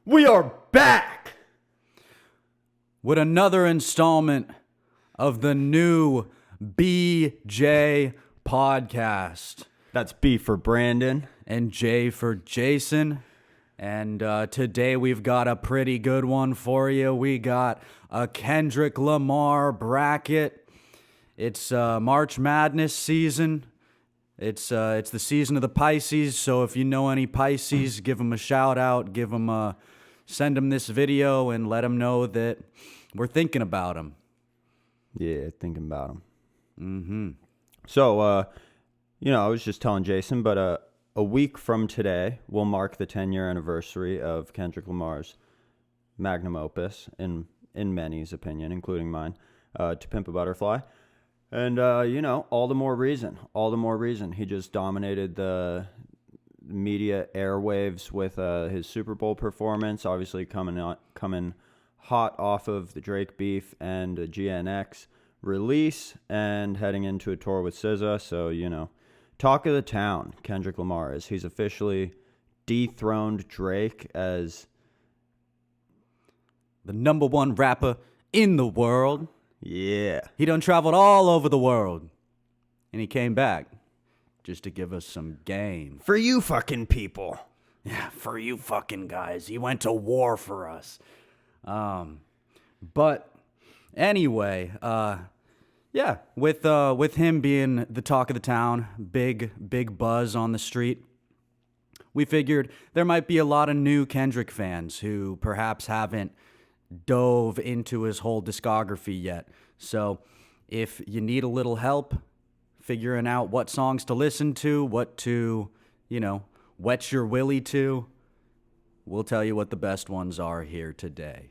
We are back with another installment of the new BJ podcast. That's B for Brandon. And J for Jason. And today we've got a pretty good one for you. We got a Kendrick Lamar bracket. It's March Madness season. It's the season of the Pisces. So if you know any Pisces, give them a shout out. Send them this video and let them know that we're thinking about them. Yeah, thinking about them. Mm-hmm. So, I was just telling Jason, but a week from today will mark the 10-year anniversary of Kendrick Lamar's magnum opus, in many's opinion, including mine, To Pimp a Butterfly. And, all the more reason. He just dominated the media airwaves with his Super Bowl performance, obviously coming hot off of the Drake beef and a GNX release and heading into a tour with SZA. So, talk of the town, Kendrick Lamar is. He's officially dethroned Drake as the number one rapper in the world. Yeah. He done traveled all over the world. And he came back just to give us some game. For you fucking people. Yeah, for you fucking guys. He went to war for us. But anyway, with him being the talk of the town, big buzz on the street, we figured there might be a lot of new Kendrick fans who perhaps haven't dove into his whole discography yet. So if you need a little help figuring out what songs to listen to, what to, wet your willy to, we'll tell you what the best ones are here today.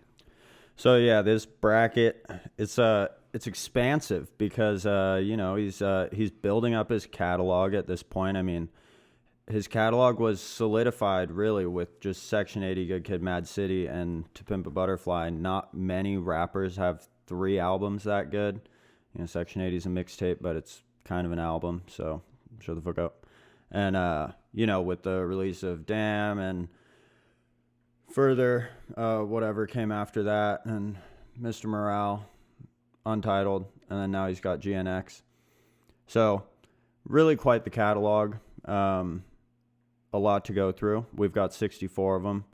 So yeah, this bracket, it's expansive because he's building up his catalog at this point. I mean, his catalog was solidified really with just Section 80, Good Kid, Mad City, and To Pimp a Butterfly. Not many rappers have 3 albums that good. Section 80 is a mixtape, but it's kind of an album, so shut the fuck up. And with the release of Damn and Further, whatever came after that, and Mr. Morale, Untitled, and then now he's got GNX. So really quite the catalog. A lot to go through. We've got 64 of them.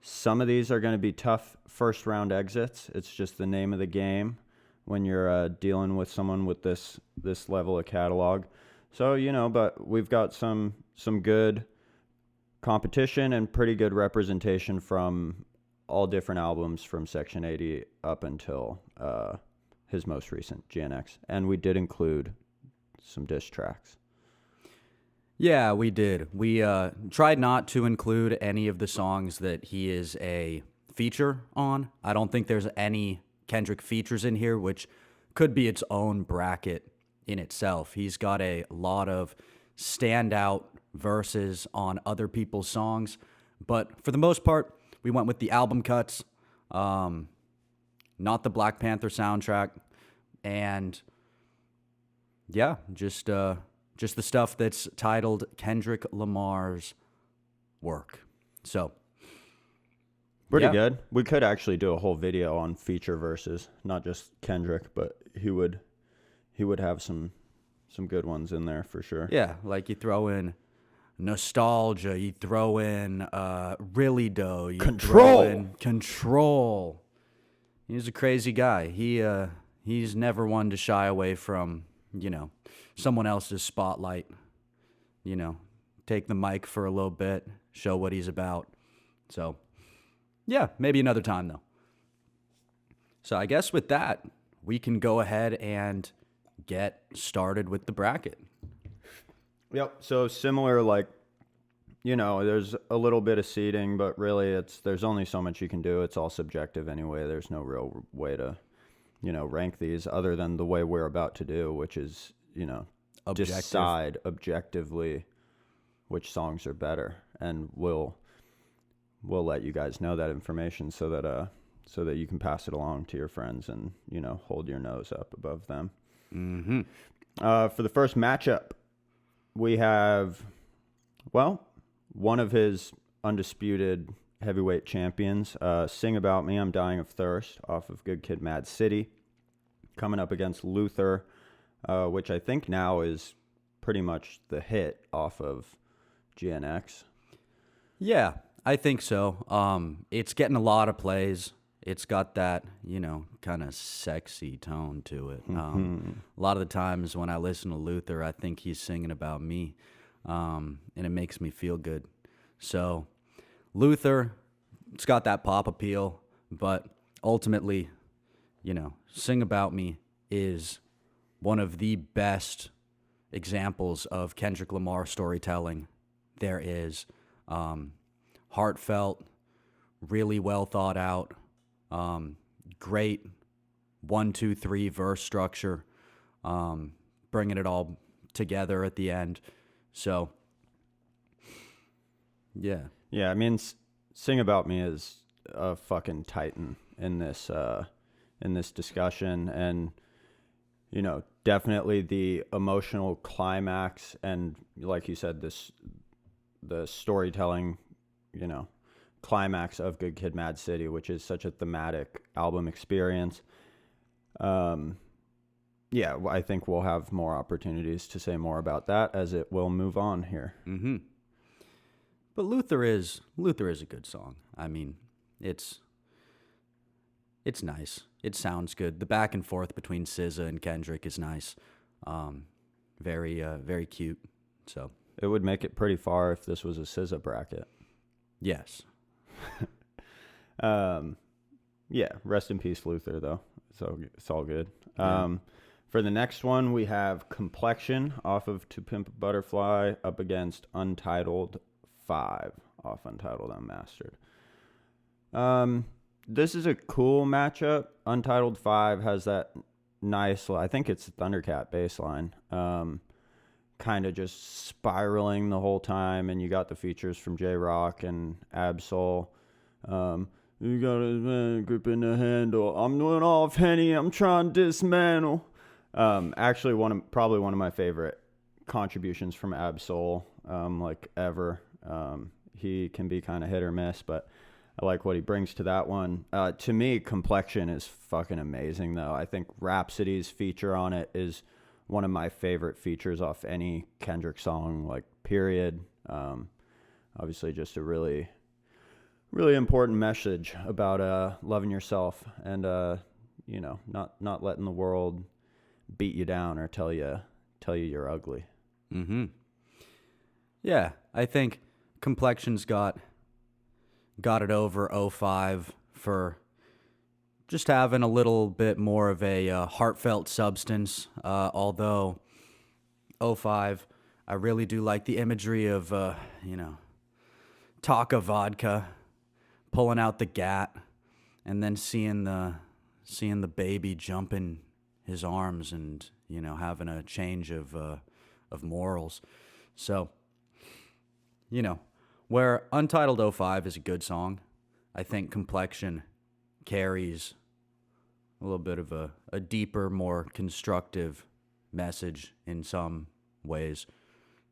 Some of these are going to be tough first round exits. It's just the name of the game when you're dealing with someone with this level of catalog. So, but we've got some good competition and pretty good representation from all different albums from Section 80 up until his most recent, GNX. And we did include some diss tracks. Yeah, we did. We tried not to include any of the songs that he is a feature on. I don't think there's any Kendrick features in here, which could be its own bracket in itself. He's got a lot of standout verses on other people's songs, but for the most part, we went with the album cuts, not the Black Panther soundtrack, and yeah, just the stuff that's titled Kendrick Lamar's work. So pretty good. We could actually do a whole video on feature verses, not just Kendrick, but he would have some good ones in there for sure. Yeah, like you throw in Nostalgia, you throw in Really Dough, you throw in Control. He's a crazy guy. He's never one to shy away from, someone else's spotlight. Take the mic for a little bit, show what he's about. So, yeah, maybe another time though. So I guess with that, we can go ahead and get started with the bracket. Yep. So similar, there's a little bit of seeding, but really there's only so much you can do. It's all subjective anyway. There's no real way to, rank these other than the way we're about to do, which is, decide objectively which songs are better. And we'll let you guys know that information so that you can pass it along to your friends and, hold your nose up above them. Mm-hmm. For the first matchup, we have, one of his undisputed heavyweight champions. Sing About Me, I'm Dying of Thirst off of Good Kid, Mad City. Coming up against Luther, which I think now is pretty much the hit off of GNX. Yeah, I think so. It's getting a lot of plays. It's got that, kind of sexy tone to it. A lot of the times when I listen to Luther, I think he's singing about me, and it makes me feel good. So, Luther, it's got that pop appeal, but ultimately, Sing About Me is one of the best examples of Kendrick Lamar storytelling there is. Heartfelt, really well thought out, great 1, 2, 3 verse structure, bringing it all together at the end. So, yeah. Yeah, I mean, Sing About Me is a fucking titan in this discussion, and definitely the emotional climax, and like you said, the storytelling, climax of Good Kid, Mad City, which is such a thematic album experience. Yeah, I think we'll have more opportunities to say more about that as it will move on here. Mm-hmm. But Luther is a good song. I mean, it's nice. It sounds good. The back and forth between SZA and Kendrick is nice. Very cute. So it would make it pretty far if this was a SZA bracket. Yes. Yeah. Rest in peace, Luther. Though, so it's all good. Yeah. For the next one, we have Complexion off of To Pimp a Butterfly up against Untitled 5 off Untitled Unmastered. This is a cool matchup. Untitled 5 has that nice, I think it's Thundercat bass line, kind of just spiraling the whole time, and you got the features from J-Rock and Absol. You got a grip in the handle. I'm doing off Henny. I'm trying to dismantle. Actually, probably one of my favorite contributions from Absol, like ever. He can be kind of hit or miss, but I like what he brings to that one. To me, Complexion is fucking amazing, though. I think Rhapsody's feature on it is one of my favorite features off any Kendrick song, like, period. Obviously, just a really, really important message about loving yourself and, not letting the world beat you down or tell you you're ugly. Mm-hmm. Yeah, I think Complexion's got it over 05 for just having a little bit more of a heartfelt substance. Although 05, I really do like the imagery of, Taka vodka, pulling out the gat, and then seeing the baby jump in his arms and, having a change of morals. So, where Untitled 05 is a good song, I think Complexion carries a little bit of a deeper, more constructive message in some ways.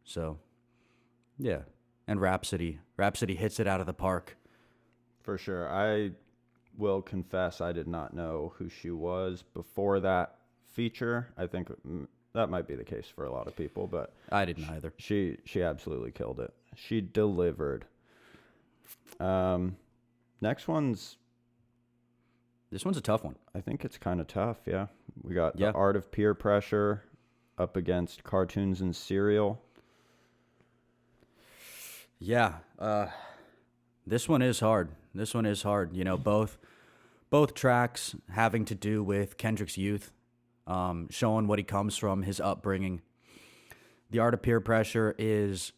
So, yeah. And Rhapsody hits it out of the park. For sure. I will confess I did not know who she was before that feature. I think that might be the case for a lot of people, but I didn't either. She absolutely killed it. She delivered. This one's a tough one. I think it's kind of tough, yeah. We got The Art of Peer Pressure up against Cartoons and Cereal. Yeah, this one is hard. Both tracks having to do with Kendrick's youth, showing what he comes from, his upbringing. The Art of Peer Pressure is,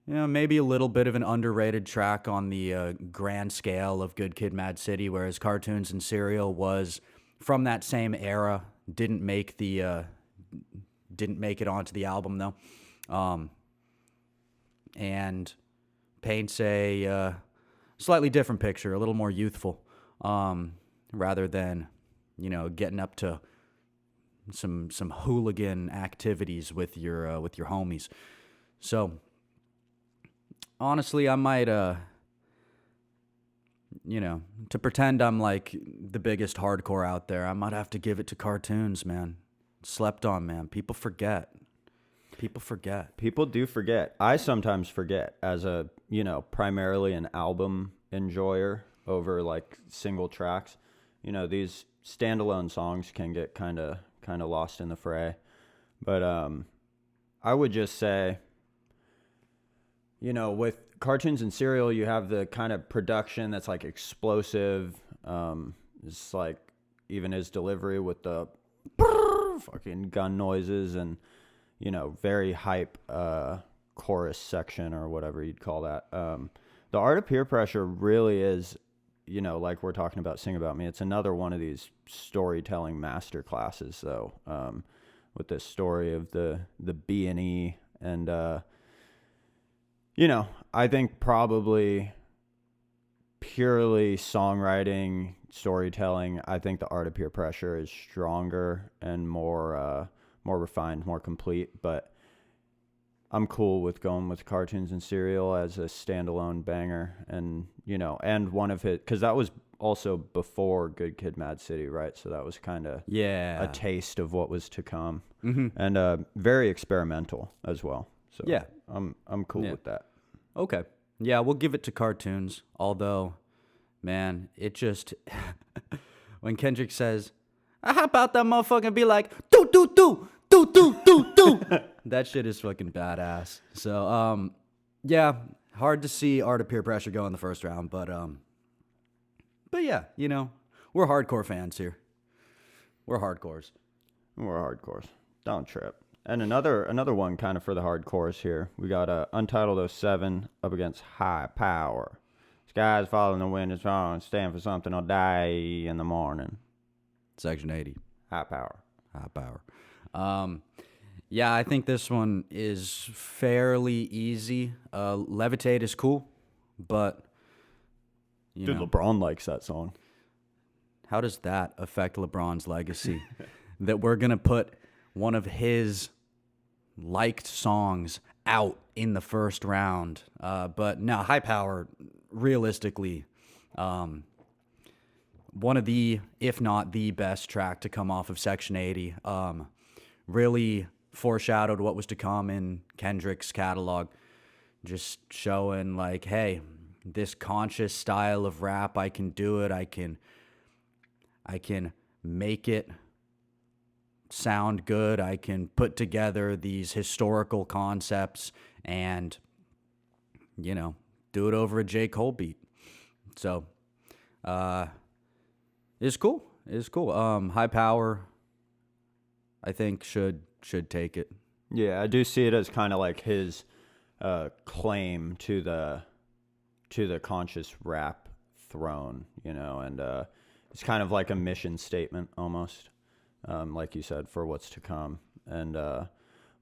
maybe a little bit of an underrated track on the grand scale of Good Kid, Mad City, whereas Cartoons and Cereal was from that same era. Didn't make it onto the album though, and paints a slightly different picture, a little more youthful, rather than getting up to some hooligan activities with your homies. So honestly, I might to pretend I'm like the biggest hardcore out there, I might have to give it to cartoons, man. Slept on, man. People forget. People do forget. I sometimes forget as a, primarily an album enjoyer over like single tracks. These standalone songs can get kind of lost in the fray. But I would just say, with cartoons and cereal, you have the kind of production that's like explosive. It's like even his delivery with the fucking gun noises and, very hype chorus section or whatever you'd call that. The Art of Peer Pressure really is, like we're talking about Sing About Me. It's another one of these storytelling master classes, though, with this story of the B&E and I think probably purely songwriting, storytelling, I think the Art of Peer Pressure is stronger and more refined, more complete. But I'm cool with going with Cartoons and Cereal as a standalone banger, and and one of his, because that was also before Good Kid, Mad City, right? So that was kind of a taste of what was to come, and very experimental as well. So yeah, I'm cool with that. Okay. Yeah, we'll give it to cartoons. Although, man, it just when Kendrick says, "How about that motherfucker be like, do do do do do do do," that shit is fucking badass. So, yeah, hard to see Art of Peer Pressure go in the first round, but yeah, we're hardcore fans here. We're hardcores. Don't trip. And another one kind of for the hardcores here. We got Untitled 07 up against High Power. Skies falling, the wind is strong. Stand for something or die in the morning. Section 80. High Power. Yeah, I think this one is fairly easy. Levitate is cool, but Dude, LeBron likes that song. How does that affect LeBron's legacy? That we're gonna put one of his liked songs out in the first round. But no, High Power, realistically, one of the, if not the best track to come off of Section 80. Really foreshadowed what was to come in Kendrick's catalog. Just showing like, hey, this conscious style of rap, I can do it. I can make it sound good. I can put together these historical concepts and, do it over a J. Cole beat. So, it's cool. High Power, I think, should take it. Yeah, I do see it as kind of like his claim to the conscious rap throne, and it's kind of like a mission statement almost. Like you said, for what's to come. And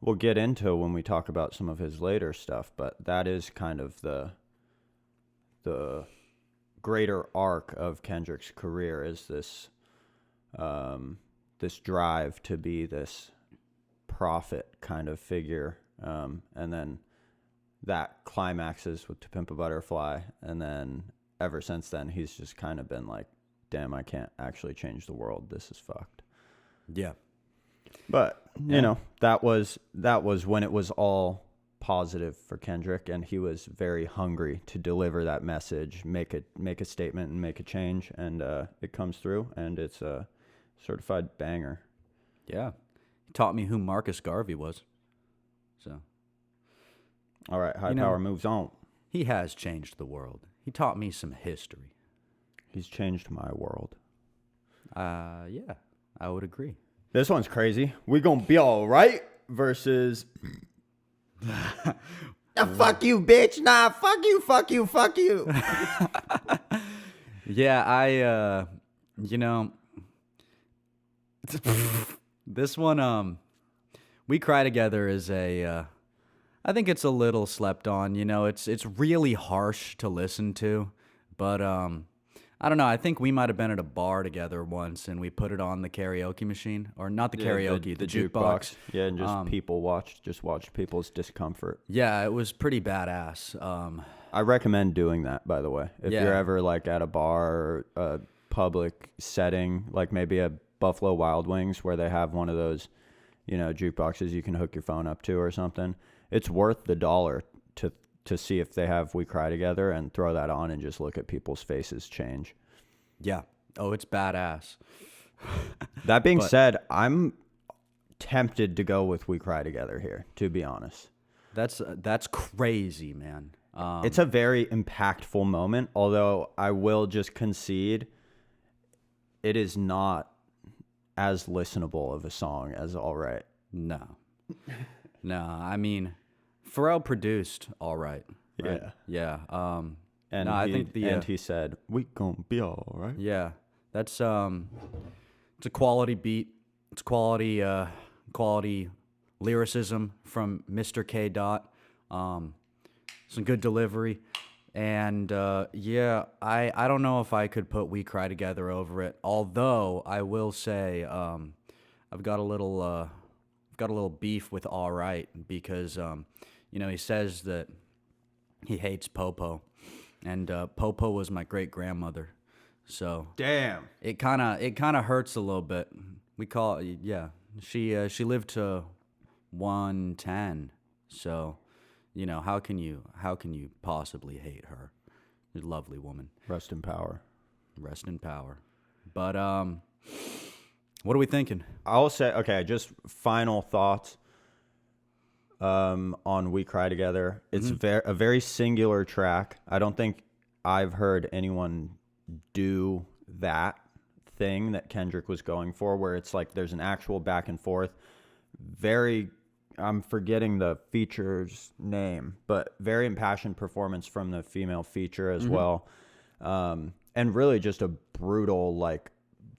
we'll get into when we talk about some of his later stuff, but that is kind of the greater arc of Kendrick's career, is this this drive to be this prophet kind of figure. And then that climaxes with To Pimp a Butterfly. And then ever since then, he's just kind of been like, damn, I can't actually change the world. This is fucked. Yeah. But, that was when it was all positive for Kendrick, and he was very hungry to deliver that message, make a statement and make a change, and it comes through, and it's a certified banger. Yeah. He taught me who Marcus Garvey was. So. All right, High Power moves on. He has changed the world. He taught me some history. He's changed my world. Yeah. I would agree. This one's crazy. We gonna be all right versus fuck you, bitch. Nah, fuck you. Yeah, this one, We Cry Together is I think it's a little slept on. It's really harsh to listen to, but I don't know. I think we might have been at a bar together once, and we put it on the karaoke machine, or not the karaoke, the jukebox. Yeah, and just watched people's discomfort. Yeah, it was pretty badass. I recommend doing that, by the way. If Yeah. you're ever like at a bar or a public setting, like maybe a Buffalo Wild Wings where they have one of those, jukeboxes you can hook your phone up to or something, it's worth the $1 to see if they have We Cry Together and throw that on and just look at people's faces change. Yeah. Oh, it's badass. That being said, I'm tempted to go with We Cry Together here, to be honest. That's crazy, man. It's a very impactful moment, although I will just concede it is not as listenable of a song as All Right. No. No, I mean, Pharrell produced All Right. Right? Yeah. Yeah. And no, I think he said, "We gonna be all right." Yeah. That's it's a quality beat. It's quality lyricism from Mr. K. Dot. Some good delivery. And yeah, I don't know if I could put We Cry Together over it. Although I will say I've got a little beef with All Right because he says that he hates Popo, and Popo was my great grandmother, so Damn. it kind of hurts a little bit. We call it, yeah. She lived to 110, so how can you possibly hate her? She's a lovely woman. Rest in power. Rest in power. But what are we thinking? I'll say, okay, just final thoughts on We Cry Together. It's a very singular track. I don't think I've heard anyone do that thing that Kendrick was going for, where it's like there's an actual back and forth. I'm forgetting the feature's name, but very impassioned performance from the female feature as well. And really just a brutal, like,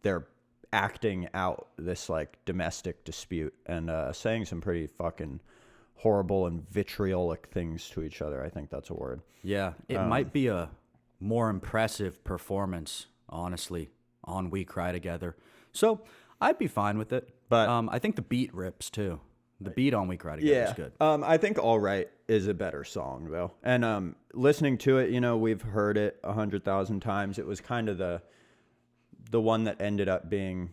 they're acting out this like domestic dispute and saying some pretty fucking horrible and vitriolic things to each other. I think that's a word. Yeah, it might be a more impressive performance, honestly, on We Cry Together. So I'd be fine with it. But I think the beat rips too. The beat on We Cry Together is good. I think All Right is a better song though. And listening to it, we've heard it 100,000 times. It was kind of the one that ended up being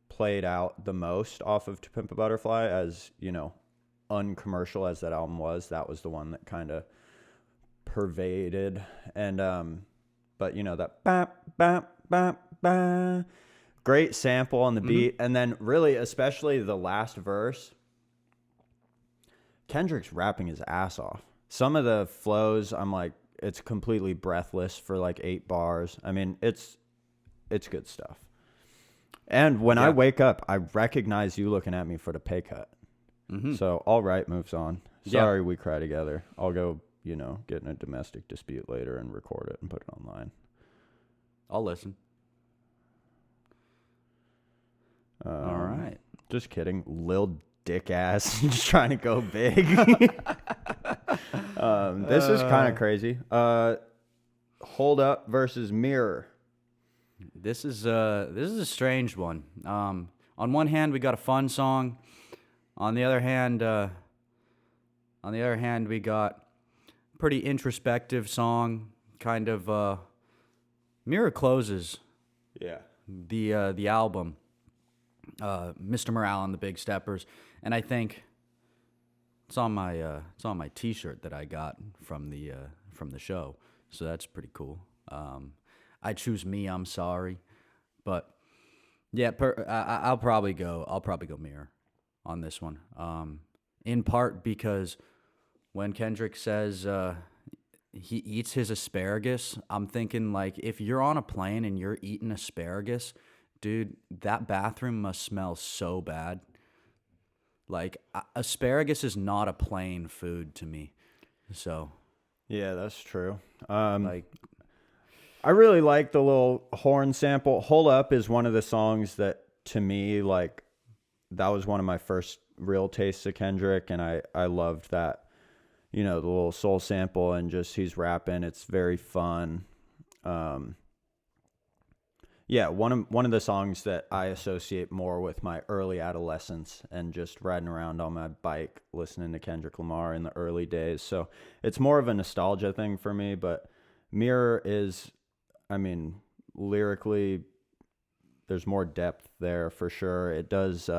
played out the most off of To Pimp a Butterfly, as uncommercial as that album was. That was the one that kind of pervaded. And but that bap bap bap bap, great sample on the beat. And then really, especially the last verse, Kendrick's rapping his ass off. Some of the flows, I'm like, it's completely breathless for like 8 bars. I mean, it's good stuff. And when I wake up, I recognize you looking at me for the pay cut. So All Right moves on. Sorry, We Cry Together. I'll go, get in a domestic dispute later and record it and put it online. I'll listen. All right. Just kidding. Lil dick ass. Just trying to go big. This is kind of crazy. Hold Up versus Mirror. This is a strange one. On one hand, we got a fun song. On the other hand, we got a pretty introspective song. Kind of Mirror closes. Yeah. The album. Mr. Morale and the Big Steppers, and I think it's on my T-shirt that I got from the show. So that's pretty cool. I choose Me, I'm Sorry, but yeah, I'll probably go Mirror on this one. In part because when Kendrick says he eats his asparagus, I'm thinking like if you're on a plane and you're eating asparagus, dude, that bathroom must smell so bad. Like asparagus is not a plain food to me. So yeah, that's true. like. I really like the little horn sample. Hold Up is one of the songs that, to me, like, that was one of my first real tastes of Kendrick, and I loved that, the little soul sample, and just he's rapping. It's very fun. Yeah, Yeah, one of the songs that I associate more with my early adolescence and just riding around on my bike listening to Kendrick Lamar in the early days. So it's more of a nostalgia thing for me, but Mirror is, I mean, lyrically, there's more depth there for sure. It does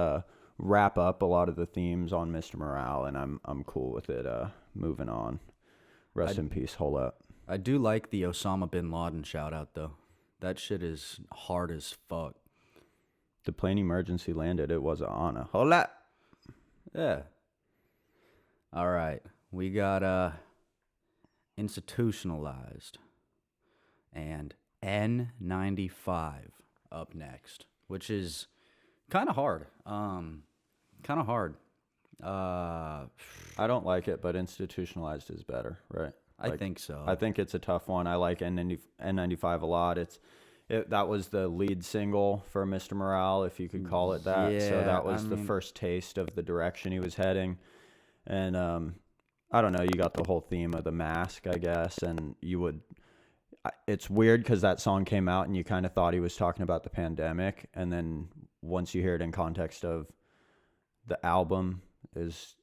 wrap up a lot of the themes on Mr. Morale, and I'm cool with it. Moving on. Rest in peace, hold up. I do like the Osama bin Laden shout out though. That shit is hard as fuck. The plane emergency landed. It was an honor. Hold up. Yeah. All right. We got Institutionalized and N95 up next, which is kind of hard. I don't like it, but Institutionalized is better, right? I think so. I think it's a tough one. I like N95 a lot. That was the lead single for Mr. Morale, if you could call it that. So that was the first taste of the direction he was heading. And I don't know, you got the whole theme of the mask, I guess, and it's weird because that song came out and you kind of thought he was talking about the pandemic, and then once you hear it in context of the album is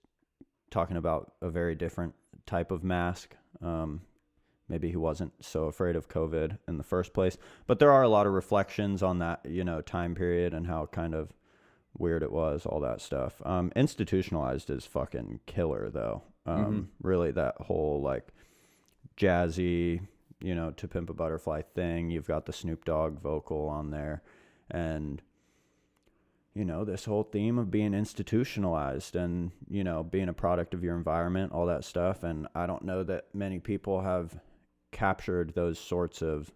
talking about a very different type of mask. Maybe he wasn't so afraid of COVID in the first place, but there are a lot of reflections on that, time period and how kind of weird it was, all that stuff. Institutionalized is fucking killer though. Really that whole like jazzy, To Pimp a Butterfly thing. You've got the Snoop Dogg vocal on there, and this whole theme of being institutionalized and, being a product of your environment, all that stuff. And I don't know that many people have captured those sorts of,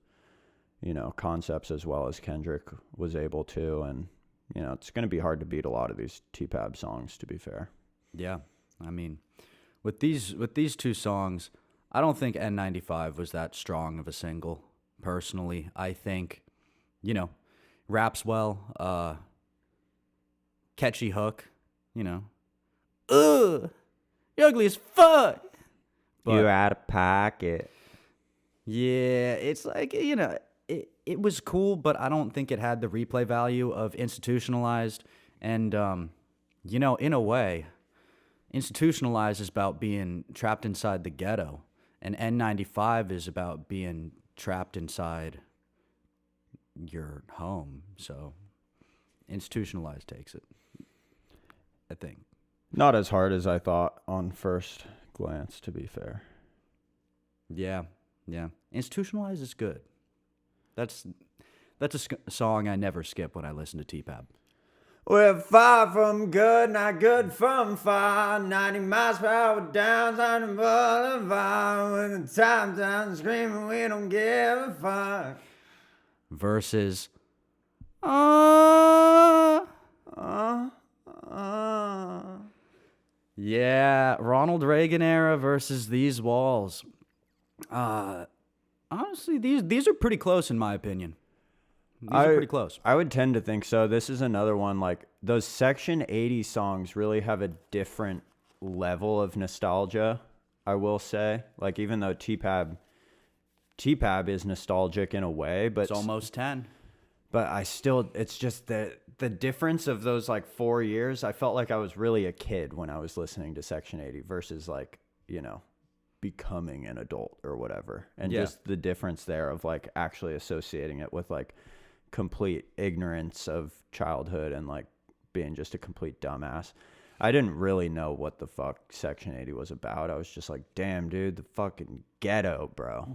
concepts as well as Kendrick was able to. And, it's going to be hard to beat a lot of these T-Pab songs, to be fair. Yeah. I mean, with these two songs, I don't think N95 was that strong of a single, personally. I think, raps well, catchy hook, you're ugly as fuck. But, you out of pocket. Yeah, it's like, it was cool, but I don't think it had the replay value of Institutionalized. And, in a way, Institutionalized is about being trapped inside the ghetto, and N95 is about being trapped inside your home. So Institutionalized takes it, I think. Not as hard as I thought on first glance, to be fair. Yeah. Institutionalized is good. That's a song I never skip when I listen to T-Pab. We're far from good, not good from far. 90 miles per hour down on the boulevard. With the top down screaming, we don't give a fuck. Versus, yeah, Ronald Reagan era versus These Walls. Honestly, these are pretty close in my opinion. These are pretty close. I would tend to think so. This is another one, like, those Section 80 songs really have a different level of nostalgia, I will say. Like, even though T-Pab is nostalgic in a way, but it's almost 10. But it's just the difference of those, like, 4 years. I felt like I was really a kid when I was listening to Section 80 versus, like, becoming an adult or whatever. And just the difference there of, like, actually associating it with, like, complete ignorance of childhood and, like, being just a complete dumbass. I didn't really know what the fuck Section 80 was about. I was just like, damn, dude, the fucking ghetto, bro.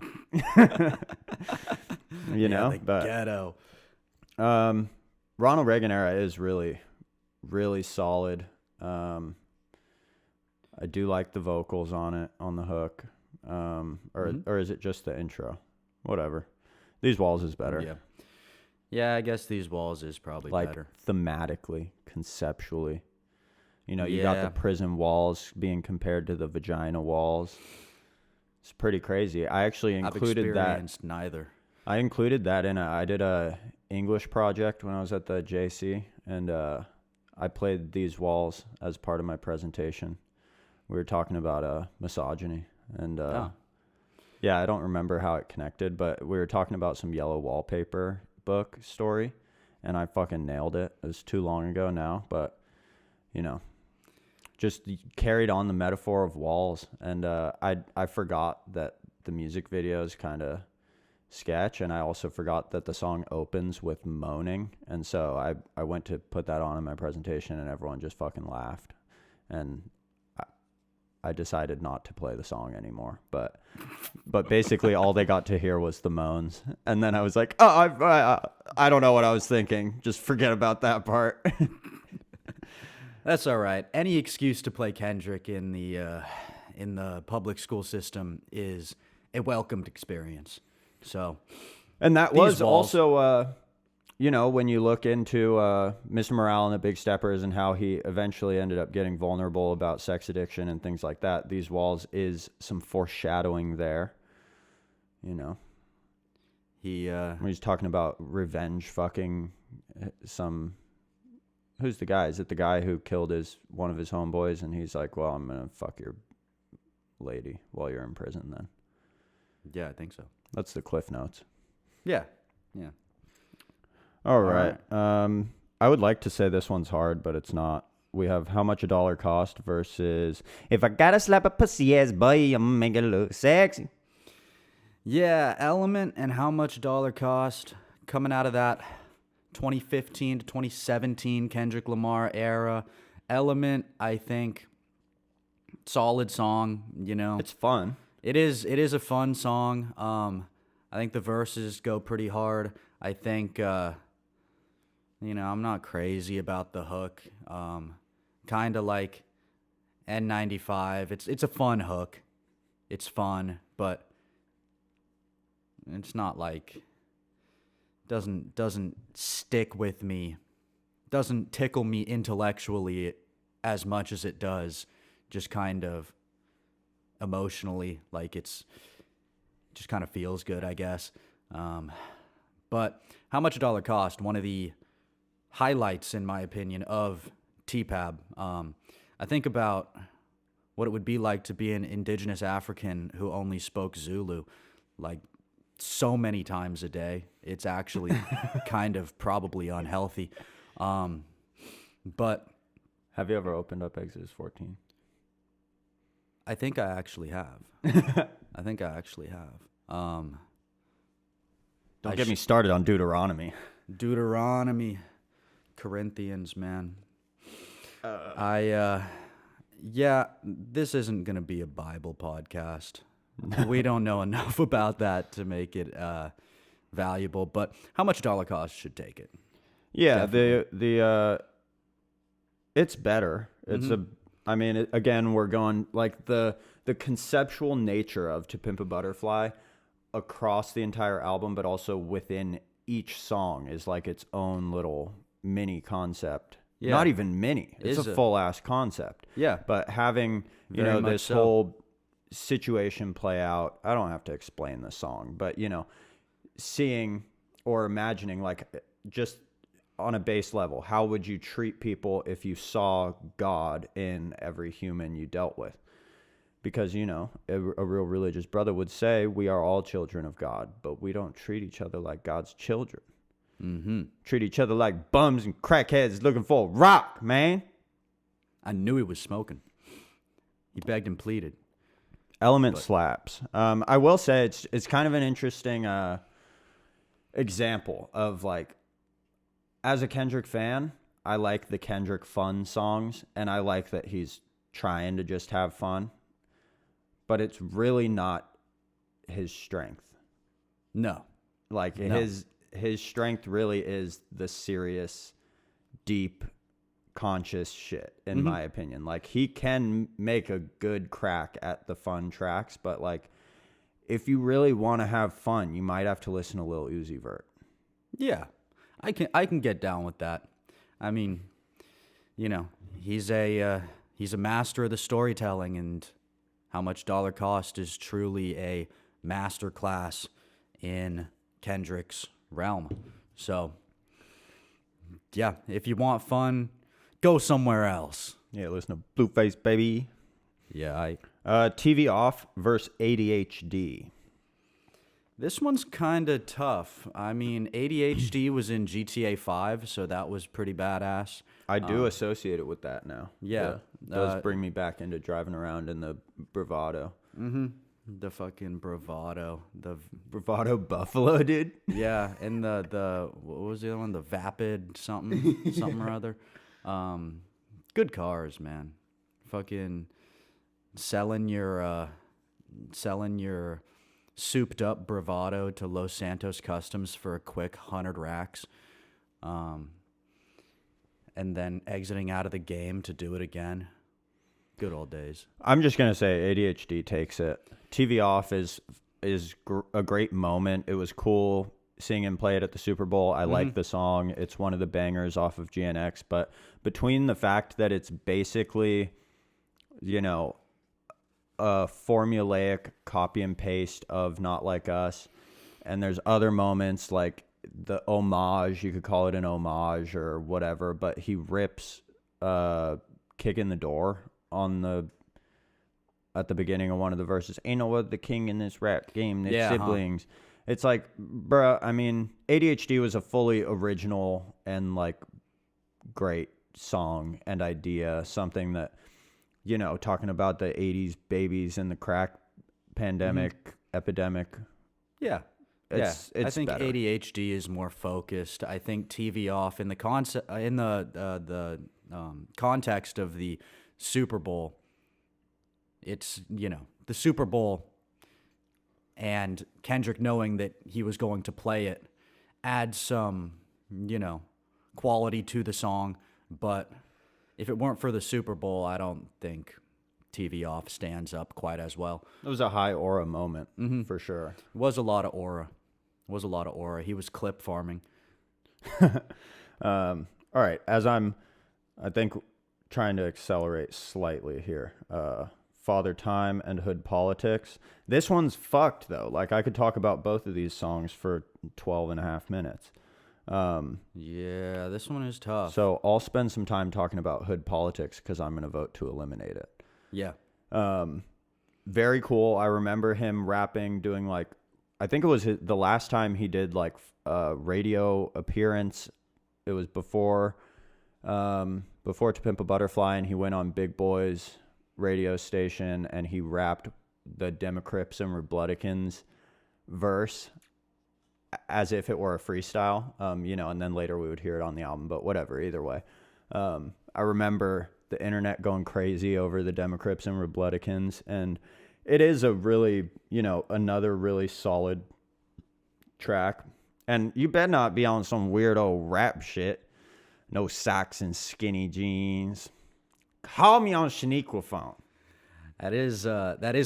The ghetto. Ronald Reagan era is really, really solid. I do like the vocals on it, on the hook. Or is it just the intro? Whatever. These Walls is better. Yeah, I guess These Walls is probably better. Thematically, conceptually. You got the prison walls being compared to the vagina walls. It's pretty crazy. I actually included that. I've experienced neither. I included that I did a English project when I was at the JC, and I played These Walls as part of my presentation. We were talking about misogyny, and I don't remember how it connected, but we were talking about some yellow wallpaper, Facebook story, and I fucking nailed it. It was too long ago now, but you know, just carried on the metaphor of walls. And I forgot that the music video is kind of sketch, and I also forgot that the song opens with moaning, and so I went to put that on in my presentation, and everyone just fucking laughed, and I decided not to play the song anymore. But basically all they got to hear was the moans, and then I was like, oh, I don't know what I was thinking. Just forget about that part. That's all right. Any excuse to play Kendrick in the public school system is a welcomed experience. So, and that was walls. also, when you look into Mr. Morale and the Big Steppers and how he eventually ended up getting vulnerable about sex addiction and things like that, These Walls is some foreshadowing there. When he's talking about revenge fucking some... Who's the guy? Is it the guy who killed one of his homeboys? And he's like, well, I'm going to fuck your lady while you're in prison then. Yeah, I think so. That's the Cliff Notes. Yeah. All right. I would like to say this one's hard, but it's not. We have How Much a Dollar Cost versus If I Gotta Slap a Pussy Ass Boy, I'm make it look sexy. Yeah, Element and How Much a Dollar Cost coming out of that 2015 to 2017 Kendrick Lamar era. Element, I think, solid song, It's fun. It is a fun song. I think the verses go pretty hard. I think, I'm not crazy about the hook. Kind of like N95. It's a fun hook. It's fun, but it's not like doesn't stick with me. Doesn't tickle me intellectually as much as it does just kind of emotionally, like it just kind of feels good, I guess. But How Much a Dollar Cost, one of the highlights, in my opinion, of TPAB. I think about what it would be like to be an indigenous African who only spoke Zulu, like so many times a day. It's actually kind of probably unhealthy. But have you ever opened up Exodus 14? I think I actually have. Don't get me started on Deuteronomy. Corinthians, man. This isn't going to be a Bible podcast. We don't know enough about that to make it valuable, but How Much a Dollar Cost should take it. Yeah, it's better. It's again, we're going like the conceptual nature of To Pimp a Butterfly across the entire album, but also within each song is like its own little mini concept. Yeah. Not even mini. It's a full ass concept. Yeah. But having, this whole situation play out, I don't have to explain the song, but seeing or imagining, like, just on a base level, how would you treat people if you saw God in every human you dealt with? Because, a real religious brother would say, we are all children of God, but we don't treat each other like God's children. Mm-hmm. Treat each other like bums and crackheads looking for a rock, man. I knew he was smoking. He begged and pleaded. Element slaps. I will say it's kind of an interesting example of, like, as a Kendrick fan, I like the Kendrick fun songs, and I like that he's trying to just have fun. But it's really not his strength. No. Like, his strength really is the serious, deep, conscious shit, in my opinion. Like, he can make a good crack at the fun tracks, but, like, if you really want to have fun, you might have to listen to Lil Uzi Vert. Yeah. I can get down with that. I mean, he's a master of the storytelling, and How Much Dollar Cost is truly a master class in Kendrick's realm. So, yeah, if you want fun, go somewhere else. Yeah, listen to Blueface, baby. Yeah, TV Off versus ADHD. This one's kind of tough. I mean, ADHD was in GTA 5, so that was pretty badass. I do associate it with that now. Yeah. It does bring me back into driving around in the bravado. The fucking bravado. The Bravado Buffalo, dude. Yeah, and the what was the other one? The Vapid something or other. Good cars, man. Fucking selling your souped up bravado to Los Santos Customs for a quick 100 racks. And then exiting out of the game to do it again. Good old days. I'm just gonna say ADHD takes it. TV Off is a great moment. It was cool seeing him play it at the Super Bowl. I like the song. It's one of the bangers off of GNX. But between the fact that it's basically, you know, a formulaic copy and paste of Not Like Us, and there's other moments like the homage, you could call it an homage or whatever, but he rips Kick in the Door at the beginning of one of the verses. Ain't no other king in this rap game, there's siblings. It's like, bruh, I mean, ADHD was a fully original and like great song and idea, something that, you know, talking about the 80s babies and the crack pandemic, epidemic. Yeah. It's I think better. ADHD is more focused. I think TV Off in the context of the Super Bowl. It's, you know, the Super Bowl and Kendrick knowing that he was going to play it adds some, you know, quality to the song. But if it weren't for the Super Bowl, I don't think TV Off stands up quite as well. It was a high aura moment for sure. It was a lot of aura. He was clip farming. All right, as I think, trying to accelerate slightly here. Father Time and Hood Politics. This one's fucked, though. Like, I could talk about both of these songs for 12 and a half minutes. Yeah, this one is tough. So I'll spend some time talking about Hood Politics because I'm going to vote to eliminate it. Yeah. Very cool. I remember him rapping, doing like, I think it was the last time he did like radio appearance. It was before To Pimp a Butterfly, and he went on Big Boy's radio station and he rapped the Democrips and Republicans verse as if it were a freestyle, you know, and then later we would hear it on the album, but whatever, either way. I remember the internet going crazy over the Democrips and Republicans, and it is a really, you know, another really solid track. And you better not be on some weirdo rap shit. No socks and skinny jeans. Call me on Shaniqua phone. That is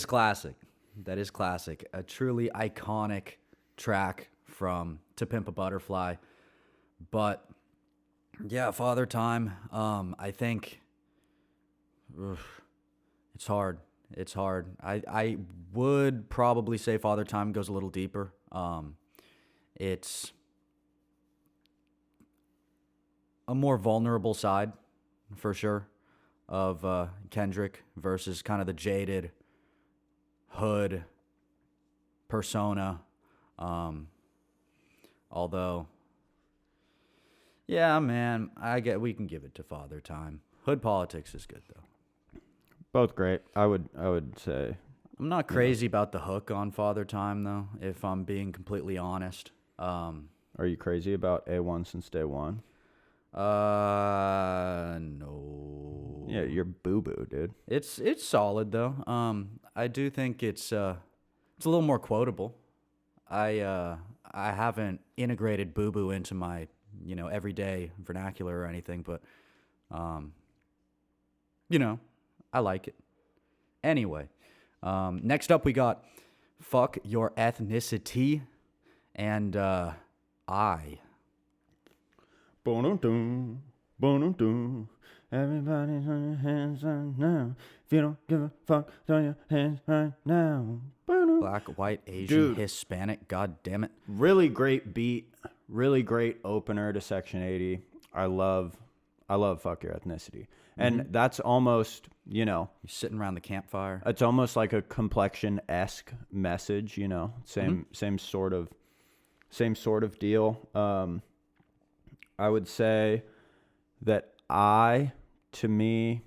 classic. That is classic. A truly iconic track from To Pimp a Butterfly. But yeah, Father Time, I think it's hard. It's hard. I would probably say Father Time goes a little deeper. It's a more vulnerable side, for sure, of Kendrick versus kind of the jaded hood persona. Although, yeah, man, we can give it to Father Time. Hood Politics is good though. Both great. I would say. I'm not crazy about the hook on Father Time though, if I'm being completely honest. Are you crazy about A1 since day one? No. Yeah, you're boo-boo, dude. It's solid though. I do think it's a little more quotable. I haven't integrated boo-boo into my, you know, everyday vernacular or anything, but you know, I like it. Anyway, next up we got Fuck Your Ethnicity and I. Boom-dum-dum, boom-dum-dum. Everybody's on your hands right now. If you don't give a fuck, throw your hands right now. Boom-dum. Black, white, Asian, Dude. Hispanic, god damn it. Really great beat. Really great opener to Section 80. I love I love Fuck Your Ethnicity. And that's almost, You're sitting around the campfire. it's almost like a Complexion-esque message, same sort of deal. I would say that to me,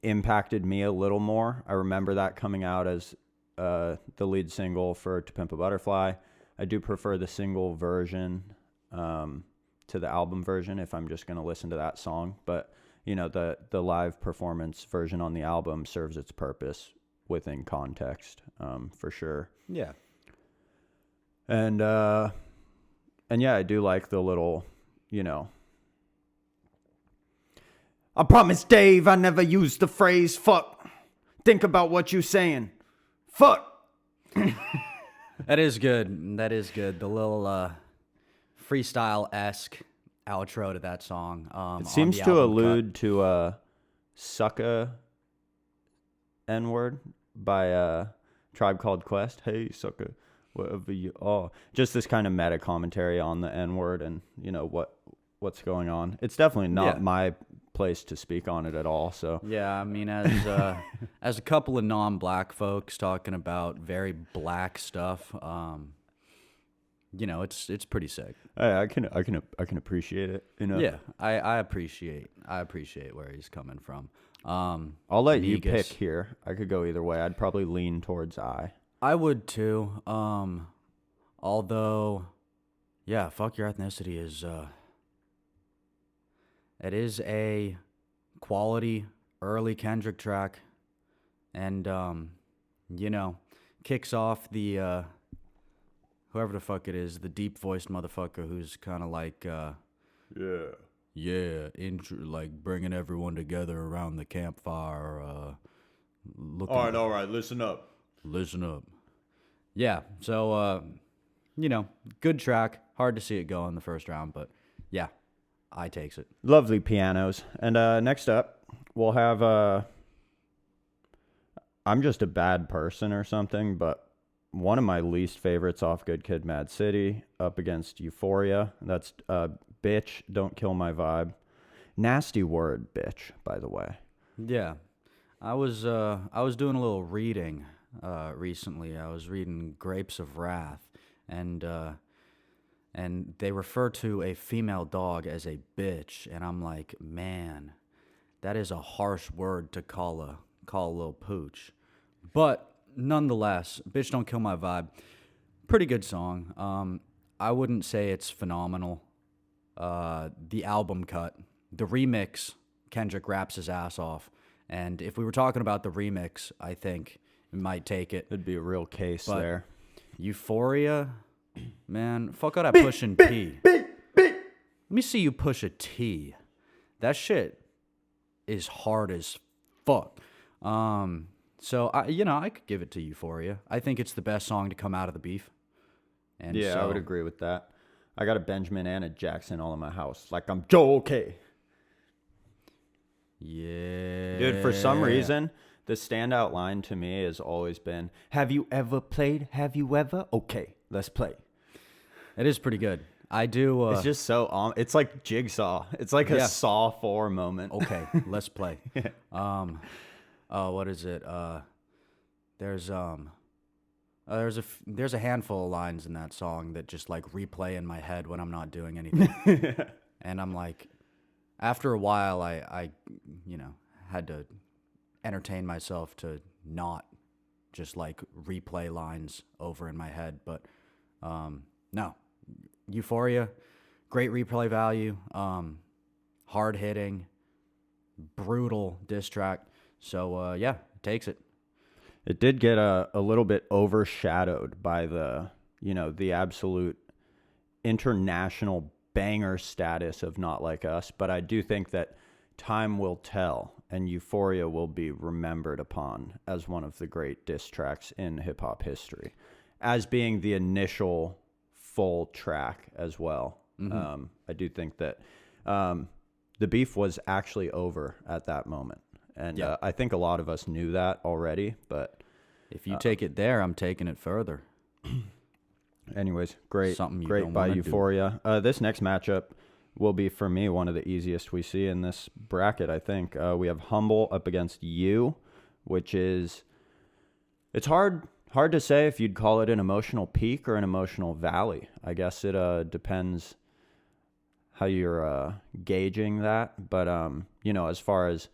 impacted me a little more. I remember that coming out as the lead single for To Pimp a Butterfly. I do prefer the single version to the album version if I'm just going to listen to that song. But, the live performance version on the album serves its purpose within context, for sure. Yeah. And yeah, I do like the little, I promise, Dave, I never used the phrase fuck. Think about what you saying. Fuck. That is good. The little freestyle-esque outro to that song. It seems to allude to sucka N-word by Tribe Called Quest. Hey, sucka, whatever you are. Just this kind of meta commentary on the N-word and, what's going on. It's definitely not my place to speak on it at all. So yeah, I mean, as a couple of non-black folks talking about very black stuff, it's pretty sick. I can appreciate it. Yeah, I appreciate where he's coming from. I'll let you pick here. I could go either way. I'd probably lean towards I. I would too. Although, yeah, Fuck Your Ethnicity is it is a quality early Kendrick track, and kicks off the whoever the fuck it is, the deep voiced motherfucker who's kind of like like bringing everyone together around the campfire. All right, listen up. Yeah, so good track. Hard to see it go in the first round, but yeah. I takes it. Lovely pianos. And next up, we'll have I'm just a bad person or something, but one of my least favorites off Good Kid, Mad City up against Euphoria. That's Bitch, Don't Kill My Vibe. Nasty word, bitch, by the way. Yeah. I was doing a little reading recently. I was reading Grapes of Wrath, and they refer to a female dog as a bitch, and I'm like, man, that is a harsh word to call a little pooch. But nonetheless, Bitch Don't Kill My Vibe, pretty good song. I wouldn't say it's phenomenal. The album cut, the remix, Kendrick raps his ass off, and if we were talking about the remix, I think it might take it. It'd be a real case but there. Euphoria. Man, fuck all that pushing P. Let me see you push a T. That shit is hard as fuck. So I could give it to Euphoria. I think it's the best song to come out of the beef. And yeah, so, I would agree with that. I got a Benjamin and a Jackson all in my house. Like I'm Joe okay. Yeah. Dude, for some reason, the standout line to me has always been, have you ever played? Have you ever? Okay, let's play. It is pretty good. I do. It's just so it's like Jigsaw. It's like a Saw 4 moment. Okay, let's play. What is it? There's a handful of lines in that song that just like replay in my head when I'm not doing anything. And I'm like, after a while, I had to entertain myself to not just like replay lines over in my head. But no. Euphoria, great replay value, hard hitting, brutal diss track. So yeah, takes it. It did get a little bit overshadowed by the absolute international banger status of Not Like Us, but I do think that time will tell and Euphoria will be remembered upon as one of the great diss tracks in hip hop history, as being the initial full track as well. Mm-hmm. I do think that the beef was actually over at that moment. And I think a lot of us knew that already, but if you take it there, I'm taking it further. Anyways, great Something you great don't by wanna Euphoria. This next matchup, will be for me one of the easiest we see in this bracket. I think we have Humble up against You, which is it's hard to say if you'd call it an emotional peak or an emotional valley. I guess it depends how you're gauging that, but as far as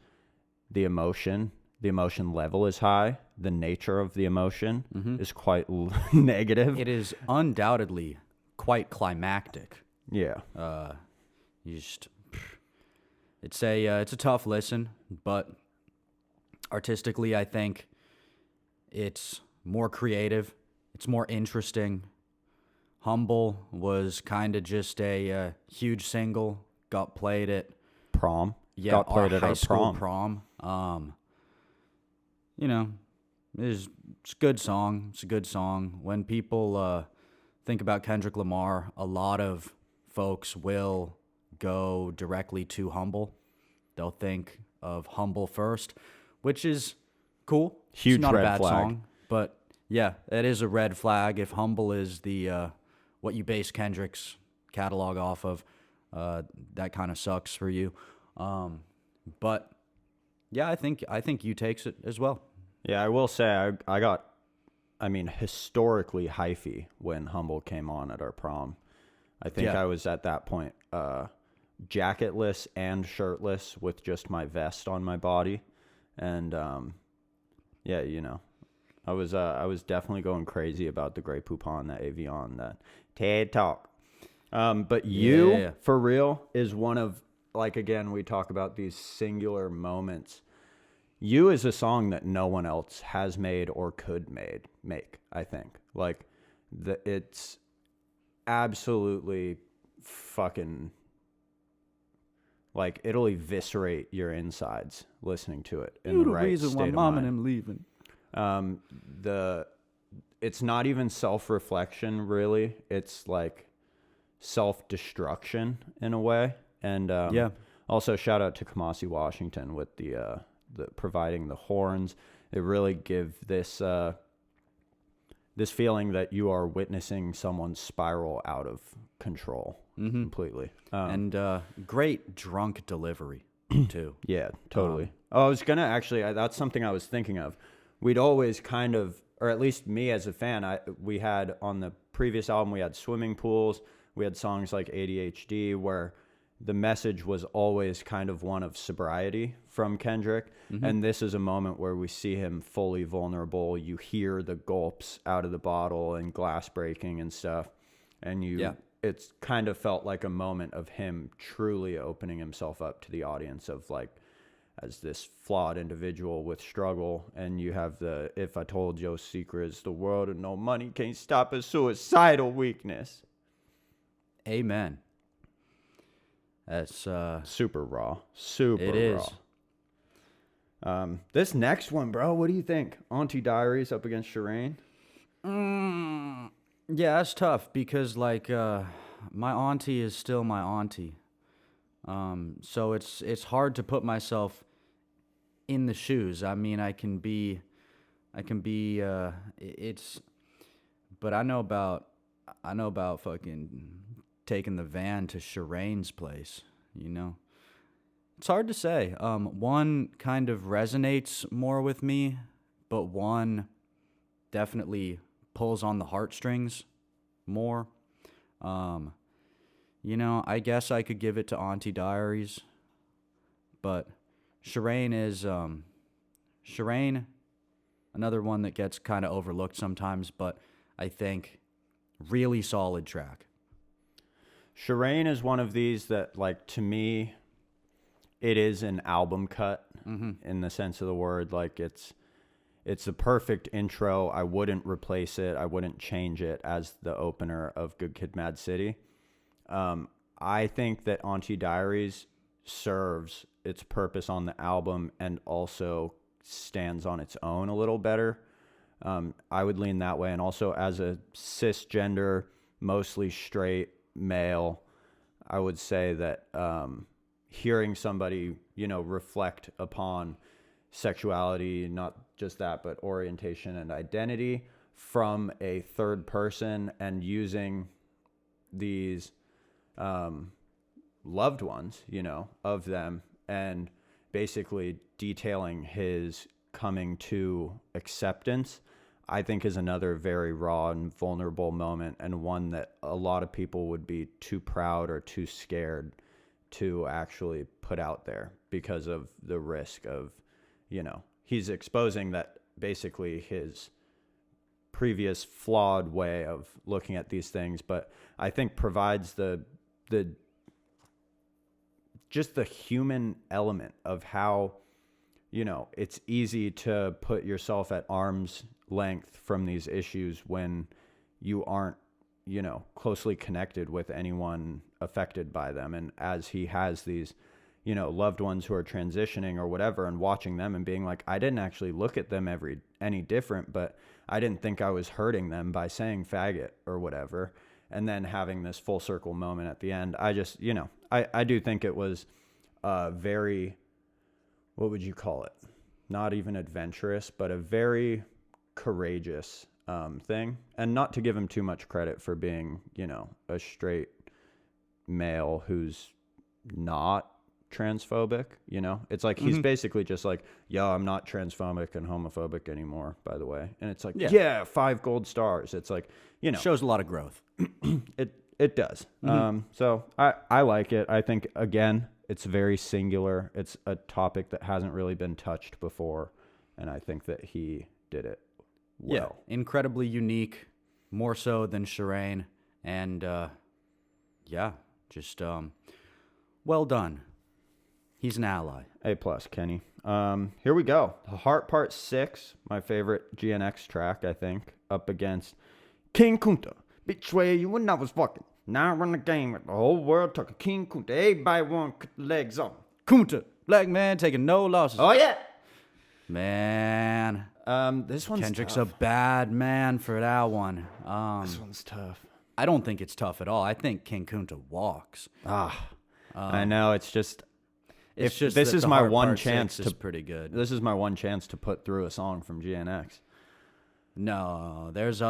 the emotion level is high. The nature of the emotion is quite negative. It is undoubtedly quite climactic. Yeah. It's a tough listen, but artistically, I think it's more creative. It's more interesting. Humble was kind of just a huge single. Got played at prom. Yeah, got played at high our school prom. It's a good song. It's a good song. When people think about Kendrick Lamar, a lot of folks will go directly to Humble. They'll think of Humble first, which is cool. Huge it's not red a bad flag. song, but yeah, it is a red flag. If Humble is the what you base Kendrick's catalog off of, that kind of sucks for you. But yeah, I think You takes it as well. Yeah, I will say I got, historically hyphy when Humble came on at our prom. I think I was at that point jacketless and shirtless with just my vest on my body, and I was definitely going crazy about the Grey Poupon, that Avion, that TED Talk. But You, for real, is one of, like, again, we talk about these singular moments. You is a song that no one else has made or could make, I think. Like, it's absolutely fucking, like, it'll eviscerate your insides listening to it in the right state of mind. You're the reason why Mom and him leaving. It's not even self-reflection, really. It's like self-destruction in a way. And also shout out to Kamasi Washington with the providing the horns. They really give this this feeling that you are witnessing someone spiral out of control completely. And great drunk delivery too. Yeah, totally. I was gonna actually. That's something I was thinking of. We'd always kind of, or at least me as a fan, we had on the previous album, we had swimming pools. We had songs like ADHD where the message was always kind of one of sobriety from Kendrick. And this is a moment where we see him fully vulnerable. You hear the gulps out of the bottle and glass breaking and stuff. And it's kind of felt like a moment of him truly opening himself up to the audience of, like, as this flawed individual with struggle. And you have the, if I told your secrets, the world and no money can't stop a suicidal weakness. Amen. That's super raw. Super it is. Raw. This next one, bro, what do you think? Auntie Diaries up against Shireen? Yeah, that's tough because, like, my auntie is still my auntie. So it's hard to put myself in the shoes. I mean, I can be but I know about fucking taking the van to Shireen's place, you know? It's hard to say. One kind of resonates more with me, but one definitely pulls on the heartstrings more. I guess I could give it to Auntie Diaries, but Shireen is another one that gets kind of overlooked sometimes, but I think really solid track. Shireen is one of these that, like, to me, it is an album cut in the sense of the word. Like, it's a perfect intro. I wouldn't replace it. I wouldn't change it as the opener of Good Kid, Mad City. I think that Auntie Diaries serves its purpose on the album and also stands on its own a little better. I would lean that way. And also, as a cisgender, mostly straight male, I would say that hearing somebody, reflect upon sexuality, not just that, but orientation and identity from a third person and using these loved ones, of them, and basically detailing his coming to acceptance, I think is another very raw and vulnerable moment, and one that a lot of people would be too proud or too scared to actually put out there because of the risk of, he's exposing that basically his previous flawed way of looking at these things, but I think provides the just the human element of how, it's easy to put yourself at arm's length from these issues when you aren't, closely connected with anyone affected by them. And as he has these, loved ones who are transitioning or whatever, and watching them and being like, I didn't actually look at them any different, but I didn't think I was hurting them by saying faggot or whatever. And then having this full circle moment at the end. I just, I do think it was very, what would you call it? Not even adventurous, but a very courageous thing. And not to give him too much credit for being, a straight male who's not transphobic, it's like he's basically just like, yo, I'm not transphobic and homophobic anymore, by the way. And it's like, yeah, 5 gold stars. It's like, shows a lot of growth. It does. So I like it. I think, again, it's very singular. It's a topic that hasn't really been touched before, and I think that he did it well. Yeah, incredibly unique, more so than Shireen, and just well done. He's an ally. A+, Kenny. Here we go. The Heart Part 6, my favorite GNX track, I think, up against King Kunta. Betray you when I was fucking. Now I run the game with the whole world talking King Kunta. Everybody want to cut the legs off. Kunta, black man taking no losses. Oh, yeah. Man. This one's Kendrick's tough. a bad man for that one. This one's tough. I don't think it's tough at all. I think King Kunta walks. I know. It's just... It's just this that is the my Heart one Part chance 6 is pretty good. This is my one chance to put through a song from GNX. No, there's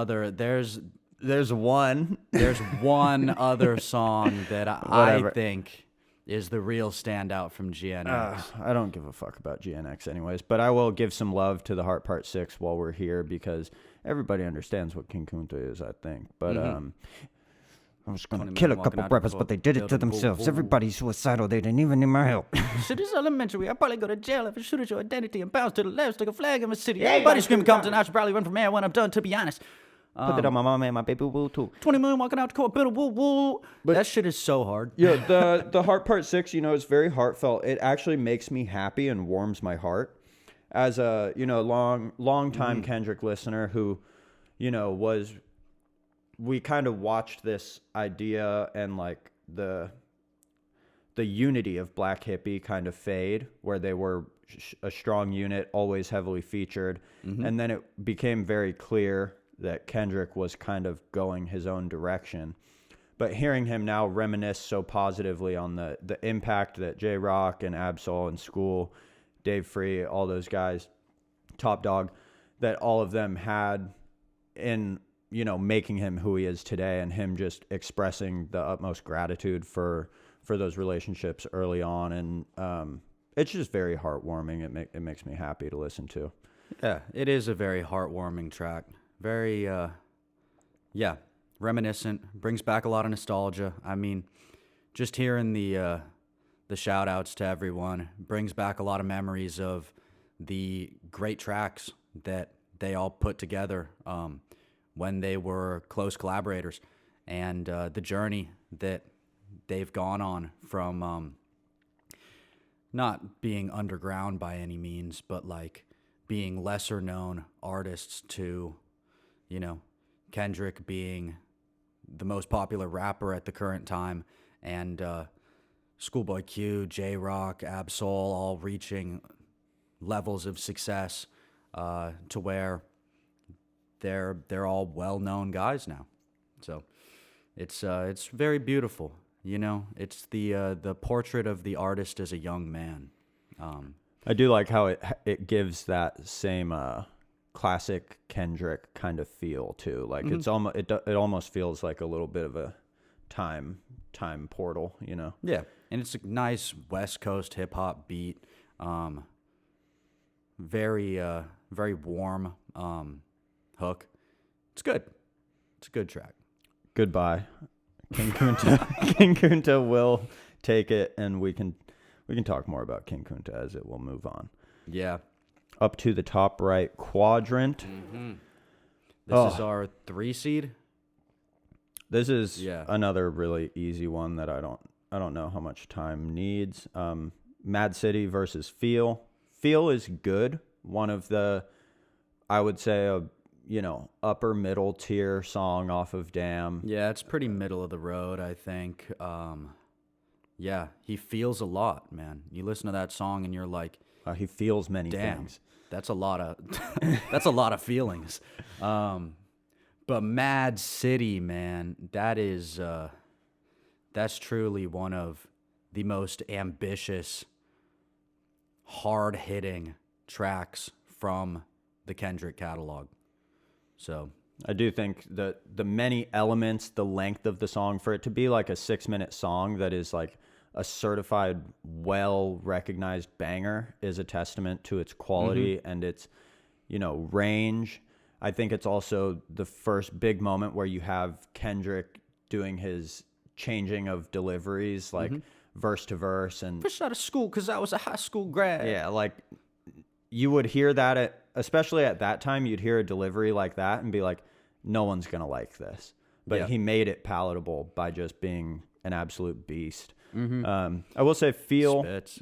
one. There's one other song that I think is the real standout from GNX. I don't give a fuck about GNX anyways, but I will give some love to the Heart Part 6 while we're here, because everybody understands what King Kunta is, I think. But I was going to kill a couple rappers, but they did it to themselves. Everybody's suicidal. They didn't even need my help. Shit is elementary. I'd probably go to jail if I shoot at your identity and bounce to the left like a flag in the city. Everybody screaming Compton. I should probably run from air when I'm done, to be honest. Put that on my mama and my baby woo too. 20 million walking out the court, bitter woo woo. But that shit is so hard. Yeah, the Heart Part 6, it's very heartfelt. It actually makes me happy and warms my heart. As a, long time Kendrick listener who, we kind of watched this idea and like the unity of Black Hippie kind of fade, where they were a strong unit, always heavily featured. And then it became very clear that Kendrick was kind of going his own direction. But hearing him now reminisce so positively on the impact that J-Rock and Absol and School, Dave Free, all those guys, Top Dog, that all of them had in, making him who he is today, and him just expressing the utmost gratitude for those relationships early on. And it's just very heartwarming. It makes me happy to listen to. Yeah, it is a very heartwarming track. Very, reminiscent. Brings back a lot of nostalgia. I mean, just hearing the shout outs to everyone brings back a lot of memories of the great tracks that they all put together when they were close collaborators, and the journey that they've gone on from not being underground by any means, but like being lesser known artists to, Kendrick being the most popular rapper at the current time, and Schoolboy Q, J-Rock, Absol all reaching levels of success to where they're all well-known guys now. So it's very beautiful. It's the portrait of the artist as a young man. I do like how it gives that same classic Kendrick kind of feel too. Like it's almost it almost feels like a little bit of a time portal, you know. Yeah, and it's a nice West Coast hip hop beat. Very warm hook. It's good. It's a good track. Goodbye. King Kunta. King Kunta will take it, and we can talk more about King Kunta as it will move on. Yeah. Up to the top right quadrant. Mm-hmm. This is our 3 seed. This is another really easy one that I don't know how much time needs. Mad City versus Feel. Feel is good. One of the, I would say, upper middle tier song off of Damn. Yeah, it's pretty middle of the road, I think. Yeah, he feels a lot, man. You listen to that song and you're like, he feels many things. That's a lot of that's a lot of feelings. But Mad City, man, that's truly one of the most ambitious, hard-hitting tracks from the Kendrick catalog. So I do think that the many elements, the length of the song, for it to be like a 6-minute song that is like a certified, well-recognized banger, is a testament to its quality and its, range. I think it's also the first big moment where you have Kendrick doing his changing of deliveries, like verse to verse. And fresh out of school because I was a high school grad. Yeah, like you would hear that, especially at that time, you'd hear a delivery like that and be like, no one's going to like this. But he made it palatable by just being an absolute beast. I will say Feel, Spits.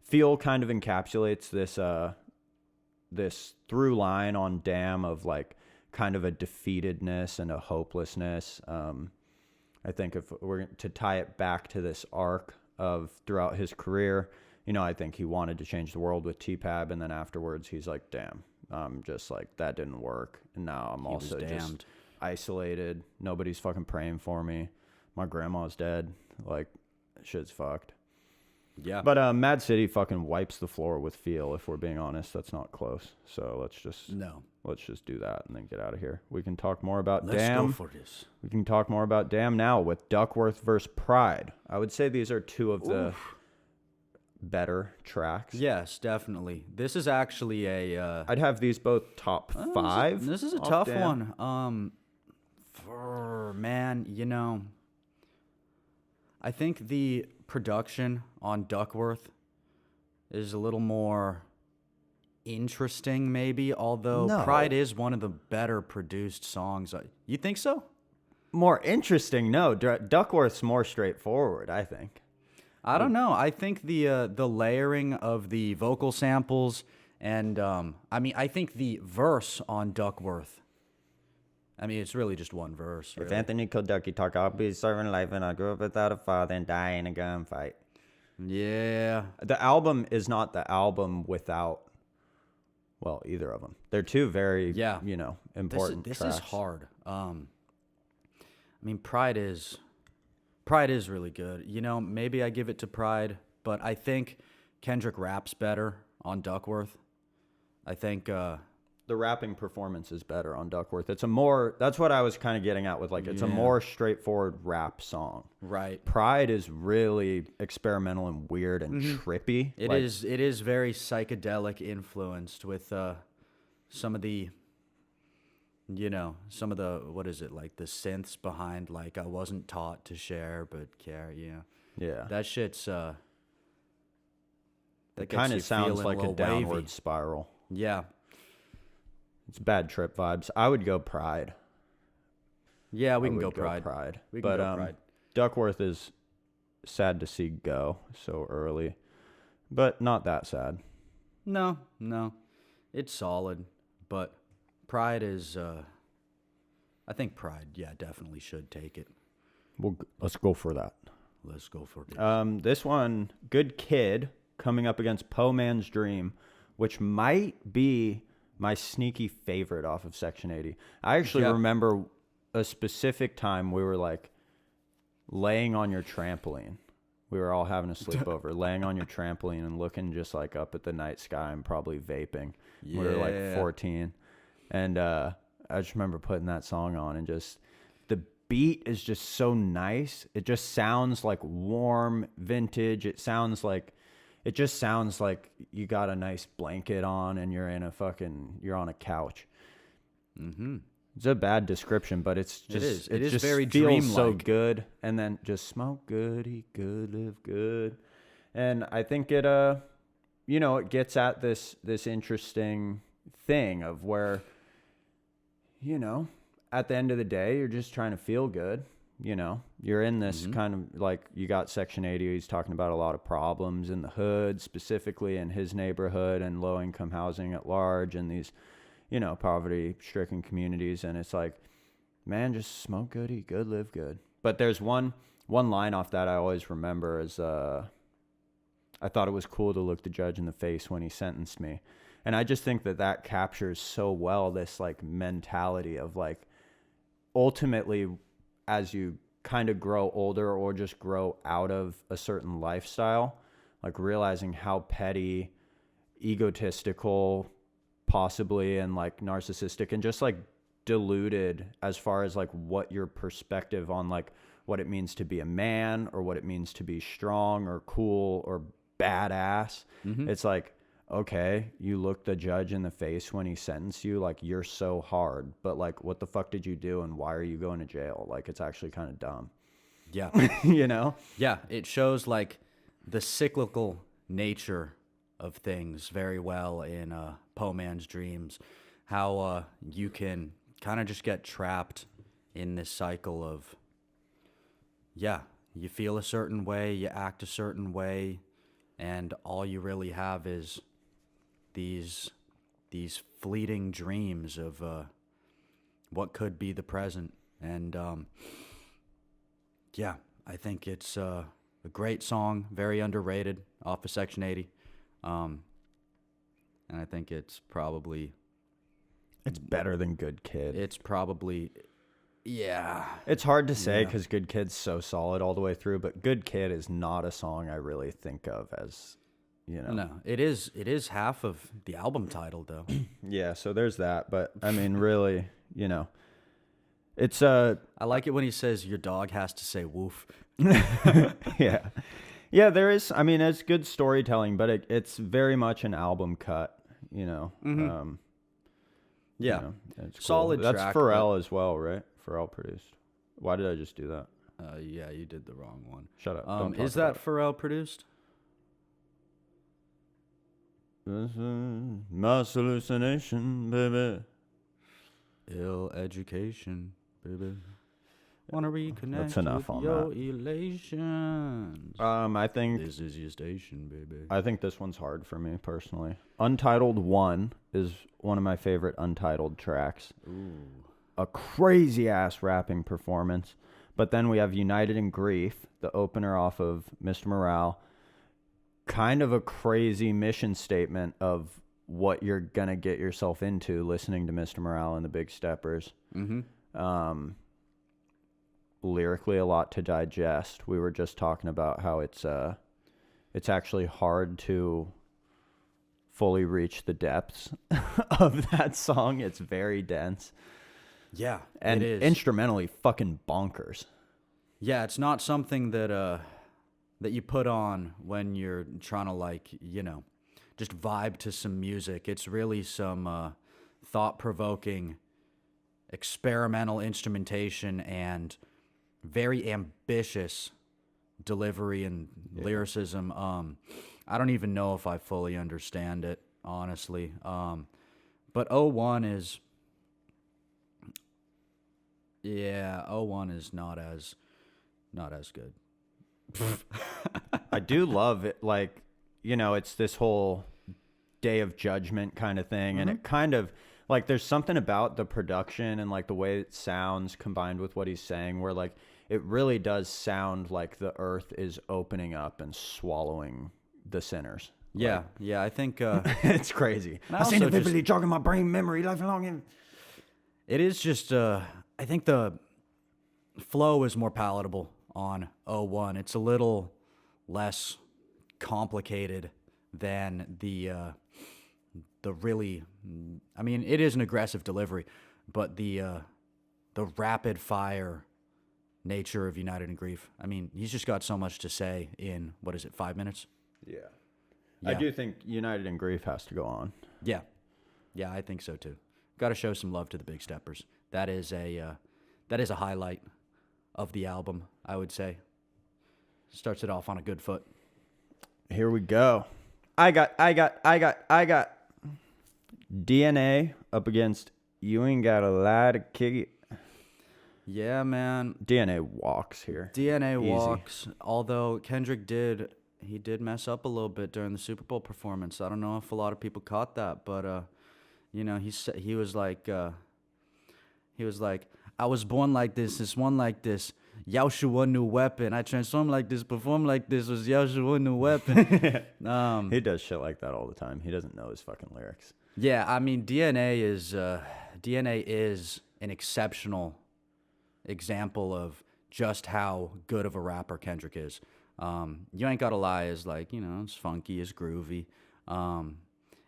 Feel kind of encapsulates this through line on Damn of like kind of a defeatedness and a hopelessness. I think if we're to tie it back to this arc of throughout his career, I think he wanted to change the world with T-Pab, and then afterwards he's like, damn, I'm just like, that didn't work. And now I'm also just isolated. Nobody's fucking praying for me. My grandma's dead. Like, shit's fucked. Yeah. But Mad City fucking wipes the floor with Feel, if we're being honest. That's not close. So let's just do that and then get out of here. We can talk more about Damn. Let's go for this. We can talk more about Damn now with Duckworth versus Pride. I would say these are two of the better tracks. Yes, definitely. This is actually a I'd have these both top 5. This is a tough one. I think the production on Duckworth is a little more interesting, maybe, although Pride is one of the better produced songs. You think so? More interesting? No. Duckworth's more straightforward, I think. I don't know. I think the layering of the vocal samples and, I think the verse on Duckworth, it's really just one verse. Really. If Anthony killed Ducky Talk, I'll be serving life, and I grew up without a father and die in a gunfight. Yeah. The album is not the album without, either of them. They're two very, important This tracks. is hard. Pride is really good. Maybe I give it to Pride, but I think Kendrick raps better on Duckworth. I think the rapping performance is better on Duckworth. It's a more, that's what I was kind of getting at with, like, it's a more straightforward rap song. Right. Pride is really experimental and weird and trippy. It is very psychedelic influenced with some of the, what is it, like the synths behind, like, I wasn't taught to share but care, Yeah. That shit's It kind of sounds like a downward wavy. spiral. Yeah. It's bad trip vibes. I would go Pride. Yeah, we can go Pride. We can go Pride. Duckworth is sad to see go so early, but not that sad. No. It's solid, but Pride is, I think Pride, definitely should take it. Well, let's go for that. Let's go for it. This one, Good Kid, coming up against Po Man's Dream, which might be my sneaky favorite off of Section 80. I actually remember a specific time we were like laying on your trampoline. We were all having a sleepover, laying on your trampoline and looking just like up at the night sky and probably vaping. We were like 14. And I just remember putting that song on and just the beat is just so nice. It just sounds like warm vintage. It just sounds like you got a nice blanket on and you're on a couch. Mm-hmm. It's a bad description, but it is just very feels so dreamlike. good. And then just smoke good, eat good, live good. And I think it it gets at this interesting thing of where, at the end of the day, you're just trying to feel good. You're in this kind of like, you got Section 80. He's talking about a lot of problems in the hood, specifically in his neighborhood, and low income housing at large, and these, poverty stricken communities. And it's like, man, just smoke good, eat good, live good. But there's one line off that I always remember is, I thought it was cool to look the judge in the face when he sentenced me. And I just think that captures so well this like mentality of like, ultimately, as you kind of grow older or just grow out of a certain lifestyle, like realizing how petty, egotistical, possibly, and like narcissistic and just like deluded as far as like what your perspective on like what it means to be a man or what it means to be strong or cool or badass. It's like, okay, you look the judge in the face when he sentenced you, like, you're so hard, but like, what the fuck did you do and why are you going to jail? Like, it's actually kind of dumb. Yeah. Yeah, it shows like the cyclical nature of things very well in Poe Man's Dreams, how you can kind of just get trapped in this cycle of, you feel a certain way, you act a certain way, and all you really have is these fleeting dreams of what could be the present. And I think it's a great song, very underrated, off of Section 80. And I think it's better than Good Kid. It's probably, It's hard to say because Good Kid's so solid all the way through, but Good Kid is not a song I really think of as, No, it is half of the album title, though. Yeah, so there's that. But I mean, really, it's I like it when he says your dog has to say woof. yeah, there is. I mean, it's good storytelling, but it's very much an album cut. It's cool. Solid That's track, Pharrell as well, right? Pharrell produced. Why did I just do that? Yeah, you did the wrong one. Shut up. Don't talk Is that Pharrell produced? This is my hallucination, baby. Ill education, baby. Wanna reconnect That's enough with on your that. elations. I think This is your station, baby. I think this one's hard for me personally. Untitled 1 is one of my favorite Untitled tracks. Ooh. A crazy ass rapping performance. But then we have United in Grief, the opener off of Mr. Morale. Kind of a crazy mission statement of what you're gonna get yourself into listening to Mr. Morale and the Big Steppers. Lyrically, a lot to digest. We were just talking about how it's actually hard to fully reach the depths of that song. It's very dense. Yeah, And it is. instrumentally fucking bonkers. Yeah, it's not something that that you put on when you're trying to just vibe to some music. It's really some thought-provoking, experimental instrumentation and very ambitious delivery and lyricism. I don't even know if I fully understand it, honestly. But 01 is... Yeah, 01 is not as good. I do love it. Like, it's this whole Day of Judgment kind of thing. And it kind of, like, there's something about the production and, like, the way it sounds combined with what he's saying where, like, it really does sound like the earth is opening up and swallowing the sinners. Yeah, I think... It's crazy. And I I seen also it vividly jogging my brain memory lifelong. It is just, I think the flow is more palatable on 01. It's a little less complicated than the really, I mean, it is an aggressive delivery, but the rapid fire nature of United in Grief. I mean, he's just got so much to say in, 5 minutes? Yeah. I do think United in Grief has to go on. Yeah. Yeah, I think so too. Got to show some love to the Big Steppers. That is a highlight of the album, I would say. Starts it off on a good foot. Here we go. I got DNA up against You Ain't Got a Lie to Kick It. Yeah, man. DNA walks here. DNA Easy. walks. Although Kendrick did mess up a little bit during the Super Bowl performance. I don't know if a lot of people caught that, but he was like, I was born like this, it's one like this. Yaoshua new weapon. I transform like this, perform like this. Was Yaoshua new weapon? He does shit like that all the time. He doesn't know his fucking lyrics. Yeah, I mean DNA is an exceptional example of just how good of a rapper Kendrick is. You Ain't Gotta Lie is like, it's funky, it's groovy, and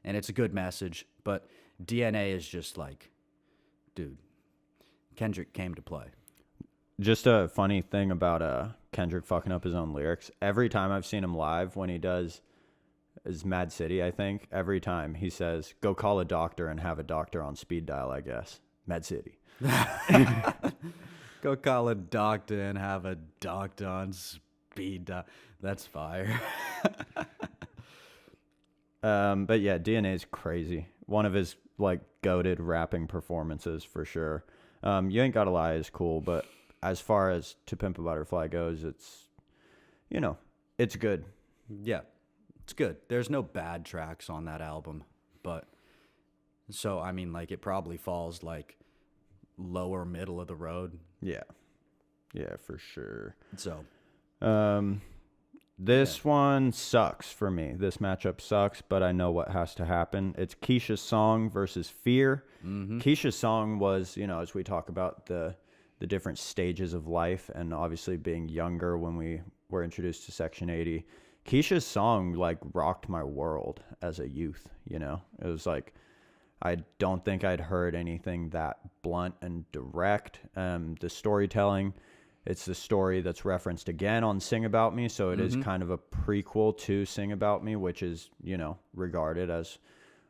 it's a good message. But DNA is just like, dude, Kendrick came to play. Just a funny thing about Kendrick fucking up his own lyrics. Every time I've seen him live when he does is Mad City, I think. Every time he says, go call a doctor and have a doctor on speed dial, I guess. Mad City. Go call a doctor and have a doctor on speed dial. That's fire. But yeah, DNA is crazy. One of his like goated rapping performances for sure. You Ain't Gotta Lie is cool, but as far as To Pimp a Butterfly goes, it's, it's good. Yeah, it's good. There's no bad tracks on that album, but so, I mean, like, it probably falls like lower middle of the road. Yeah. Yeah, for sure. So, this one sucks for me. This matchup sucks, but I know what has to happen. It's Keisha's Song versus Fear. Keisha's Song was, as we talk about the different stages of life and obviously being younger when we were introduced to Section 80, Keisha's Song like rocked my world as a youth, It was like, I don't think I'd heard anything that blunt and direct. The storytelling, it's the story that's referenced again on Sing About Me, so it is kind of a prequel to Sing About Me, which is, regarded as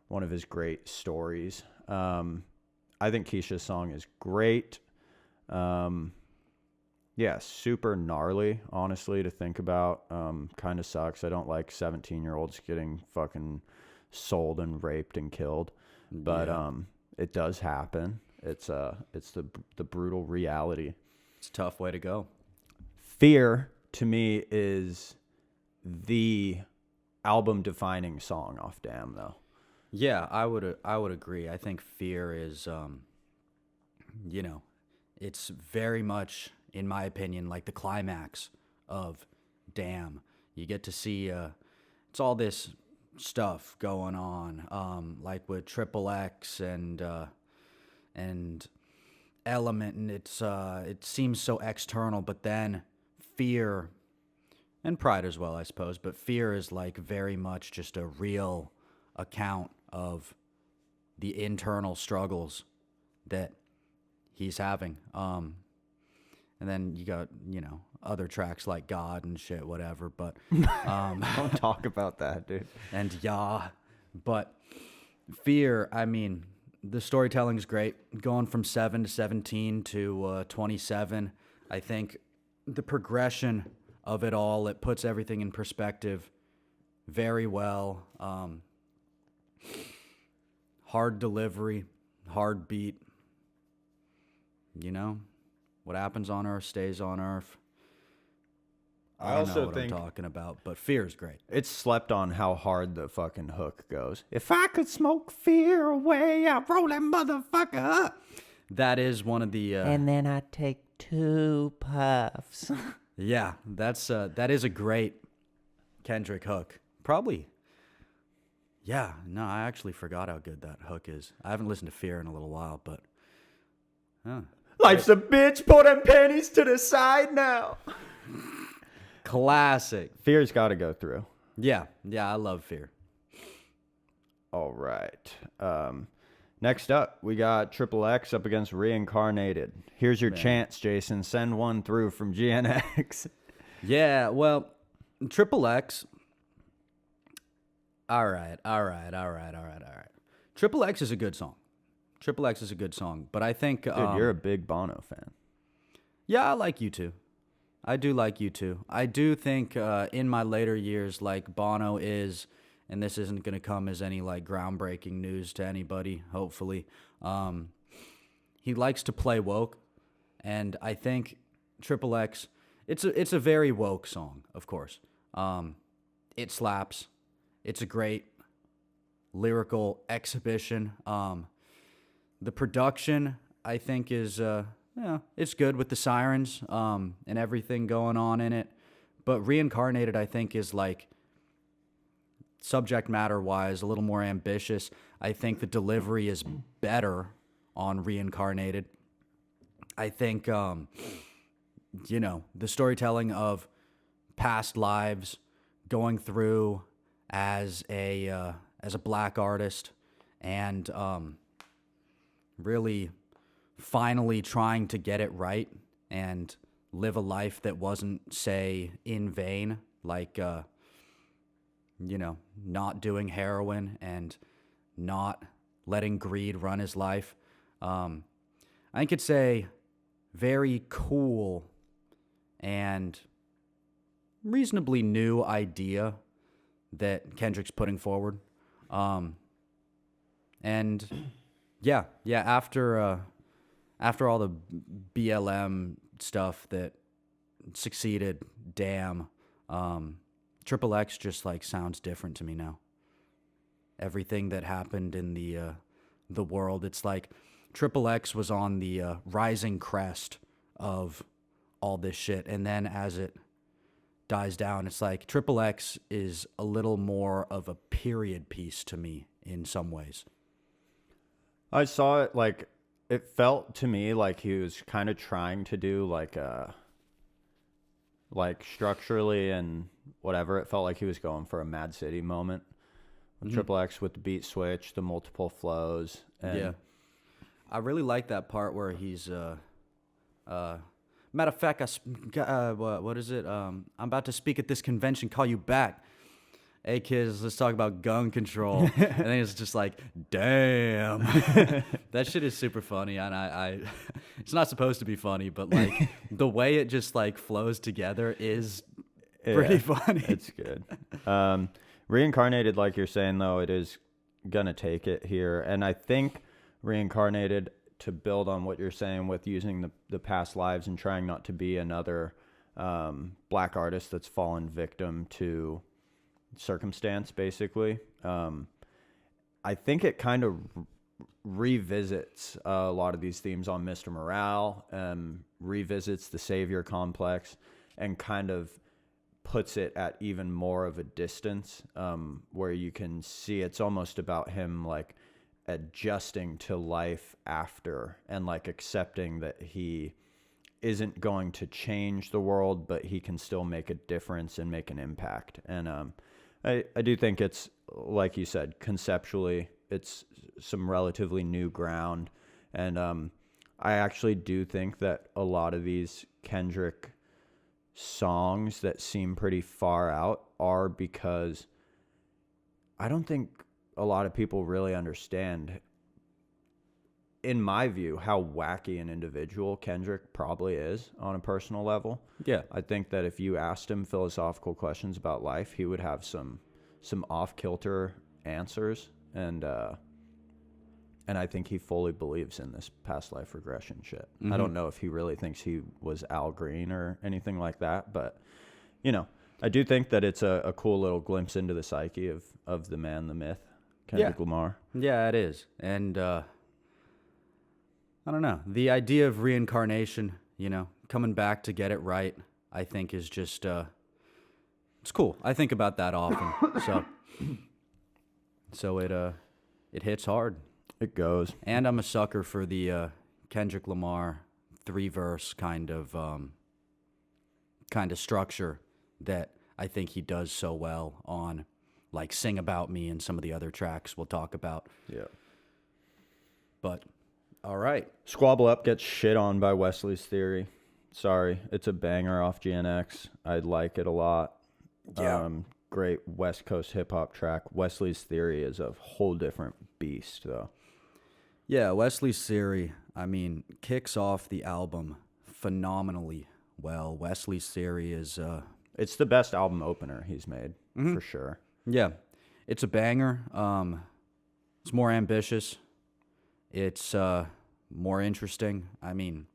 one of his great stories. I think Keisha's Song is great. Yeah, super gnarly, honestly, to think about. Kind of sucks. I don't like 17-year-olds getting fucking sold and raped and killed, but it does happen. It's the brutal reality. it's a tough way to go. Fear to me is the album defining song off Damn, though. Yeah, I would agree. I think Fear is, it's very much, in my opinion, like the climax of Damn. You get to see, it's all this stuff going on, like with Triple X and Element, and it seems so external, but then Fear, and Pride as well, I suppose, but Fear is like very much just a real account of the internal struggles that he's having. And then you got, other tracks like God and shit, whatever, but Don't talk about that, dude. and but Fear, I mean, the storytelling is great. Going from 7 to 17 to 27, I think the progression of it all, it puts everything in perspective very well. Hard delivery, hard beat. What happens on Earth stays on Earth. I don't know what I'm talking about, but Fear is great. It's slept on how hard the fucking hook goes. If I could smoke fear away, I'd roll that motherfucker up. That is one of the... and then I take 2 puffs. Yeah, that is a great Kendrick hook. Probably. Yeah, no, I actually forgot how good that hook is. I haven't listened to Fear in a little while, but... Life's a bitch, pull them panties to the side now. Classic. Fear's got to go through. Yeah, I love Fear. All right. Next up, we got Triple X up against Reincarnated. Here's your chance, Jason. Send one through from GNX. Yeah, well, Triple X. All right. Triple X is a good song. But I think Dude, you're a big Bono fan. yeah, I like U2. I do like U2. I do think in my later years, like Bono is, and this isn't going to come as any like groundbreaking news to anybody, hopefully. He likes to play woke, and I think Triple X, it's a very woke song, of course. It slaps. It's a great lyrical exhibition. The production, I think, is it's good with the sirens and everything going on in it. But Reincarnated, I think, is like subject matter wise a little more ambitious. I think the delivery is better on Reincarnated. I think the storytelling of past lives, going through as a black artist, and really finally trying to get it right and live a life that wasn't, say, in vain, like not doing heroin and not letting greed run his life. I think it's a very cool and reasonably new idea that Kendrick's putting forward. And yeah, after all the BLM stuff that succeeded, damn, Triple X just like sounds different to me now. Everything that happened in the world, it's like Triple X was on the rising crest of all this shit, and then as it dies down, it's like Triple X is a little more of a period piece to me in some ways. I saw it like, it felt to me like he was kind of trying to do like structurally and whatever. It felt like he was going for a Mad City moment. Triple X with the beat switch, the multiple flows. And yeah. I really like that part where he's, matter of fact, what is it? I'm about to speak at this convention, call you back. Hey kids, let's talk about gun control. And then it's just like, damn. That shit is super funny. And I it's not supposed to be funny, but like the way it just like flows together is pretty funny. It's good. Reincarnated, like you're saying, though, it is gonna take it here. And I think Reincarnated, to build on what you're saying with using the past lives and trying not to be another black artist that's fallen victim to circumstance, basically. I think it kind of revisits a lot of these themes on Mr. Morale, revisits the savior complex, and kind of puts it at even more of a distance, where you can see it's almost about him like adjusting to life after, and like accepting that he isn't going to change the world, but he can still make a difference and make an impact. And I do think it's, like you said, conceptually, it's some relatively new ground. And I actually do think that a lot of these Kendrick songs that seem pretty far out are because I don't think a lot of people really understand, in my view, how wacky an individual Kendrick probably is on a personal level. Yeah. I think that if you asked him philosophical questions about life, he would have some off-kilter answers, and I think he fully believes in this past life regression shit. I don't know if he really thinks he was Al Green or anything like that, but I do think that it's a cool little glimpse into the psyche of the man, the myth, Kendrick Lamar. Yeah, it is. And I don't know. The idea of reincarnation, coming back to get it right, I think is just, it's cool. I think about that often. So it hits hard. It goes. And I'm a sucker for the Kendrick Lamar 3-verse kind of structure that I think he does so well on, like Sing About Me and some of the other tracks we'll talk about. Yeah. But all right. Squabble Up gets shit on by Wesley's Theory. Sorry, it's a banger off GNX. I like it a lot. Yeah. Great West Coast hip hop track. Wesley's Theory is a whole different beast, though. Yeah, Wesley's Theory, I mean, kicks off the album phenomenally well. Wesley's Theory is It's the best album opener he's made, for sure. yeah, it's a banger. It's more ambitious. It's more interesting. I mean,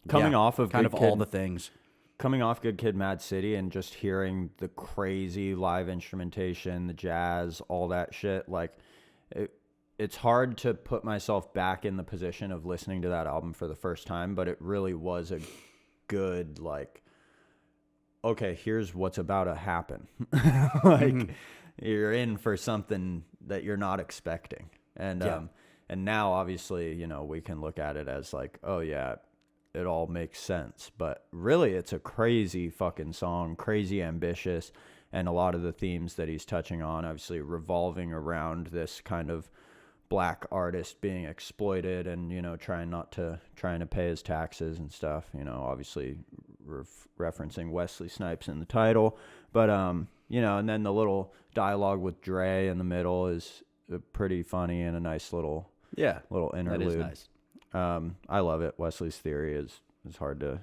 Coming off of kind Good of Kid- all the things. Coming off Good Kid, Mad City, and just hearing the crazy live instrumentation, the jazz, all that shit, like, it's hard to put myself back in the position of listening to that album for the first time, but it really was a good, like, okay, here's what's about to happen. Like, you're in for something that you're not expecting. And and now, obviously, you know, we can look at it as like, oh, yeah, it all makes sense. But really, it's a crazy fucking song, crazy ambitious, and a lot of the themes that he's touching on, obviously, revolving around this kind of black artist being exploited and, you know, trying to pay his taxes and stuff, you know, obviously referencing Wesley Snipes in the title. But, you know, and then the little dialogue with Dre in the middle is pretty funny and a nice little interlude. That is nice. I love it. Wesley's Theory is hard to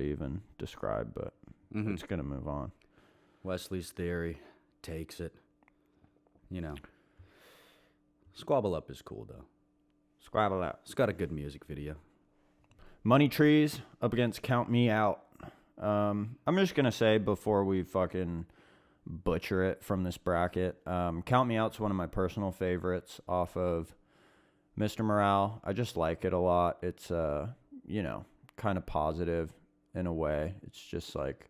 even describe, but it's gonna move on. Wesley's Theory takes it. You know, Squabble Up is cool though. Squabble Up. It's got a good music video. Money Trees up against Count Me Out. I'm just gonna say before we fucking butcher it from this bracket, Count Me Out's one of my personal favorites off of Mr. Morale. I just like it a lot. It's you know, kind of positive in a way. It's just like,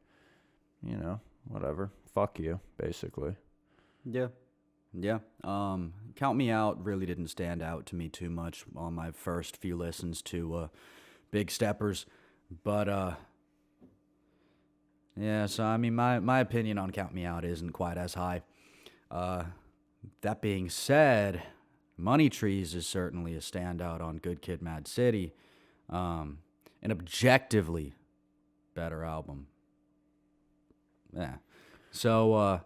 you know, whatever. Fuck you, basically. Yeah. Count Me Out really didn't stand out to me too much on my first few listens to Big Steppers, but yeah. So I mean, my opinion on Count Me Out isn't quite as high. That being said, Money Trees is certainly a standout on Good Kid, Mad City. An objectively better album. Yeah. So,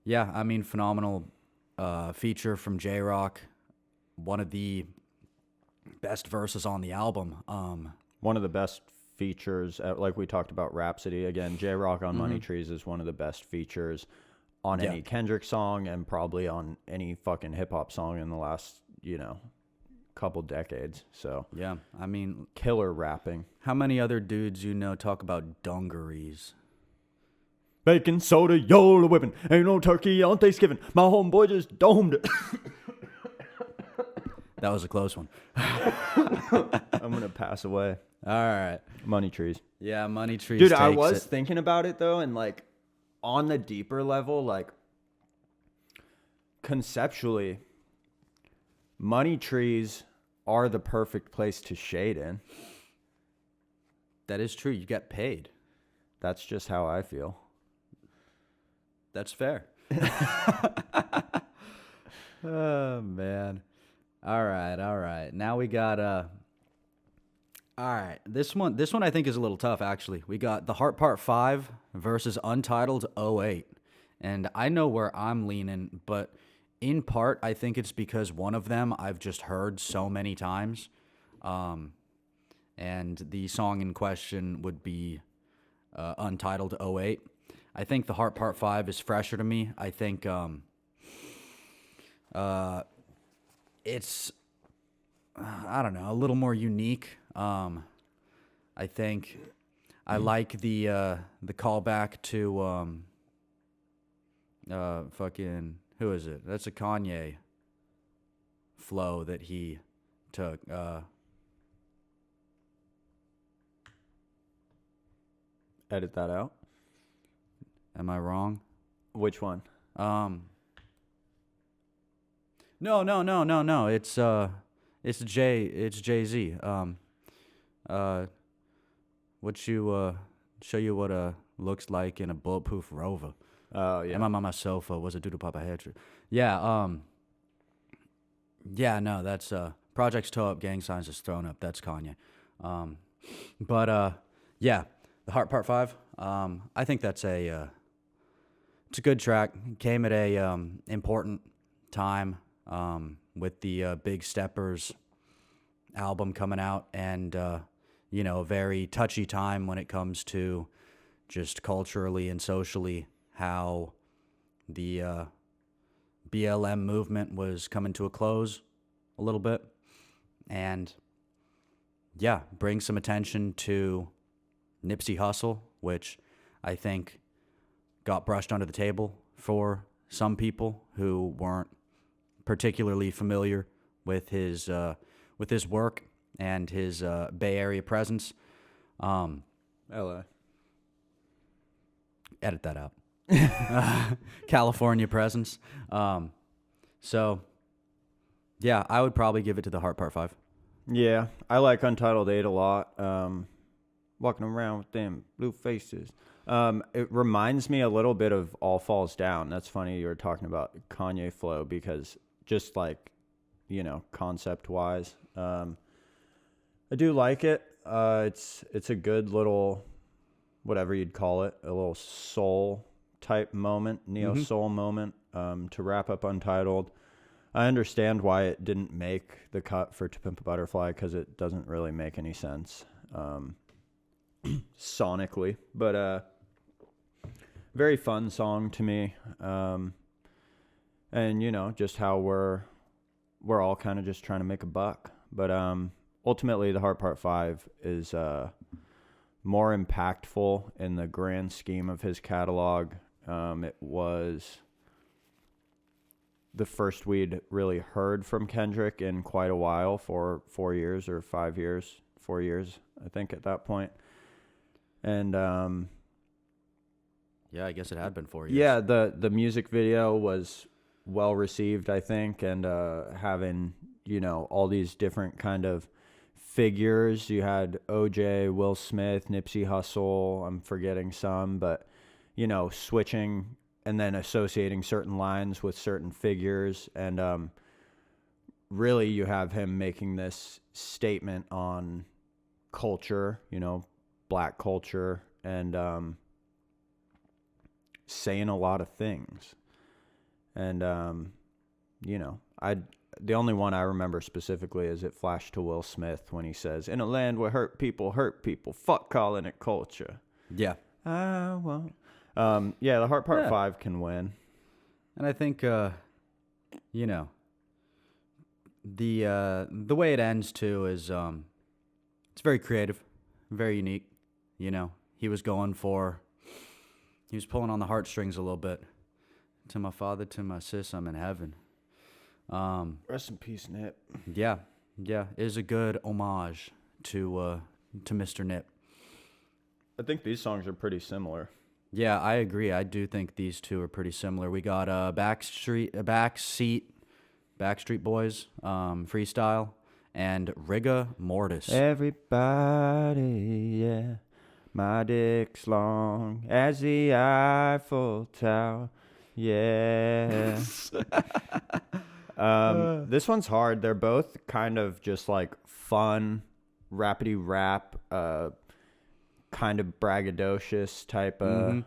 yeah, I mean, phenomenal feature from J-Rock. One of the best verses on the album. One of the best features, like we talked about Rhapsody. Again, J-Rock on Money Trees is one of the best features on any Kendrick song and probably on any fucking hip-hop song in the last, you know, couple decades. So yeah, I mean, killer rapping. How many other dudes you know talk about dungarees? Bacon, soda, Yola whipping. Ain't no turkey on Thanksgiving. My homeboy just domed it. That was a close one. I'm going to pass away. All right. Money Trees. Yeah, Money Trees. Dude, I was thinking about it, though, and, like, on the deeper level, like, conceptually, Money Trees are the perfect place to shade in. That is true. You get paid. That's just how I feel. That's fair. Oh, man. All right. Now we got all right. This one I think is a little tough, actually. We got The Heart Part 5 versus Untitled 08. And I know where I'm leaning, but in part I think it's because one of them I've just heard so many times. And the song in question would be Untitled 08. I think The Heart Part 5 is fresher to me. I think it's, I don't know, a little more unique. I think I like the callback to fucking, who is it? That's a Kanye flow that he took. Edit that out. Am I wrong? Which one? No. It's Jay-Z. What you show you what looks like in a bulletproof Rover. Oh yeah. I'm on my sofa. Was a doodle papa head. Yeah. Yeah. No, that's Projects toe up, gang signs is thrown up. That's Kanye. But yeah, the Heart Part 5. I think that's it's a good track. Came at a important time with the Big Steppers album coming out, and you know, a very touchy time when it comes to just culturally and socially how the BLM movement was coming to a close a little bit. And yeah, bring some attention to Nipsey Hussle, which I think got brushed under the table for some people who weren't particularly familiar with his work and his Bay Area presence. LA. Edit that out. California presence. So yeah, I would probably give it to the Heart Part 5. Yeah, I like Untitled 8 a lot. Walking around with them blue faces. It reminds me a little bit of All Falls Down. That's funny you were talking about Kanye flow, because just like, you know, concept-wise, I do like it. It's a good little, whatever you'd call it, a little soul type moment, neo-soul moment to wrap up Untitled. I understand why it didn't make the cut for To Pimp a Butterfly, because it doesn't really make any sense sonically, but very fun song to me. And you know, just how we're all kind of just trying to make a buck, but ultimately the Heart Part 5 is more impactful in the grand scheme of his catalog. It was the first we'd really heard from Kendrick in quite a while, for 4 years or 5 years, 4 years, I think, at that point. And yeah, I guess it had been 4 years. yeah, the music video was well received, I think, and having, you know, all these different kind of figures. You had OJ, Will Smith, Nipsey Hussle, I'm forgetting some, but, you know, switching and then associating certain lines with certain figures. And really you have him making this statement on culture, you know, black culture, and saying a lot of things. And, you know, the only one I remember specifically is it flashed to Will Smith when he says, "In a land where hurt people, fuck calling it culture." Yeah. I won't. Yeah, the Heart Part 5 can win. And I think, you know, the way it ends too is it's very creative, very unique. You know, he was pulling on the heartstrings a little bit. To my father, to my sis, I'm in heaven. Rest in peace, Nip. Yeah, it is a good homage to Mr. Nip. I think these songs are pretty similar. Yeah, I agree. I do think these two are pretty similar. We got Backstreet Boys, freestyle, and Rigor Mortis. Everybody, yeah, my dick's long as the Eiffel Tower. Yeah. This one's hard. They're both kind of just like fun, rapidy rap, kind of braggadocious type of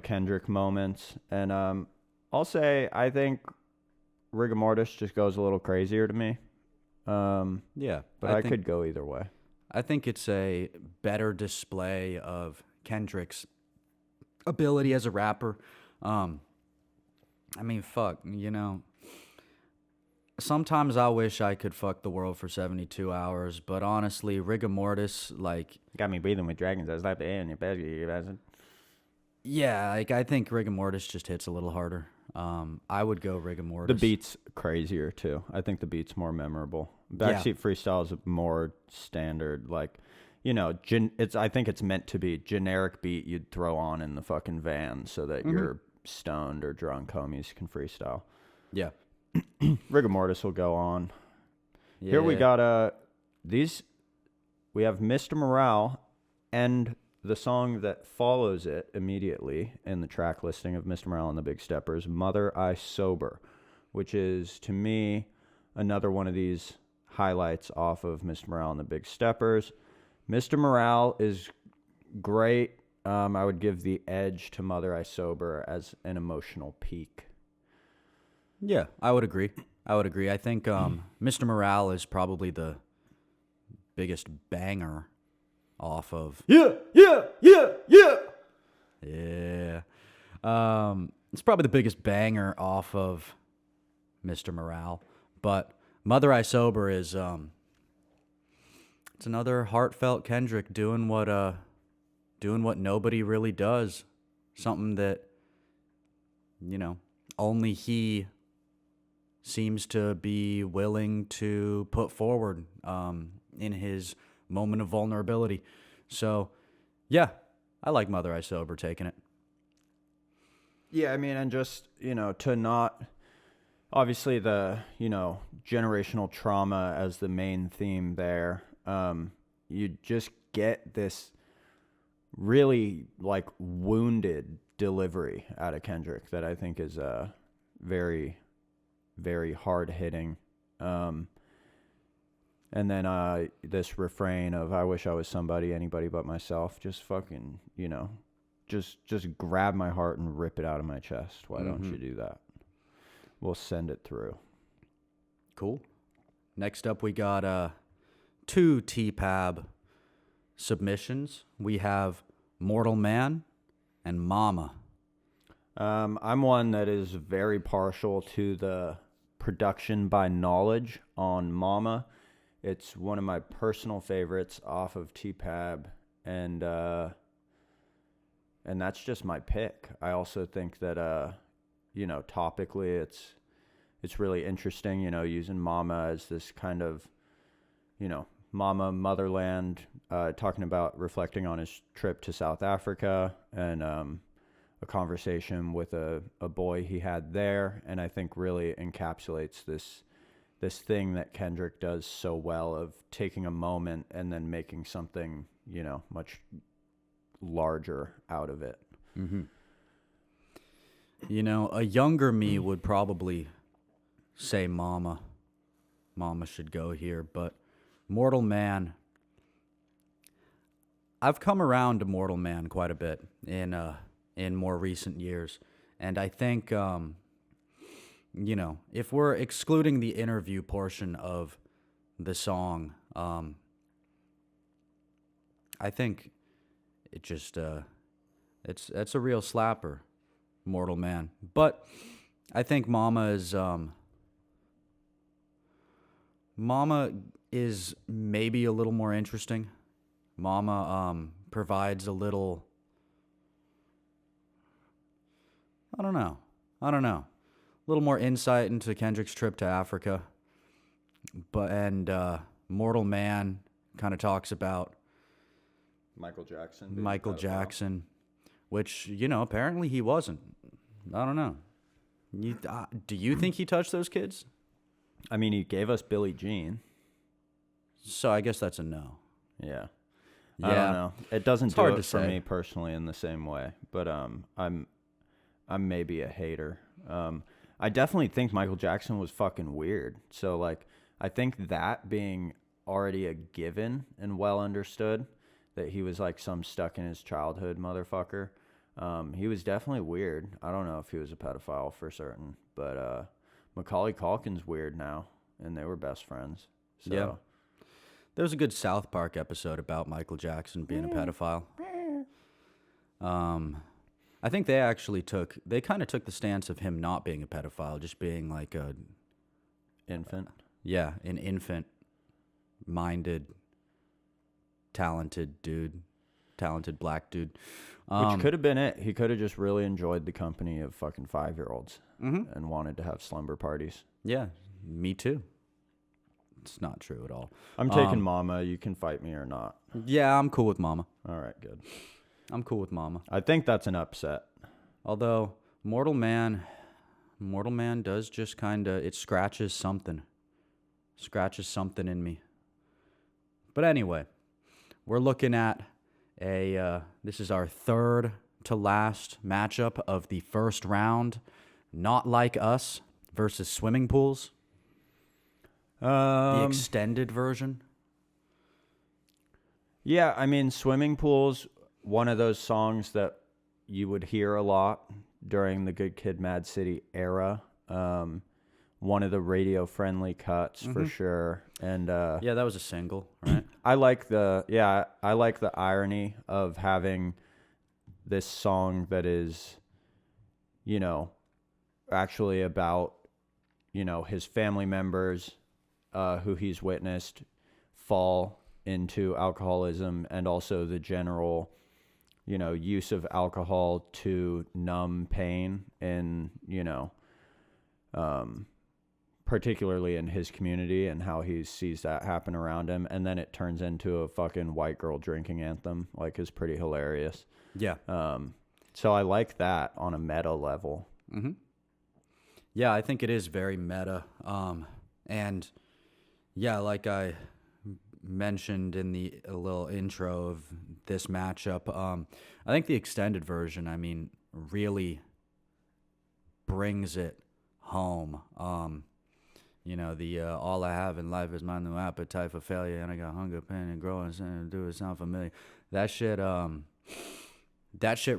Kendrick moments. And I'll say I think Rigor Mortis just goes a little crazier to me. Yeah, but I could go either way. I think it's a better display of Kendrick's ability as a rapper. I mean, fuck, you know, sometimes I wish I could fuck the world for 72 hours, but honestly, Rigor Mortis, like... Got me breathing with dragons. I was like, in your bed, you guys. Yeah, like, I think Rigor Mortis just hits a little harder. I would go Rigor Mortis. The beat's crazier, too. I think the beat's more memorable. Backseat Freestyle is more standard, like... You know, I think it's meant to be generic beat you'd throw on in the fucking van so that your stoned or drunk homies can freestyle. Yeah. Rigor Mortis will go on. Yeah. Here we got we have Mr. Morale and the song that follows it immediately in the track listing of Mr. Morale and the Big Steppers, Mother I Sober, which is, to me, another one of these highlights off of Mr. Morale and the Big Steppers. Mr. Morale is great. I would give the edge to Mother I Sober as an emotional peak. Yeah, I would agree. I think Mr. Morale is probably the biggest banger off of. Yeah. Yeah. It's probably the biggest banger off of Mr. Morale. But Mother I Sober is it's another heartfelt Kendrick doing what nobody really does. Something that, only he seems to be willing to put forward in his moment of vulnerability. So, yeah, I like Mother I Sober taking it. Yeah, I mean, and just, to not, obviously the, generational trauma as the main theme there, you just get this really, like, wounded delivery out of Kendrick that I think is very, very hard-hitting. And then this refrain of, I wish I was somebody, anybody but myself, just fucking, just grab my heart and rip it out of my chest. Why don't you do that? We'll send it through. Cool. Next up, we got 2 T-Pab submissions. We have Mortal Man and Mama. I'm one that is very partial to the production by Knowledge on Mama. It's one of my personal favorites off of T-Pab, and that's just my pick. I also think that topically it's really interesting, using Mama as this kind of, Mama motherland, talking about reflecting on his trip to South Africa and a conversation with a boy he had there, and I think really encapsulates this thing that Kendrick does so well of taking a moment and then making something, much larger out of it. Mm-hmm. A younger me would probably say Mama should go here, but Mortal Man, I've come around to Mortal Man quite a bit in more recent years, and I think if we're excluding the interview portion of the song, I think it just it's a real slapper, Mortal Man. But I think Mama is maybe a little more interesting. Mama provides a little, I don't know, a little more insight into Kendrick's trip to Africa. And Mortal Man kind of talks about Michael Jackson, which, apparently he wasn't. I don't know. Do you think he touched those kids? I mean, he gave us Billie Jean. So I guess that's a no. Yeah. I don't know. It doesn't It's do hard it to for say. me personally in the same way, but I'm maybe a hater. I definitely think Michael Jackson was fucking weird. So like, I think that being already a given and well understood that he was like some stuck in his childhood motherfucker. He was definitely weird. I don't know if he was a pedophile for certain, but Macaulay Culkin's weird now, and they were best friends. So. Yeah. There was a good South Park episode about Michael Jackson being a pedophile. I think they kind of took the stance of him not being a pedophile, just being like a Infant. Yeah, an infant-minded, talented black dude. Which could have been it. He could have just really enjoyed the company of fucking 5-year-olds and wanted to have slumber parties. Yeah, me too. It's not true at all. I'm taking Mama. You can fight me or not. Yeah, I'm cool with Mama. All right, good. I'm cool with Mama. I think that's an upset. Although Mortal Man does just kind of, it scratches something in me. But anyway, we're looking at this is our third to last matchup of the first round. Not Like Us versus Swimming Pools. The extended version? Yeah, I mean, Swimming Pool's one of those songs that you would hear a lot during the Good Kid, Mad City era. One of the radio-friendly cuts for sure. And Yeah, that was a single, right? I like the irony of having this song that is, you know, actually about, you know, his family members who he's witnessed fall into alcoholism, and also the general, you know, use of alcohol to numb pain in, you know, particularly in his community, and how he sees that happen around him. And then it turns into a fucking white girl drinking anthem, like, is pretty hilarious. Yeah. So I like that on a meta level. Mm-hmm. Yeah, I think it is very meta. And yeah, like I mentioned in the a little intro of this matchup, I think the extended version, I mean, really brings it home. You know, the all I have in life is my new appetite for failure, and I got hunger, pain, and growing, and do it sound familiar. That shit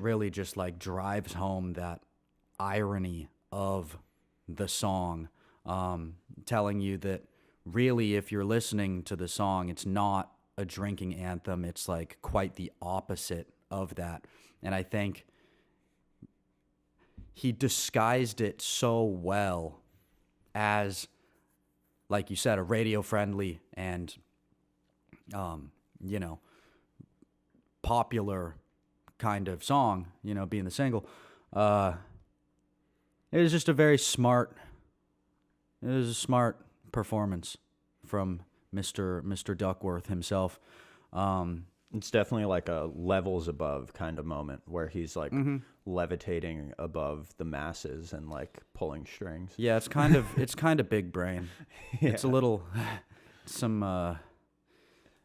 really just like drives home that irony of the song, telling you that really, if you're listening to the song, it's not a drinking anthem. It's like quite the opposite of that. And I think he disguised it so well as, like you said, a radio friendly and, you know, popular kind of song, you know, being the single. It was just a very smart, it was a smart performance from Mr. Duckworth himself. It's definitely like a levels above kind of moment where he's like levitating above the masses and like pulling strings. Yeah, it's kind of big brain. Yeah. It's a little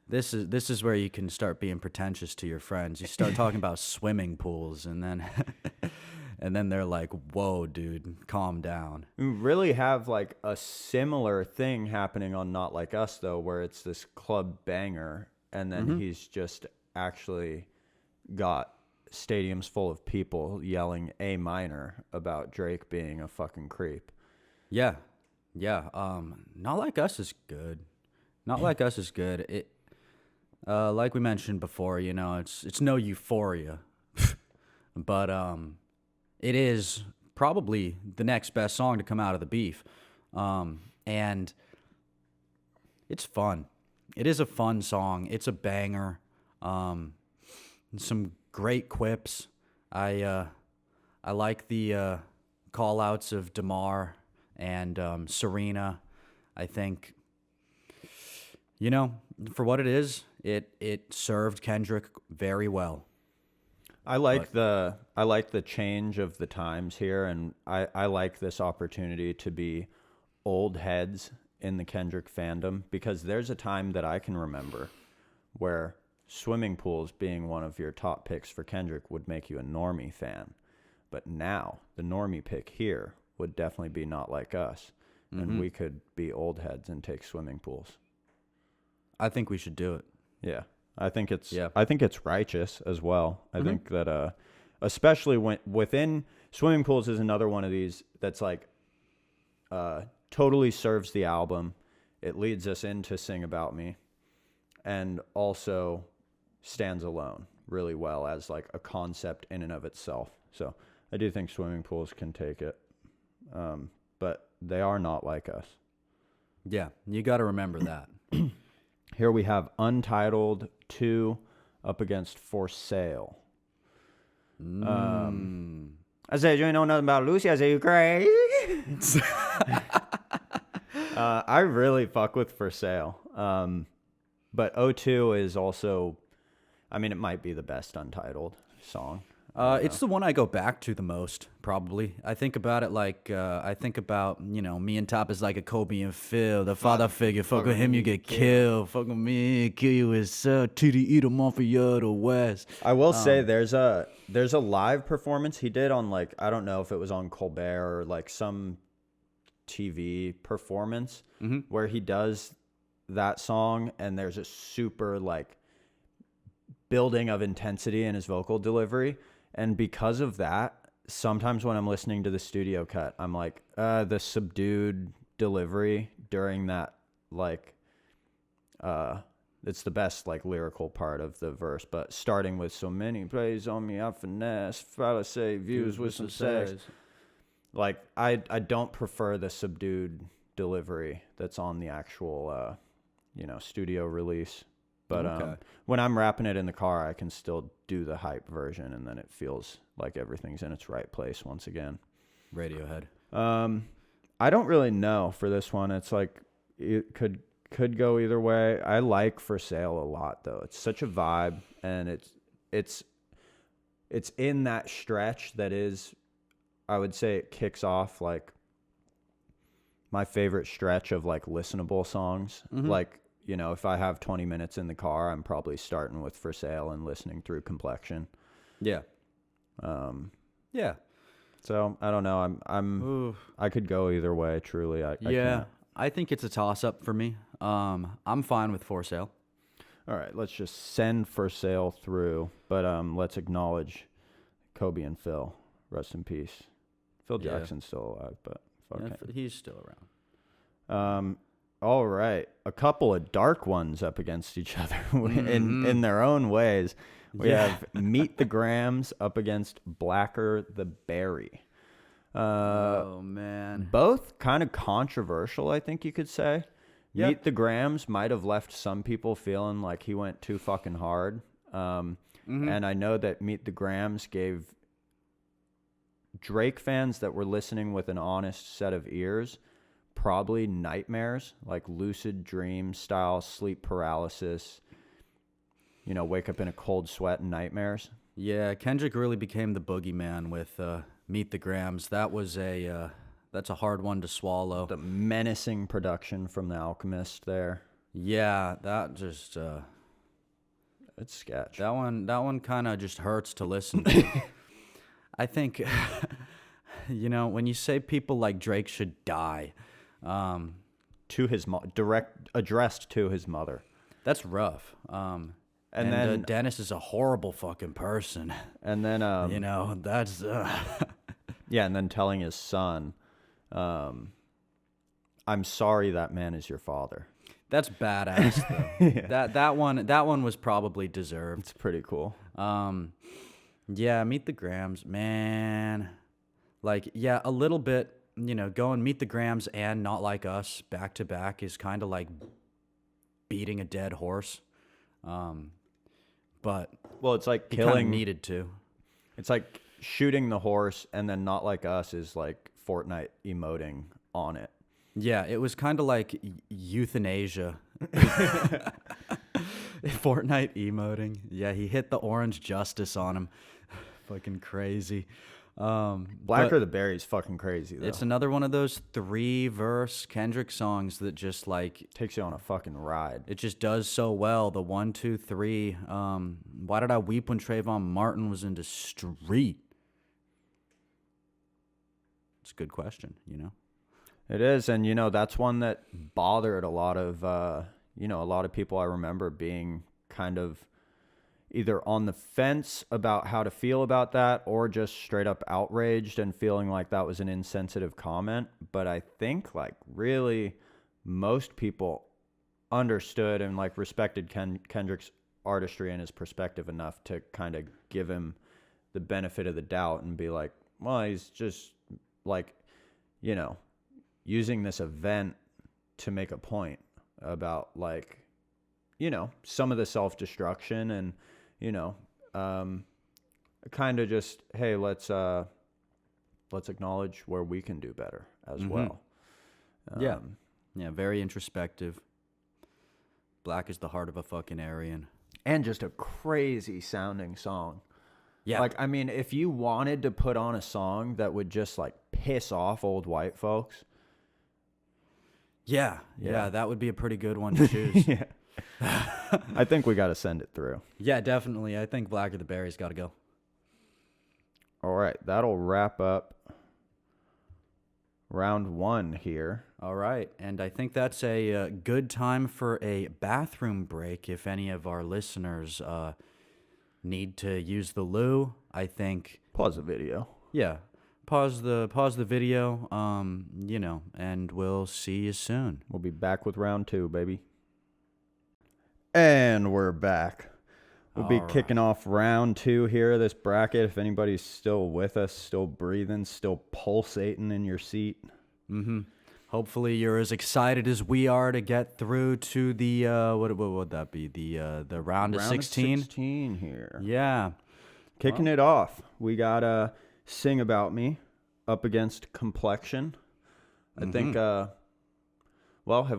this is where you can start being pretentious to your friends. You start talking about swimming pools, and then and then they're like, "Whoa, dude, calm down." We really have like a similar thing happening on Not Like Us though, where it's this club banger, and then he's just actually got stadiums full of people yelling A minor about Drake being a fucking creep. Yeah. Not Like Us is good. Not Like Us is good. It, like we mentioned before, you know, it's no Euphoria, but it is probably the next best song to come out of the Beef, and it's fun. It is a fun song. It's a banger. Some great quips. I like the call outs of Lamar and Serena. I think, you know, for what it is, it served Kendrick very well. I like the change of the times here, and I like this opportunity to be old heads in the Kendrick fandom, because there's a time that I can remember where Swimming Pools being one of your top picks for Kendrick would make you a normie fan. But now the normie pick here would definitely be Not Like Us, and we could be old heads and take Swimming Pools. I think we should do it. Yeah. I think it's righteous as well. I think that especially when within Swimming Pools is another one of these that's like totally serves the album. It leads us into Sing About Me, and also stands alone really well as like a concept in and of itself. So I do think Swimming Pools can take it, but they are Not Like Us. Yeah, you got to remember that. Here we have Untitled 2 up against For Sale. I said, you ain't know nothing about Lucy. I said, you crazy. I really fuck with For Sale. But O2 is also, I mean, it might be the best Untitled song. It's the one I go back to the most, probably. I think about it like, you know, me and Top is like a Kobe and Phil, the father figure. Fuck with him, you get killed. Fuck with me, kill you is TD eat him off of you the West. I will say there's a live performance he did on, like, I don't know if it was on Colbert or like some TV performance where he does that song and there's a super like building of intensity in his vocal delivery. And because of that, sometimes when I'm listening to the studio cut, I'm like, the subdued delivery during that, like, it's the best like lyrical part of the verse, but starting with so many plays on me, I finesse, fallacy, views with some sex. Like I don't prefer the subdued delivery that's on the actual, studio release. But when I'm rapping it in the car, I can still do the hype version, and then it feels like everything's in its right place once again. Radiohead. I don't really know for this one. It's like it could go either way. I like For Sale a lot though. It's such a vibe, and it's in that stretch that is, I would say it kicks off like my favorite stretch of like listenable songs. Like, if I have 20 minutes in the car, I'm probably starting with For Sale and listening through Complexion. Yeah. Yeah. So I don't know. I could go either way. Truly, I can't. I think it's a toss up for me. I'm fine with For Sale. All right, let's just send For Sale through, but let's acknowledge Kobe and Phil. Rest in peace. Phil Jackson's still alive, but fuck him. He's still around. All right, a couple of dark ones up against each other in their own ways. We have Meet the Grams up against Blacker the Berry. Oh, man. Both kind of controversial, I think you could say. Yep. Meet the Grams might have left some people feeling like he went too fucking hard. And I know that Meet the Grams gave Drake fans that were listening with an honest set of ears probably nightmares, like lucid dream style sleep paralysis, wake up in a cold sweat and nightmares. Yeah, Kendrick really became the boogeyman with Meet the Grams. That's a hard one to swallow. The menacing production from The Alchemist there. Yeah, that just it's sketch. That one kind of just hurts to listen to. I think when you say people like Drake should die, to his direct addressed to his mother. That's rough. And then Dennis is a horrible fucking person. And then that's yeah, and then telling his son, I'm sorry that man is your father. That's badass though. Yeah. That one was probably deserved. It's pretty cool. Yeah, Meet the Grams, man. Like, yeah, a little bit, going Meet the Grams and Not Like Us back to back is kind of like beating a dead horse. But it's like killing needed to. It's like shooting the horse, and then Not Like Us is like Fortnite emoting on it. Yeah, it was kind of like euthanasia. Fortnite emoting. Yeah, he hit the orange justice on him. Fucking crazy. Blacker the Berry is fucking crazy, though. It's another one of those 3-verse Kendrick songs that just like takes you on a fucking ride. It just does so well. The 1, 2, 3. Why did I weep when Trayvon Martin was in the street? It's a good question, It is, and that's one that bothered a lot of people. I remember being kind of either on the fence about how to feel about that, or just straight up outraged and feeling like that was an insensitive comment. But I think like really most people understood and like respected Kendrick's artistry and his perspective enough to kind of give him the benefit of the doubt and be like, well, he's just like, using this event to make a point about like, some of the self-destruction and, kind of just, hey, let's acknowledge where we can do better as well. Yeah, very introspective. Black is the heart of a fucking Aryan. And just a crazy sounding song. Yeah. Like, I mean, if you wanted to put on a song that would just like piss off old white folks. Yeah, that would be a pretty good one to choose. Yeah. I think we got to send it through. Yeah, definitely. I think Blacker the Berry's got to go. All right, that'll wrap up round one here. All right, and I think that's a good time for a bathroom break. If any of our listeners need to use the loo, I think Pause the video. yeah, pause the video. And we'll see you soon. We'll be back with round two, baby. And we're back. We'll be kicking off round two here of this bracket. If anybody's still with us, still breathing, still pulsating in your seat. Mm-hmm. Hopefully you're as excited as we are to get through to the what would that be? The round of 16? 16 here. Yeah. Kicking it off. We got Sing About Me up against Complexion. I think have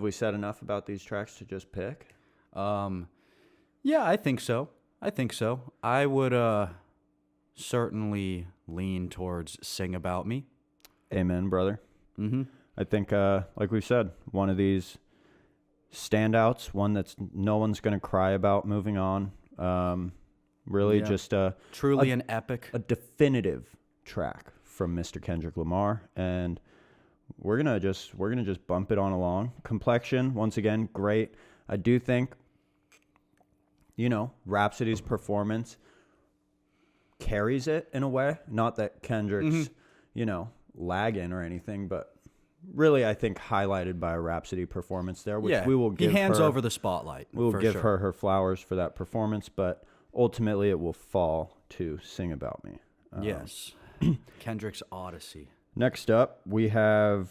we said enough about these tracks to just pick? Yeah, I think so. I would certainly lean towards Sing About Me. Amen, brother. Mm-hmm. I think, like we said, one of these standouts, one that's no one's going to cry about moving on. Just truly an epic, a definitive track from Mr. Kendrick Lamar, and we're gonna just bump it on along. Complexion, once again, great. I do think, Rhapsody's performance carries it in a way. Not that Kendrick's, lagging or anything, but really I think highlighted by a Rhapsody performance there, which we will give her. He hands over the spotlight. We will give her flowers for that performance, but ultimately it will fall to Sing About Me. Yes. Kendrick's Odyssey. Next up, we have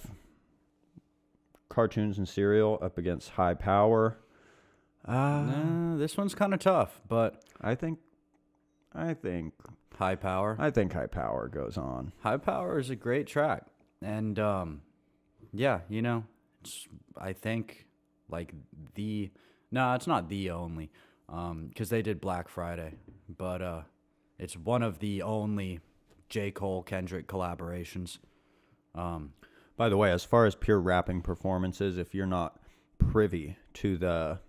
Cartoons and Cereal up against High Power. This one's kind of tough, but I think High Power. I think High Power goes on. High Power is a great track, and it's I think like it's not the only, because they did Black Friday, but it's one of the only J. Cole Kendrick collaborations. By the way, as far as pure rapping performances, if you're not privy to the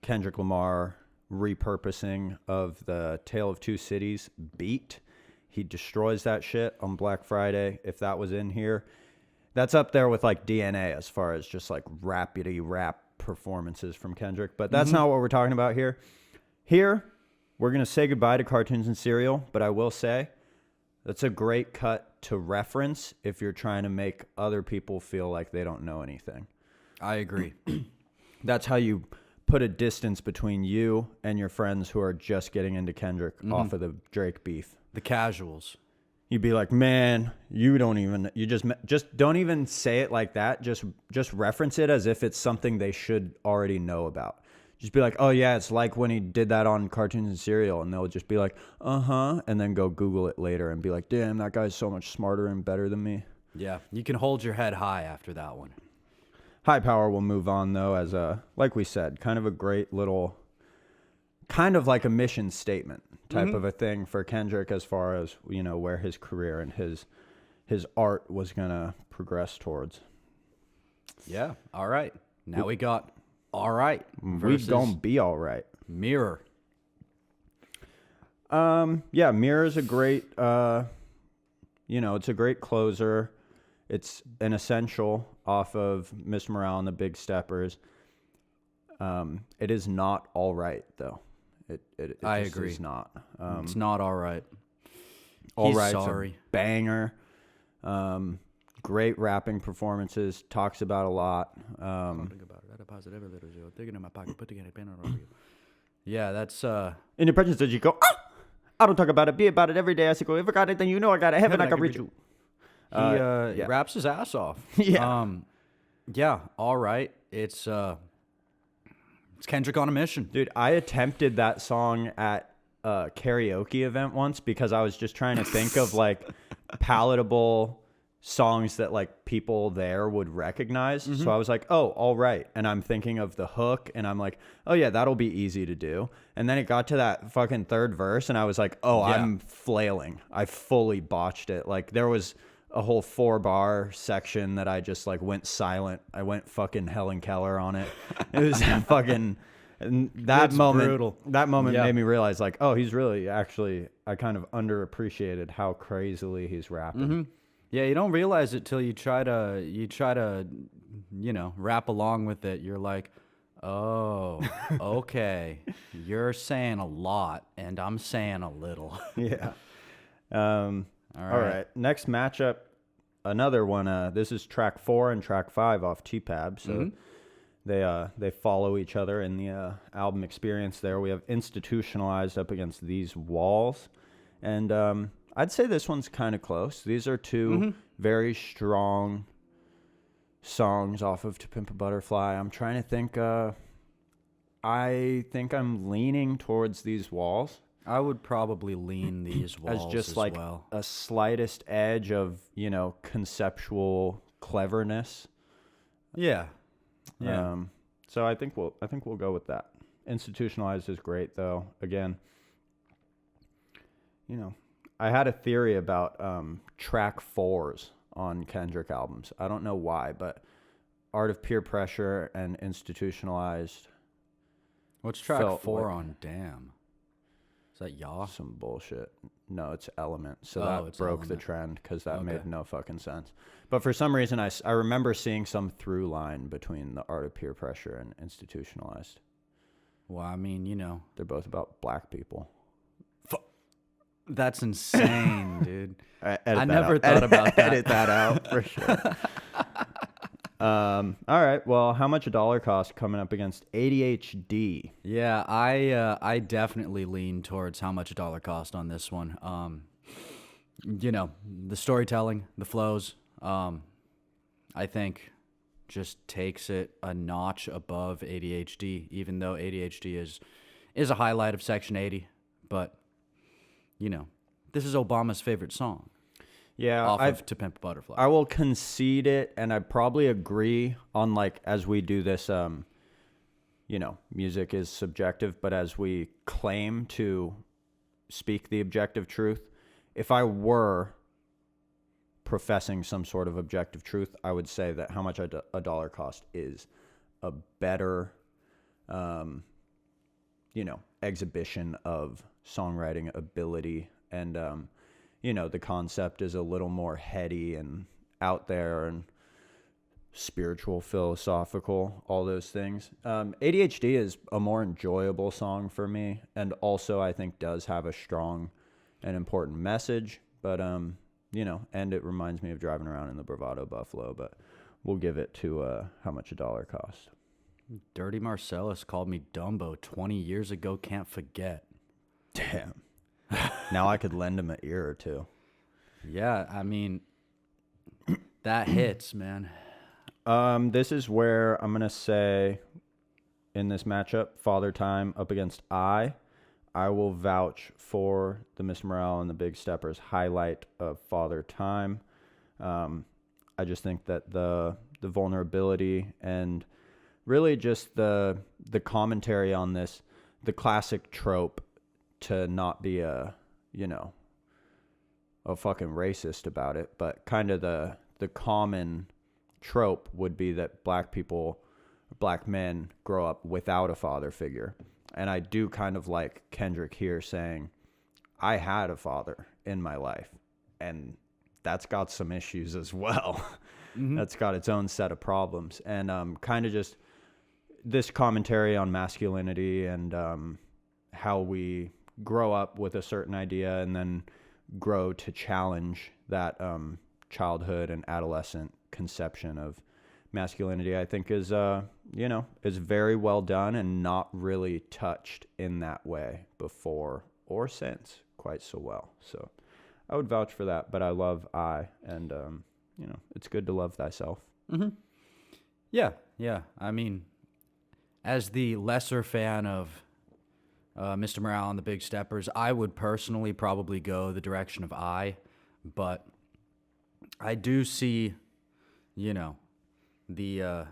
Kendrick Lamar repurposing of the Tale of Two Cities beat, he destroys that shit on Black Friday. If that was in here, that's up there with like DNA as far as just like rapidy rap performances from Kendrick. But that's not what we're talking about here. Here, we're going to say goodbye to Cartoons and Cereal, but I will say that's a great cut to reference if you're trying to make other people feel like they don't know anything. I agree. That's how you put a distance between you and your friends who are just getting into Kendrick off of the Drake beef. The casuals. You'd be like, man, you just don't even say it like that. Just reference it as if it's something they should already know about. Just be like, oh yeah, it's like when he did that on Cartoons and Cereal, and they'll just be like, and then go Google it later and be like, damn, that guy's so much smarter and better than me. Yeah, you can hold your head high after that one. High Power will move on though as like we said, kind of a great little, kind of like a mission statement type of a thing for Kendrick as far as, where his career and his art was going to progress towards. Yeah. All right. Now we got All Right. We gonna be all right. Mirror. Mirror is a great, it's a great closer. It's an essential off of Mr. Morale and the Big Steppers. It is not all right though. It I just agree. Is not. It's not all right. All right. Sorry. Banger. Great rapping performances. Talks about a lot. Yeah, that's In the presence that you go, I don't talk about it, be about it every day. I say, go, if I got it, then you know I got it. Heaven, I can reach you. He raps his ass off. Yeah. All right. It's Kendrick on a mission. Dude, I attempted that song at a karaoke event once because I was just trying to think of like palatable songs that like people there would recognize. So I was like, oh, all right. And I'm thinking of the hook and I'm like, oh yeah, that'll be easy to do. And then it got to that fucking third verse and I was like, oh, yeah. I'm flailing. I fully botched it. Like there was a whole 4-bar section that I just like went silent. I went fucking Helen Keller on it. It was fucking, and that It's moment, brutal. that moment Yeah. made me realize like, oh, he's really actually, I kind of underappreciated how crazily he's rapping. Yeah, you don't realize it till you try to rap along with it. You're like, oh, okay. You're saying a lot, and I'm saying a little. Yeah. All All right. right. Next matchup, another one. This is track 4 and track 5 off T-Pab. So they follow each other in the album experience there. We have Institutionalized up against These Walls. And I'd say this one's kind of close. These are two very strong songs off of To Pimp a Butterfly. I'm trying to think. I think I'm leaning towards These Walls. I would probably lean These Walls as just as like well. a slightest edge of, conceptual cleverness. Yeah. Yeah. So I think we'll go with that. Institutionalized is great though. Again, I had a theory about track 4s on Kendrick albums. I don't know why, but Art of Peer Pressure and Institutionalized. What's track 4 on Damn? Is that Yaw? Some bullshit. No, it's Element. So Oh, that it's broke the Element. trend because that Okay. made no fucking sense. But for some reason, I remember seeing some through line between the Art of Peer Pressure and Institutionalized. Well, I mean, They're both about black people. that's insane, dude. I never thought about that. Edit that out for sure. All right. Well, how much a dollar cost coming up against ADHD? Yeah, I definitely lean towards how much a dollar cost on this one. The storytelling, the flows, I think just takes it a notch above ADHD, even though ADHD is a highlight of Section 80. But, this is Obama's favorite song Yeah, off of To Pimp a Butterfly. I will concede it, and I probably agree on as we do this. Music is subjective, but as we claim to speak the objective truth, if I were professing some sort of objective truth, I would say that how much a dollar cost is a better, exhibition of songwriting ability. And, the concept is a little more heady and out there and spiritual, philosophical, all those things. ADHD is a more enjoyable song for me, and also I think does have a strong and important message, but and it reminds me of driving around in the Bravado Buffalo, but we'll give it to how much a dollar cost. Dirty Marcellus called me Dumbo 20 years ago, can't forget. Damn. Now I could lend him an ear or two. Yeah, I mean, that hits, man. This is where I'm going to say in this matchup, Father Time up against I will vouch for the Mr. Morale and the Big Steppers highlight of Father Time. I just think that the vulnerability and really just the commentary on this, the classic trope to not be a fucking racist about it, but kind of the common trope would be that black men grow up without a father figure. And I do kind of like Kendrick here saying, I had a father in my life, and that's got some issues as well. That's got its own set of problems. And kind of just this commentary on masculinity and how we grow up with a certain idea and then grow to challenge that childhood and adolescent conception of masculinity, I think is very well done and not really touched in that way before or since quite so well. So I would vouch for that, but I love and it's good to love thyself. Yeah. I mean, as the lesser fan of Mr. Morale and the Big Steppers, I would personally probably go the direction of but I do see, the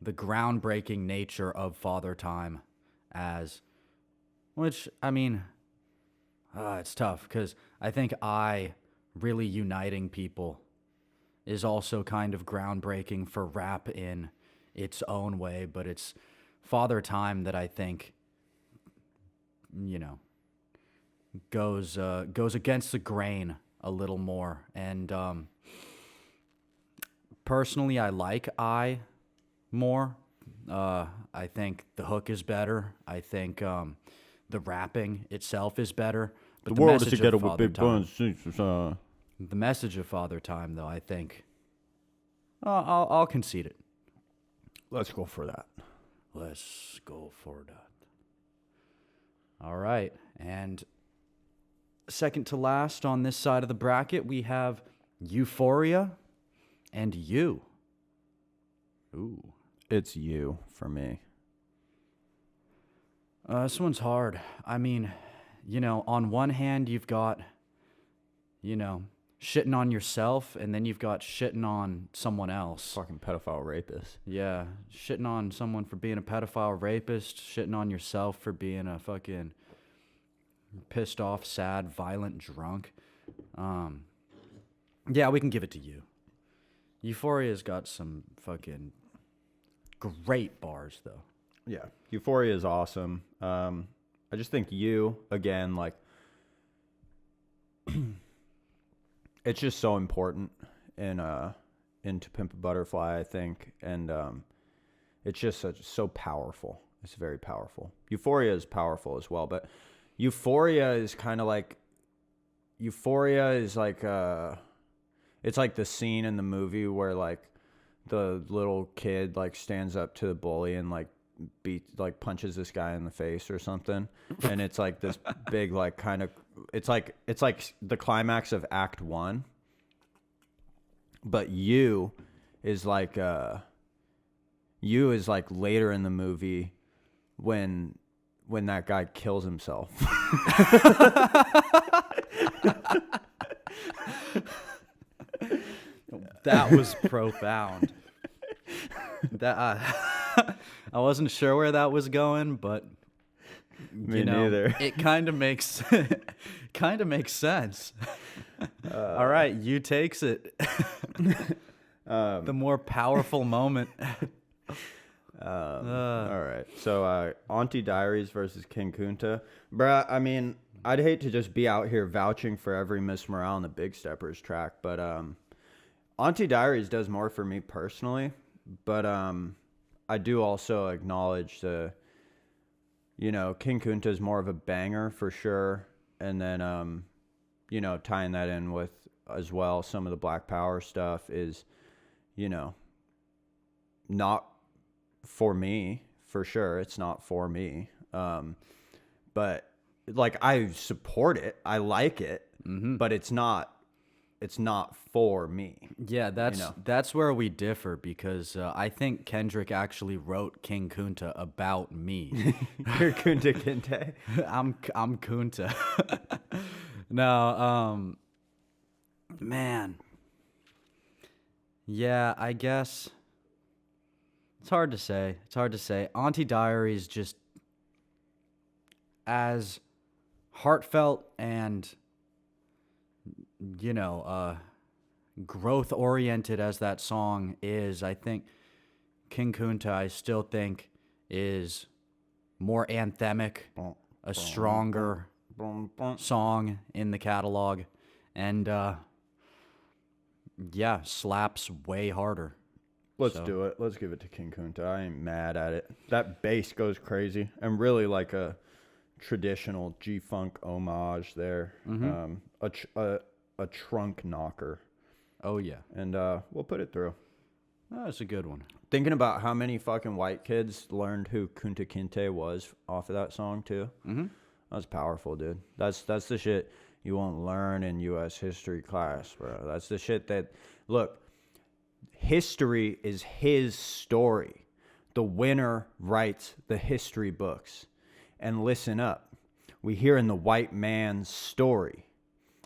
groundbreaking nature of Father Time which, I mean, it's tough because I think really uniting people is also kind of groundbreaking for rap in its own way, but it's Father Time that I think goes against the grain a little more. And personally, I like I more. I think the hook is better. I think the rapping itself is better. But the world is message together of with Father big Time, buns. the message of Father Time, though, I think I'll concede it. Let's go for that. Let's go for that. All right, and second to last on this side of the bracket, we have Euphoria and You. Ooh. It's You for me. This one's hard. I mean, on one hand, you've got, shitting on yourself, and then you've got shitting on someone else. Fucking pedophile rapist. Yeah, shitting on someone for being a pedophile rapist, shitting on yourself for being a fucking pissed off, sad, violent drunk. Yeah, we can give it to You. Euphoria's got some fucking great bars, though. Yeah, Euphoria is awesome. I just think You, again, like, it's just so important in To Pimp a Butterfly, I think, and it's just so powerful. It's very powerful. Euphoria is powerful as well, but Euphoria is kind of like, it's like the scene in the movie where like the little kid like stands up to the bully and like punches this guy in the face or something, and it's like this big like kind of it's like the climax of Act 1, but You is like later in the movie when that guy kills himself. That was profound. That I wasn't sure where that was going, but Me neither. It kind of makes sense. All right, You takes it. The more powerful moment. All right. So, Auntie Diaries versus King Kunta. Bruh, I mean, I'd hate to just be out here vouching for every Miss Morale on the Big Steppers track, but Auntie Diaries does more for me personally. But I do also acknowledge King Kunta is more of a banger for sure. And then, tying that in with as well some of the Black Power stuff is, not for me, for sure. It's not for me. But like I support it. I like it, but it's not for me. Yeah, that's where we differ, because I think Kendrick actually wrote King Kunta about me. You're Kunta Kinte. I'm Kunta. No, man. Yeah, I guess it's hard to say. Auntie Diaries just as heartfelt and growth oriented as that song is, I think King Kunta, I still think, is more anthemic, a stronger song in the catalog, and slaps way harder. Let's do it. Let's give it to King Kunta. I ain't mad at it. That bass goes crazy, and really like a traditional G-Funk homage there. A trunk knocker. Oh, yeah. And we'll put it through. That's a good one. Thinking about how many fucking white kids learned who Kunta Kinte was off of that song, too. Mm-hmm. That was powerful, dude. That's the shit you won't learn in U.S. history class, bro. That's the shit that... Look, history is his story. The winner writes the history books. And listen up. We hear in the white man's story.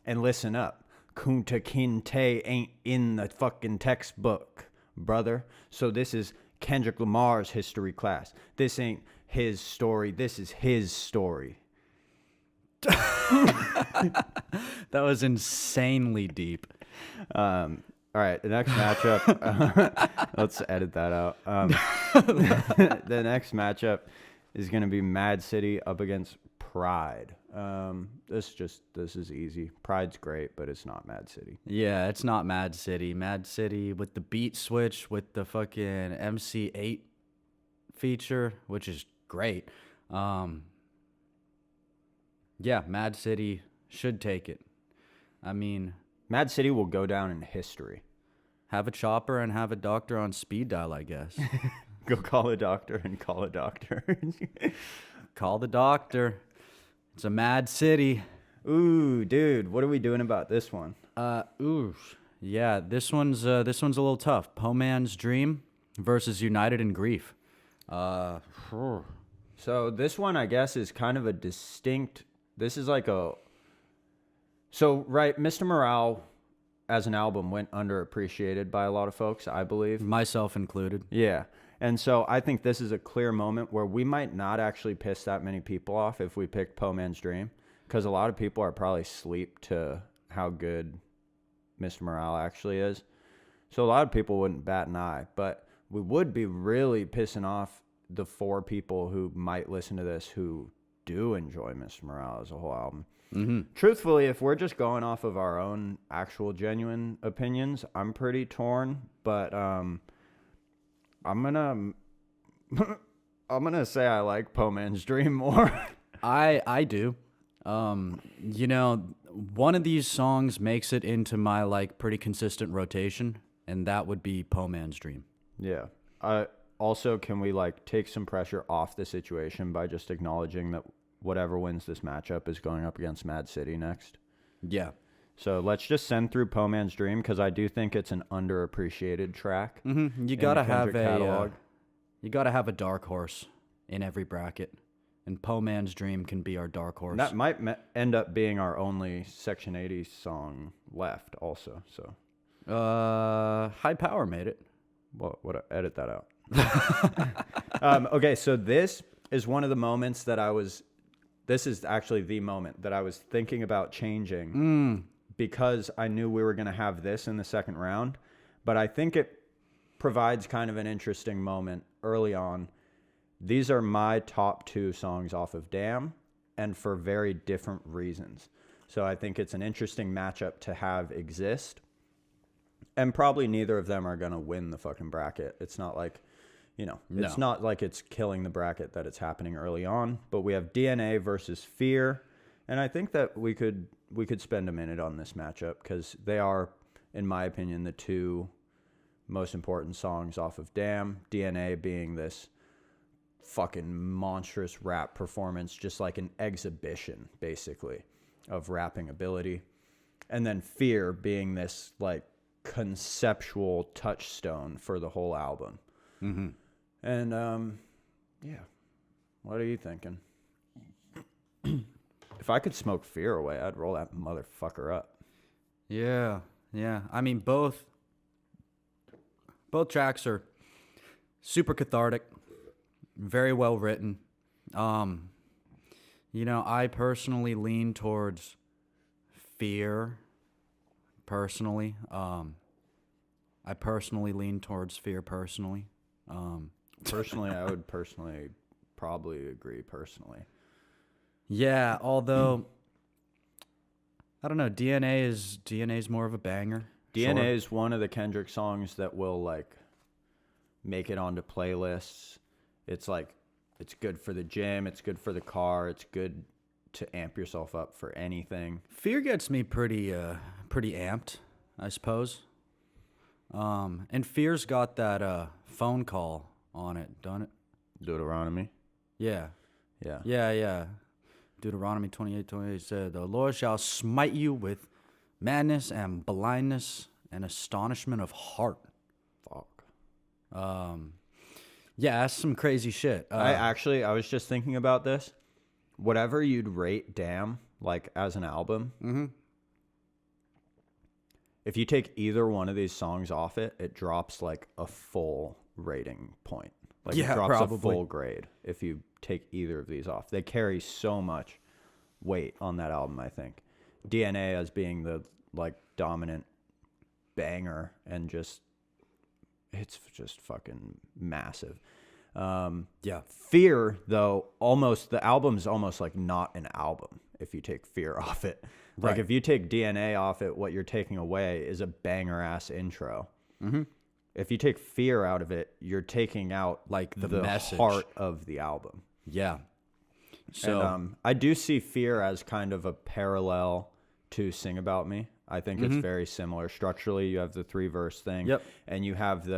And listen up. Kunta Kinte ain't in the fucking textbook, brother. So this is Kendrick Lamar's history class. This ain't his story. This is his story. That was insanely deep. All right, the next matchup. Let's edit that out. The next matchup is going to be Mad City up against Pride. This is easy. Pride's great, but it's not Mad City. Yeah, it's not Mad City. Mad City with the beat switch, with the fucking MC8 feature, which is great. Yeah, Mad City should take it. I mean, Mad City will go down in history. have a chopper and have a doctor on speed dial, I guess. Go call a doctor and call a doctor. Call the doctor. It's a Mad City. Ooh, dude, what are we doing about this one? Yeah, this one's a little tough. Po Man's Dream versus United in Grief. So this one, I guess, is kind of a distinct. This is like a. So right, Mr. Morale, as an album, went underappreciated by a lot of folks, I believe, Myself included. Yeah. And so I think this is a clear moment where we might not actually piss that many people off if we picked Po Man's Dream, because a lot of people are probably asleep to how good Mr. Morale actually is. So a lot of people wouldn't bat an eye, but we would be really pissing off the 4 people who might listen to this who do enjoy Mr. Morale as a whole album. Mm-hmm. Truthfully, if we're just going off of our own actual genuine opinions, I'm pretty torn, but I'm gonna say I like Po Man's Dream more. I do. You know, one of these songs makes it into my like pretty consistent rotation, and that would be Po Man's Dream. Yeah. Also, can we like take some pressure off the situation by just acknowledging that whatever wins this matchup is going up against Mad City next? Yeah. So let's just send through Po Man's Dream, because I do think it's an underappreciated track. Mm-hmm. You gotta have a dark horse in every bracket, and Po Man's Dream can be our dark horse. And that might end up being our only Section 80 song left, also. So, High Power made it. well, edit that out. Okay, so this is one of the moments that this is actually the moment that I was thinking about changing. Because I knew we were going to have this in the second round. But I think it provides kind of an interesting moment early on. These are my top 2 songs off of Damn, and for very different reasons. So I think it's an interesting matchup to have exist. And probably neither of them are going to win the fucking bracket. It's not like, it's not like it's killing the bracket that it's happening early on. But we have DNA versus Fear. And I think that we could spend a minute on this matchup, because they are, in my opinion, the 2 most important songs off of Damn. DNA being this fucking monstrous rap performance, just like an exhibition, basically, of rapping ability. And then Fear being this, like, conceptual touchstone for the whole album. Mm-hmm. And, yeah. What are you thinking? If I could smoke Fear away, I'd roll that motherfucker up. Yeah. I mean, both tracks are super cathartic, very well written. I personally lean towards Fear. Personally, I personally lean towards Fear. Personally, I would probably agree. Personally. Yeah, although I don't know, DNA is more of a banger. DNA is one of the Kendrick songs that will like make it onto playlists. It's like it's good for the gym, it's good for the car, it's good to amp yourself up for anything. Fear gets me pretty amped, I suppose. And Fear's got that phone call on it, don't it? Deuteronomy. Yeah. Yeah. Deuteronomy 28:28 said, "The Lord shall smite you with madness and blindness and astonishment of heart." Fuck. Yeah, that's some crazy shit. I was just thinking about this. Whatever you'd rate Damn, like as an album, if you take either one of these songs off it, it drops like a full rating point. Like it drops probably a full grade if you take either of these off. They carry so much weight on that album, I think. DNA as being the like dominant banger, and it's just fucking massive. Yeah. Fear, though, the album's almost like not an album. if you take fear off it. Right. Like if you take DNA off it, what you're taking away is a banger ass intro. Mm-hmm. If you take fear out of it, you're taking out Like the message. heart of the album. Yeah. So And, I do see Fear as kind of a parallel to Sing About Me. I think it's very similar. Structurally, you have the 3-verse thing. Yep. And you have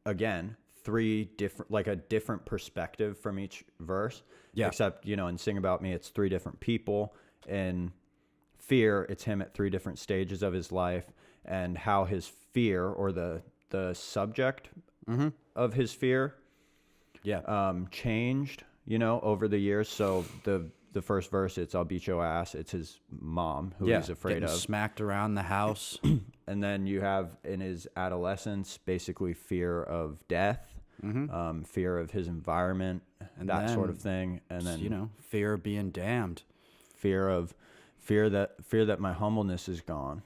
again, 3 different, like a different perspective from each verse. Yeah. Except, in Sing About Me, it's 3 different people. In Fear, it's him at 3 different stages of his life and how his fear, or the subject of his fear, changed, over the years. So the first verse, it's I'll beat your ass. It's his mom who he's afraid getting of. smacked around the house. And then you have in his adolescence, basically fear of death, fear of his environment, and that sort of thing. And then, fear of being damned. fear that my humbleness is gone.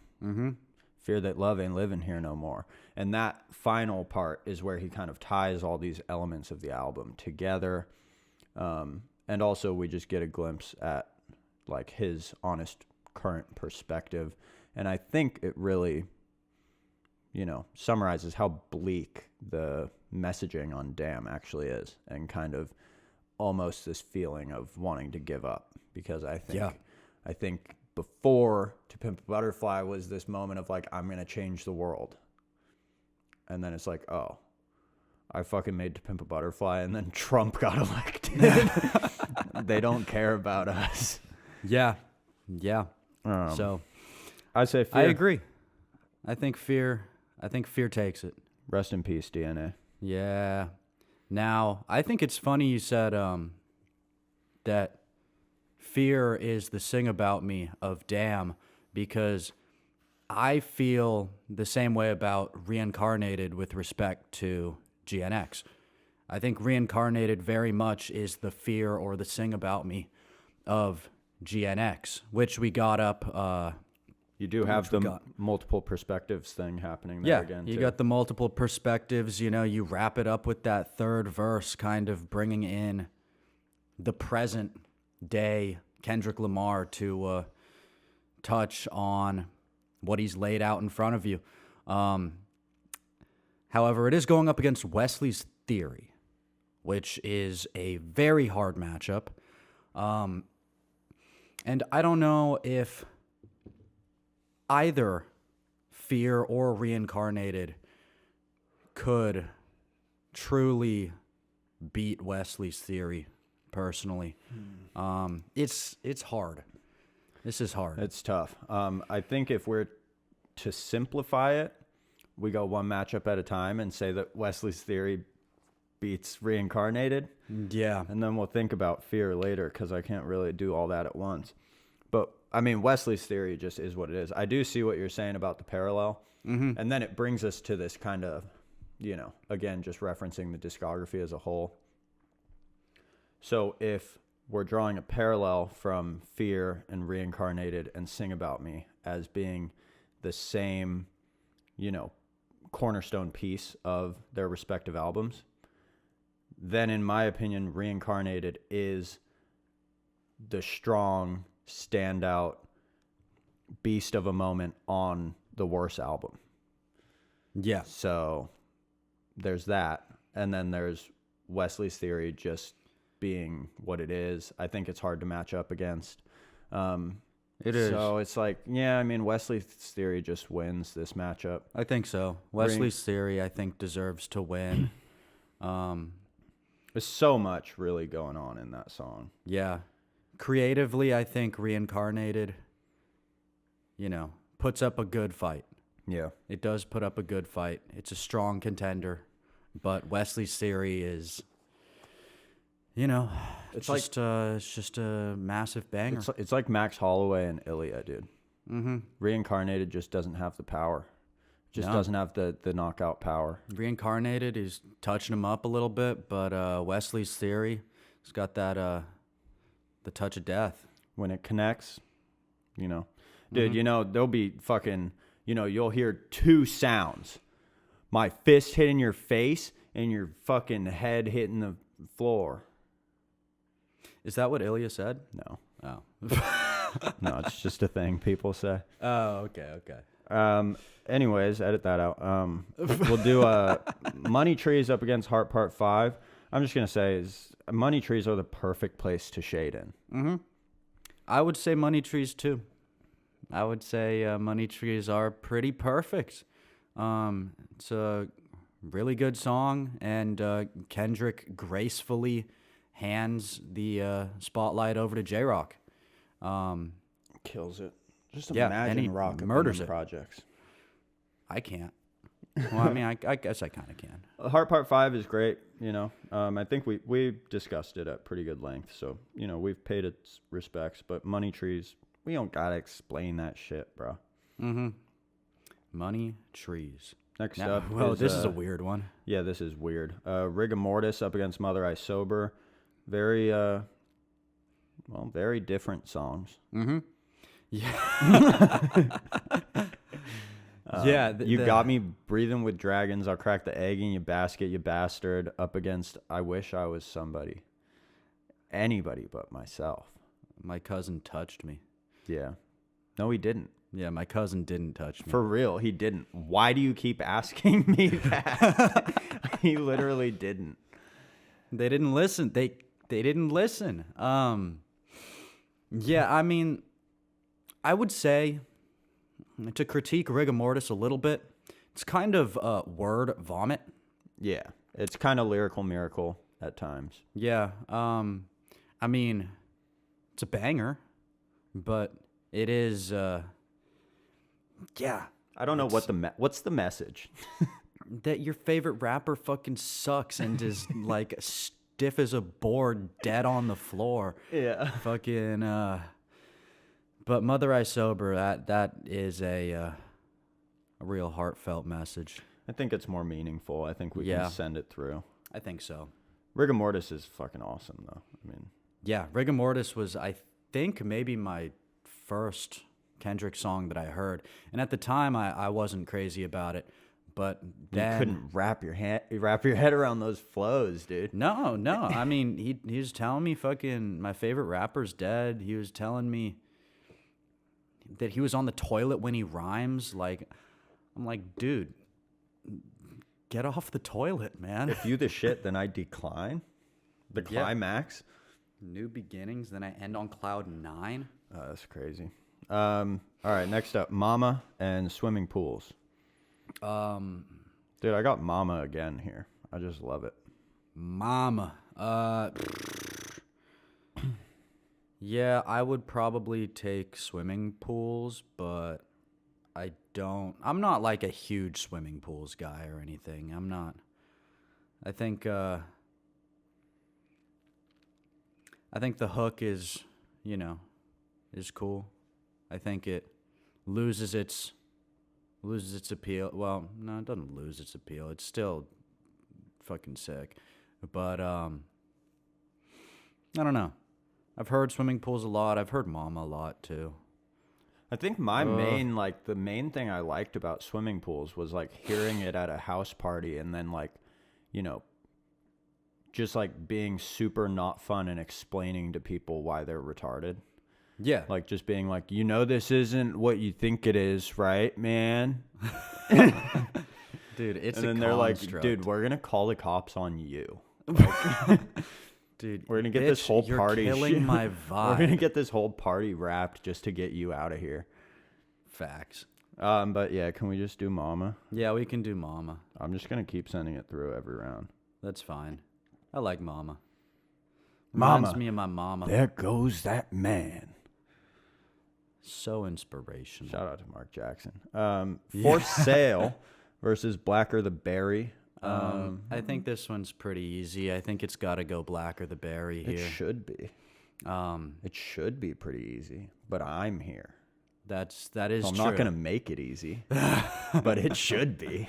Fear that love ain't living here no more. And that final part is where he kind of ties all these elements of the album together. And also we just get a glimpse at like his honest current perspective. And I think it really, summarizes how bleak the messaging on Damn actually is, and kind of almost this feeling of wanting to give up. Because I think before To Pimp a Butterfly was this moment of like, I'm going to change the world. And then it's like, oh, I fucking made To Pimp a Butterfly and then Trump got elected. They don't care about us. Yeah. So I say Fear. I agree. I think fear takes it. Rest in peace, DNA. Yeah. Now, I think it's funny you said that Fear is the Sing About Me of Damn, because I feel the same way about Reincarnated with respect to GNX. I think Reincarnated very much is the Fear or the Sing About Me of GNX, which we got up. You do have the multiple perspectives thing happening there again, too. You got the multiple perspectives. You wrap it up with that third verse, kind of bringing in the present day Kendrick Lamar to touch on what he's laid out in front of you. However, it is going up against Wesley's Theory, which is a very hard matchup. And I don't know if either Fear or Reincarnated could truly beat Wesley's Theory, personally. It's hard. This is hard. It's tough. I think if we're to simplify it, we go one matchup at a time and say that Wesley's Theory beats Reincarnated. Yeah. And then we'll think about Fear later, because I can't really do all that at once. But, I mean, Wesley's Theory just is what it is. I do see what you're saying about the parallel. And then it brings us to this kind of, again, just referencing the discography as a whole. So if we're drawing a parallel from Fear and Reincarnated and Sing About Me as being the same, cornerstone piece of their respective albums, then in my opinion, Reincarnated is the strong, standout beast of a moment on the Worse album. Yeah. So there's that. And then there's Wesley's Theory just being what it is. I think it's hard to match up against. It is. So it's like, Wesley's Theory just wins this matchup. I think so. Wesley's Theory, I think, deserves to win. There's so much really going on in that song. Yeah. Creatively, I think Reincarnated, puts up a good fight. Yeah. It does put up a good fight. It's a strong contender. But Wesley's Theory is, it's just a massive banger. It's like Max Holloway and Ilya, dude. Reincarnated just doesn't have the power. Doesn't have the knockout power. Reincarnated is touching him up a little bit, but Wesley's Theory has got that the touch of death. When it connects, dude, there'll be fucking, you'll hear 2 sounds. My fist hitting your face and your fucking head hitting the floor. Is that what Ilya said? No. Oh. No, it's just a thing people say. Oh, okay. Anyways, edit that out. We'll do Money Trees up against Heart Part 5. I'm just going to say Money Trees are the perfect place to shade in. Mm-hmm. I would say Money Trees too. I would say Money Trees are pretty perfect. It's a really good song, and Kendrick gracefully hands the spotlight over to J-Rock. Kills it. Just and he imagine Rock murders it. projects. I can't. Well, I mean, I guess I kind of can. Heart Part 5 is great, you know. I think we discussed it at pretty good length, so, you know, we've paid its respects. But Money Trees, we don't got to explain that shit, bro. Mm-hmm. Money Trees. Next Now, up well, is, this is a weird one. Yeah, this is weird. Rigor Mortis up against Mother I Sober. Very, very different songs. Mm-hmm. Yeah. You got me breathing with dragons. I'll crack the egg in your basket, you bastard. Up against I wish I was somebody. Anybody but myself. My cousin touched me. Yeah. No, he didn't. Yeah, my cousin didn't touch me. For real, he didn't. Why do you keep asking me that? He literally didn't. They didn't listen. They didn't listen. Yeah, I mean, I would say, to critique Rigor Mortis a little bit, it's kind of word vomit. Yeah, it's kind of lyrical miracle at times. Yeah, I mean, it's a banger, but it is, yeah. I don't know what's the message. That your favorite rapper fucking sucks and is like stiff as a board, dead on the floor. Yeah. Fucking, but Mother I Sober, that is a real heartfelt message. I think it's more meaningful. I think we can send it through. I think so. Rigor Mortis is fucking awesome, though. I mean, yeah, Rigor Mortis was, I think, maybe my first Kendrick song that I heard, and at the time I wasn't crazy about it, but then you couldn't wrap your head around those flows, dude. No. I mean, he was telling me fucking my favorite rapper's dead. He was telling me that he was on the toilet when he rhymes. Like, I'm like, dude, get off the toilet, man. If you the shit, then I decline. The climax. New beginnings. Then I end on cloud 9. That's crazy. All right, next up, Mama and Swimming Pools. Dude, I got Mama again here. I just love it. Mama. Yeah, I would probably take Swimming Pools, but I'm not like a huge swimming pools guy or anything. I'm not. I think the hook is cool. I think it loses its appeal. Well, no, it doesn't lose its appeal. It's still fucking sick. But I don't know. I've heard Swimming Pools a lot. I've heard Mama a lot too. I think the main thing I liked about Swimming Pools was like hearing it at a house party and then like, you know, just like being super not fun and explaining to people why they're retarded. Yeah. Like just being like, you know, this isn't what you think it is, right, man? Dude, it's and then they're like, dude, we're going to call the cops on you. Like, dude, we're going to get this whole party. You're killing my vibe. We're going to get this whole party wrapped just to get you out of here. Facts. But yeah, can we just do Mama? Yeah, we can do Mama. I'm just going to keep sending it through every round. That's fine. I like Mama. Mama. Reminds me of my mama. There goes that man. So inspirational. Shout out to Mark Jackson. For Sale versus Blacker the Berry. I think this one's pretty easy. I think it's got to go Blacker the Berry here. It should be. It should be pretty easy, but I'm here. That is so I'm true. not going to make it easy, but it should be.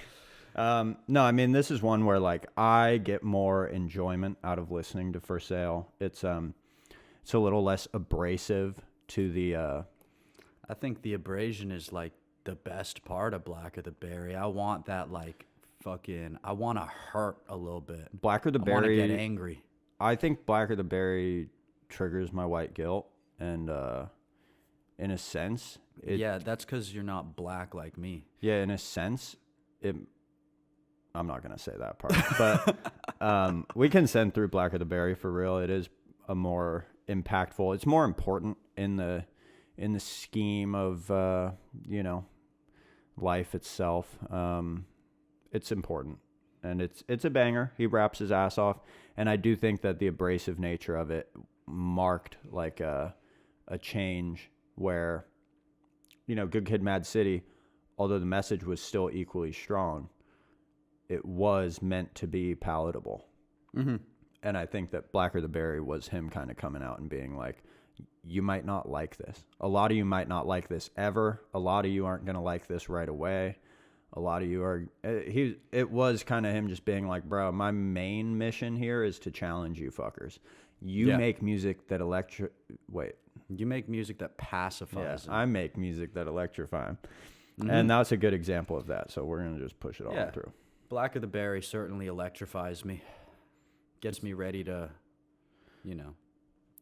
No, I mean, this is one where like I get more enjoyment out of listening to For Sale. It's a little less abrasive to the I think the abrasion is like the best part of Blacker the Berry. I want that like I want to hurt a little bit. Blacker the Berry. I want to get angry. I think Blacker the Berry triggers my white guilt and in a sense, yeah, that's because you're not black like me. yeah, in a sense, it. I'm not gonna say that part, but we can send through Black of the Berry for real. It is a more impactful. It's more important in the scheme of life itself. It's important, and it's a banger. He raps his ass off, and I do think that the abrasive nature of it marked like a change where, Good Kid, Mad City, although the message was still equally strong, it was meant to be palatable. Mm-hmm. And I think that Blacker the Berry was him kind of coming out and being like, you might not like this. A lot of you might not like this ever. A lot of you aren't going to like this right away. A lot of you are. It was kind of him just being like, bro, my main mission here is to challenge you fuckers. You make music that You make music that pacifies. Yeah, I make music that electrify him. Mm-hmm. And that's a good example of that. So we're going to just push it all through. Black of the Berry certainly electrifies me. Gets me ready to,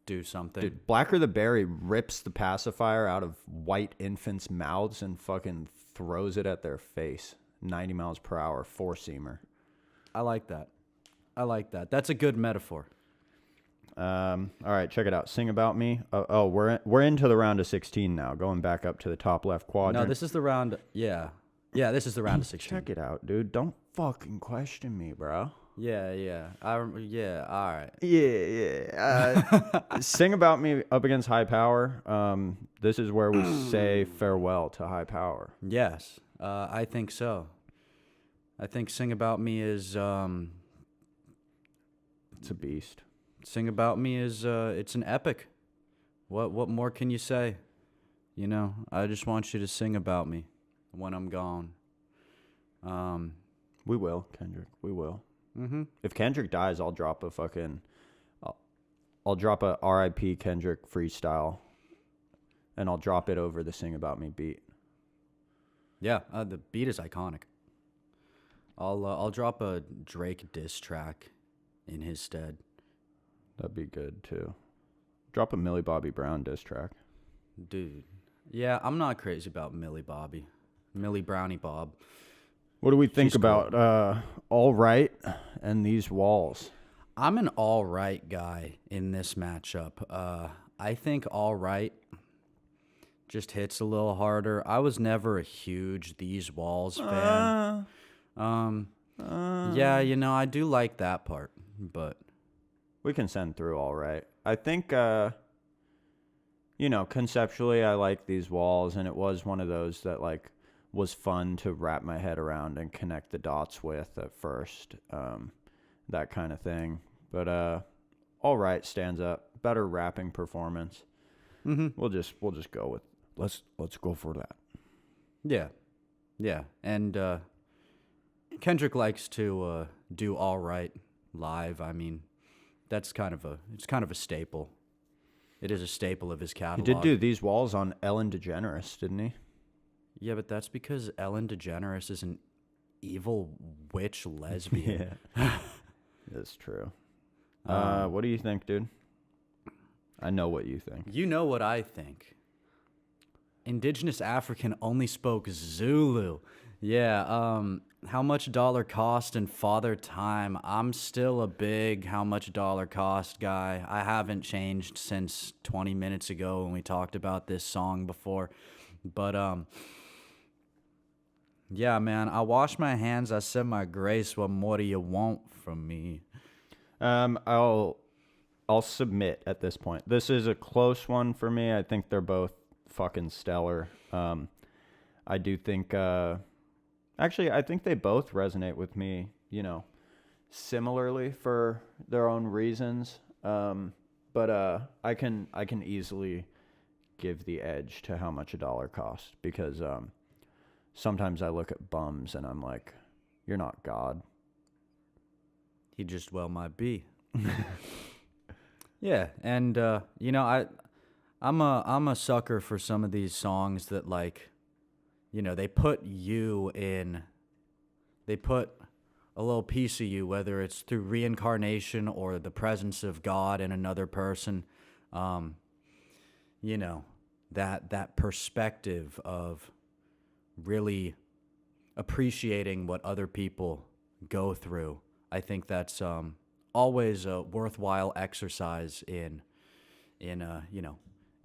do something. Dude, Blacker the Berry rips the pacifier out of white infants' mouths and fucking throws it at their face. 90 miles per hour, four-seamer. I like that. That's a good metaphor. All right, check it out. Sing About Me. We're into the round of 16 now. Going back up to the top left quadrant. No, this is the round. Yeah, this is the round of 16. Check it out, dude. Don't fucking question me, bro. Yeah. All right. Yeah. Sing About Me up against High Power. This is where we say farewell to High Power. Yes, I think so. I think Sing About Me is. It's a beast. Sing About Me is. It's an epic. What more can you say? I just want you to sing about me when I'm gone. We will, Kendrick. We will. Mm-hmm. If Kendrick dies, I'll drop a R.I.P. Kendrick freestyle, and I'll drop it over the Sing About Me beat. Yeah, the beat is iconic. I'll drop a Drake diss track in his stead. That'd be good too. Drop a Millie Bobby Brown diss track. Dude. Yeah, I'm not crazy about Millie Brownie Bob. What do we think She's about All Right and These Walls? I'm an All Right guy in this matchup. I think All Right just hits a little harder. I was never a huge These Walls fan. Yeah, I do like that part, but we can send through All Right. I think conceptually I like These Walls, and it was one of those that was fun to wrap my head around and connect the dots with at first, that kind of thing. But All Right stands up. Better rapping performance. Mm-hmm. We'll just go with let's go for that. Yeah, and Kendrick likes to do All Right live. I mean, it's kind of a staple. It is a staple of his catalog. He did do These Walls on Ellen DeGeneres, didn't he? Yeah, but that's because Ellen DeGeneres is an evil witch lesbian. Yeah, that's true. What do you think, dude? I know what you think. You know what I think. Indigenous African only spoke Zulu. Yeah, how much dollar cost and Father Time? I'm still a big how much dollar cost guy. I haven't changed since 20 minutes ago when we talked about this song before. But, yeah, man, I wash my hands, I said my grace. What more do you want from me? I'll submit at this point. This is a close one for me. I think they're both fucking stellar. I do think, actually, I think they both resonate with me, similarly for their own reasons. But I can easily give the edge to how much a dollar costs, because sometimes I look at bums and I'm like, you're not God. He just well might be. Yeah, and I'm a sucker for some of these songs that they put you in. They put a little piece of you, whether it's through reincarnation or the presence of God in another person. you know, that perspective of really appreciating what other people go through. I think that's always a worthwhile exercise in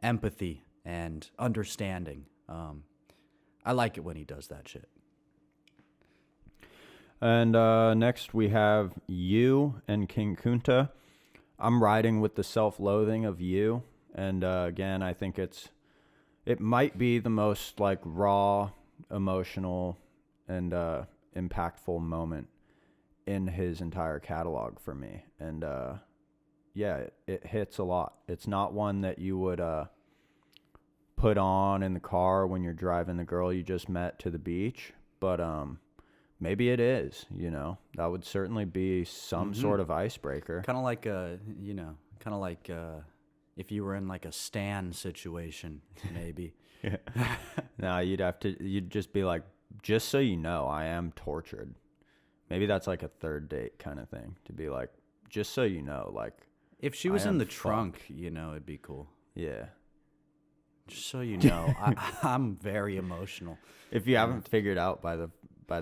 empathy and understanding. I like it when he does that shit. And next we have You and King Kunta. I'm riding with the self-loathing of You, and again, I think it might be the most like raw, emotional, and impactful moment in his entire catalog for me. And yeah, it hits a lot. It's not one that you would put on in the car when you're driving the girl you just met to the beach, but maybe it is, that would certainly be some sort of icebreaker. Kind of like if you were in like a Stan situation, maybe. Yeah. No, you'd just be like, just so you know, I am tortured. Maybe that's like a third date kind of thing, to be like, just so you know, like, if she was in the trunk, it'd be cool. Yeah. Just so you know, I'm very emotional. If you haven't figured out by the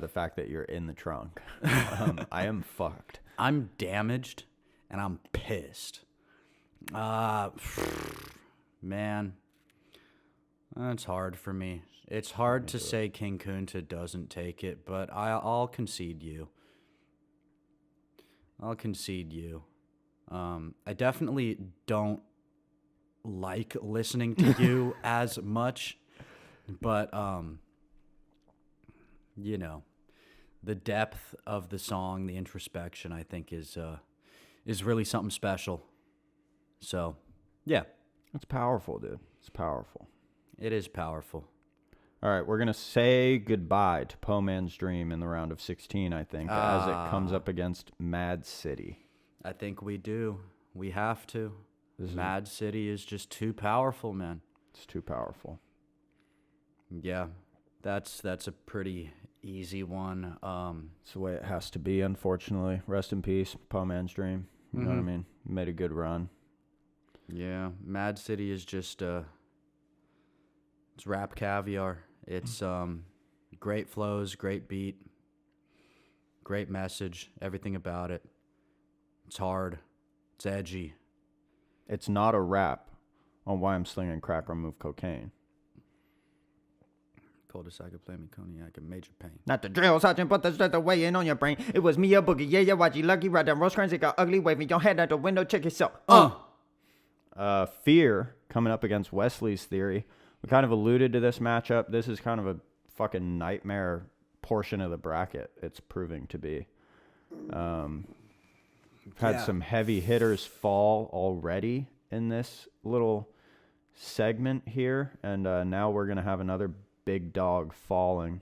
fact that you're in the trunk, I am fucked. I'm damaged and I'm pissed. Man, that's hard for me. It's hard to say King Kunta doesn't take it, but I'll concede you. I definitely don't like listening to you as much, but the depth of the song, the introspection, I think is really something special. So, yeah. It's powerful, dude. It's powerful. It is powerful. All right, we're going to say goodbye to Po Man's Dream in the round of 16, I think, as it comes up against Mad City. I think we do. We have to. Mad City is just too powerful, man. It's too powerful. Yeah, that's a pretty easy one. It's the way it has to be, unfortunately. Rest in peace, Po Man's Dream. You know what I mean? Made a good run. Yeah, Mad City is just it's rap caviar. It's great flows, great beat, great message, everything about it. It's hard. It's edgy. It's not a rap on why I'm slinging crack or move cocaine. Cul-de-sac, play me cognac, in major pain. Not the drill sergeant, but the straight away in on your brain. It was me, a boogie, yeah, watchy, lucky, right down Rosecrans, it got ugly, waving your head out the window, check yourself. Fear coming up against Wesley's Theory. We kind of alluded to this matchup. This is kind of a fucking nightmare portion of the bracket. It's proving to be. Had some heavy hitters fall already in this little segment here, and now we're gonna have another big dog falling.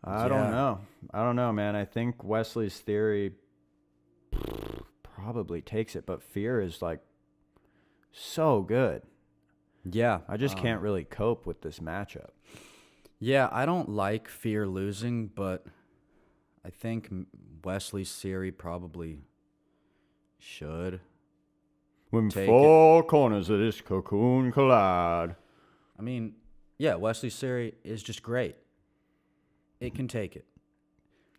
I don't know, man. I think Wesley's Theory probably takes it, but Fear is like so good. Yeah. I just can't really cope with this matchup. Yeah, I don't like Fear losing, but I think Wesley's Theory probably should. When four corners of this cocoon collide. I mean, yeah, Wesley's Theory is just great. It can take it.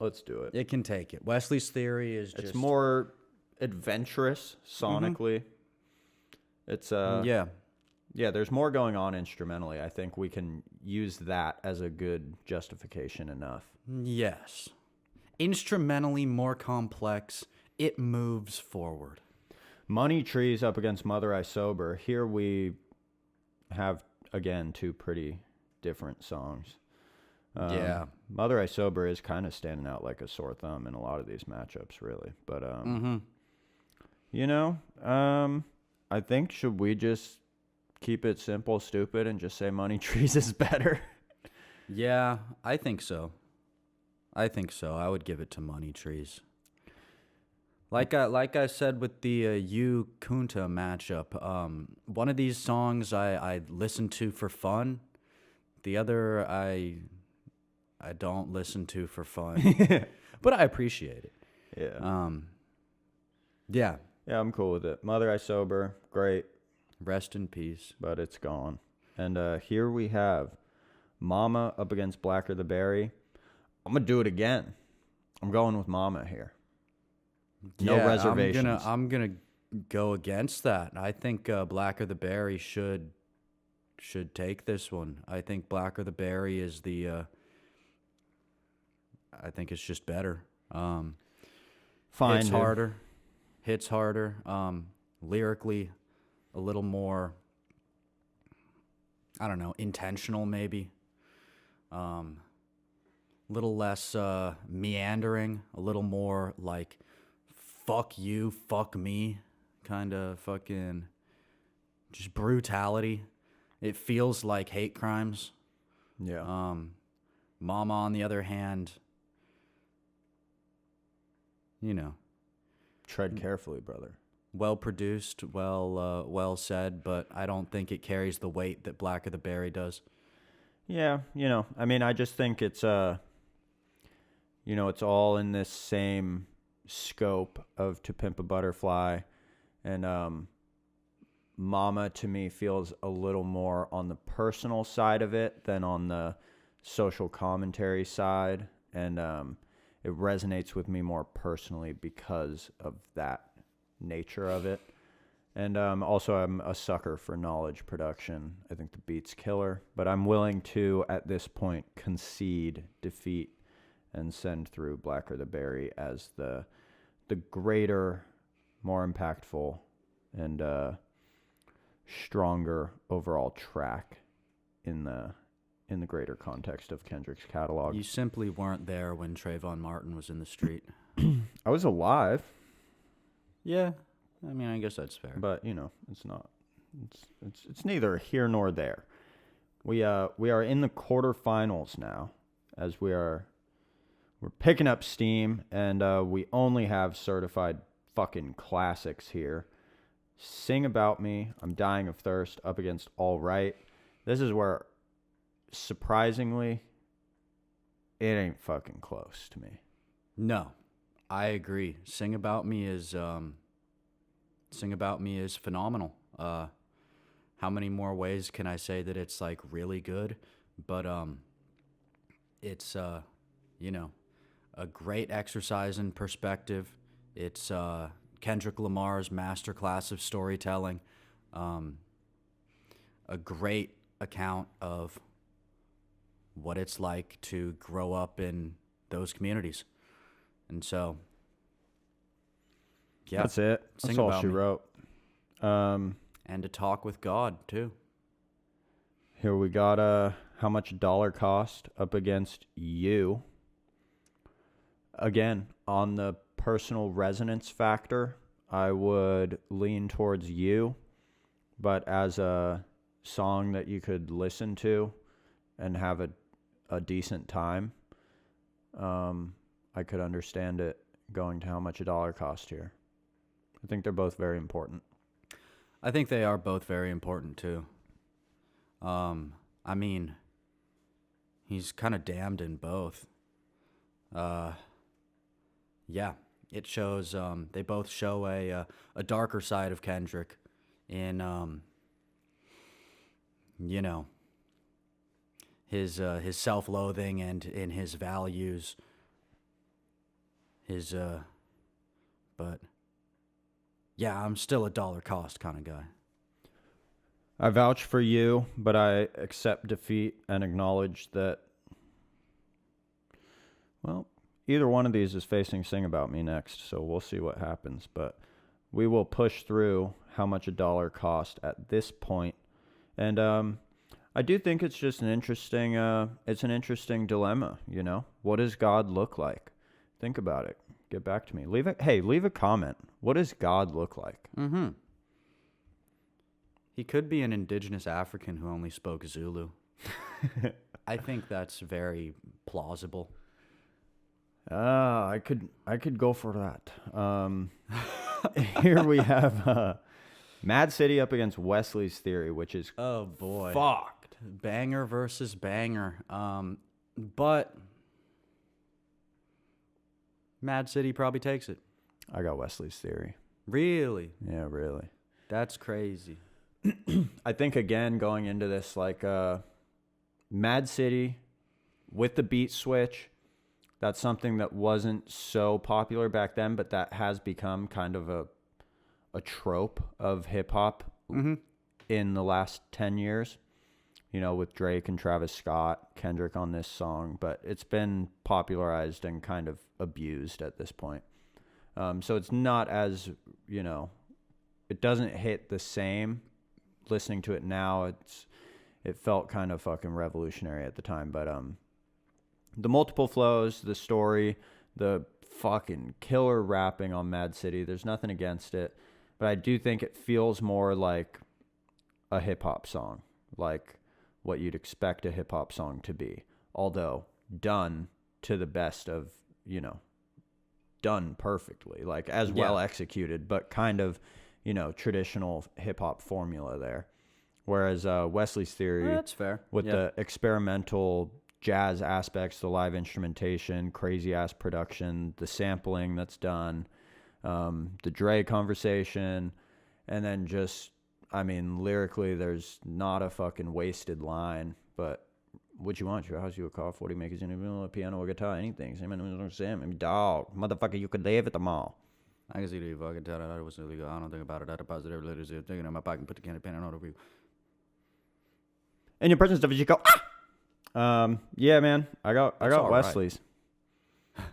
Let's do it. It can take it. Wesley's Theory is just... It's more adventurous sonically. It's yeah, there's more going on instrumentally. I think we can use that as a good justification enough. Yes. Instrumentally more complex. It moves forward. Money Trees up against Mother I Sober. Here we have, again, two pretty different songs. Yeah. Mother I Sober is kind of standing out like a sore thumb in a lot of these matchups, really. But, I think, should we just keep it simple, stupid, and just say Money Trees is better? Yeah, I think so. I would give it to Money Trees. Like I said with the You Kunta matchup, one of these songs I listen to for fun. The other I don't listen to for fun, but I appreciate it. Yeah. Yeah. Yeah, I'm cool with it. Mother I Sober, great. Rest in peace. but it's gone. And here we have Mama up against Blacker the Berry. I'm gonna do it again. I'm going with Mama here. No reservations. I'm gonna go against that. I think Blacker the Berry should take this one. I think Blacker the Berry is the. I think it's just better. Fine. Hits harder. Hits harder. Lyrically, a little more. I don't know, intentional maybe. Little less meandering. A little more like, fuck you, fuck me, kind of fucking. Just brutality. It feels like hate crimes. Yeah. Mama, on the other hand, you know, Tread carefully, brother. well produced, well said, but I don't think it carries the weight that Blacker the Berry does. Yeah, I mean, I just think it's it's all in this same scope of To Pimp a Butterfly, and Mama to me feels a little more on the personal side of it than on the social commentary side, and it resonates with me more personally because of that nature of it. And also, I'm a sucker for knowledge production. I think the beat's killer, but I'm willing to, at this point, concede defeat and send through Blacker the Berry as the greater, more impactful, and stronger overall track in the greater context of Kendrick's catalog. You simply weren't there when Trayvon Martin was in the street. I was alive. Yeah, I mean, I guess that's fair. But it's not. It's neither here nor there. We are in the quarterfinals now, as we're picking up steam, and we only have certified fucking classics here. Sing About Me, I'm Dying of Thirst, up against All Right. This is where, surprisingly, it ain't fucking close to me. No, I agree. Sing About Me is phenomenal. How many more ways can I say that it's like really good? But it's a great exercise in perspective. It's Kendrick Lamar's masterclass of storytelling. A great account of what it's like to grow up in those communities. And so, yeah. That's it. That's Sing all About she Me. wrote. And to talk with God, too. Here we got How Much Dollar Cost up against You. Again, on the personal resonance factor, I would lean towards You, but as a song that you could listen to and have a decent time, I could understand it going to How Much a Dollar Cost here. I think they're both very important. I think they are both very important, too. I mean, he's kind of damned in both. Yeah, it shows, they both show a darker side of Kendrick in, his self-loathing and in his values. But yeah, I'm still a dollar cost kind of guy. I vouch for You, but I accept defeat and acknowledge that, well, either one of these is facing Sing About Me next, so we'll see what happens. But we will push through How Much a Dollar Cost at this point. And I do think it's just an interesting dilemma, What does God look like? Think about it. Get back to me. Leave a comment. What does God look like? Mm-hmm. He could be an indigenous African who only spoke Zulu. I think that's very plausible. I could go for that. Here we have Mad City up against Wesley's Theory, which is Oh boy. fucked. Banger versus banger. But Mad City probably takes it. I got Wesley's Theory. Really? Yeah, really. That's crazy. I think again going into this like Mad City with the beat switch, that's something that wasn't so popular back then, but that has become kind of a trope of hip hop in the last 10 years. You know, with Drake and Travis Scott, Kendrick on this song, but it's been popularized and kind of abused at this point. So it's not as, you know, it doesn't hit the same. Listening to it now, it felt kind of fucking revolutionary at the time. But the multiple flows, the story, the fucking killer rapping on Mad City, there's nothing against it. But I do think it feels more like a hip hop song, like what you'd expect a hip hop song to be, although done to the best of, you know, done perfectly, like as well executed, but kind of, you know, traditional hip hop formula there. Whereas Wesley's Theory, That's fair. with the experimental jazz aspects, the live instrumentation, crazy ass production, the sampling that's done, the Dre conversation, and then just, I mean, lyrically, there's not a fucking wasted line, but what you want? Your house, you a car, 40 makers, in a piano or guitar, anything. Sam, dog, motherfucker, you could live at the mall. I can see the fucking tell that I was illegal. I don't think about it. I deposit every letter zero, taking it in my pocket and put the candy pen on over you. And your present stuff is you go, ah! Yeah, man, I got Wesley's. Right.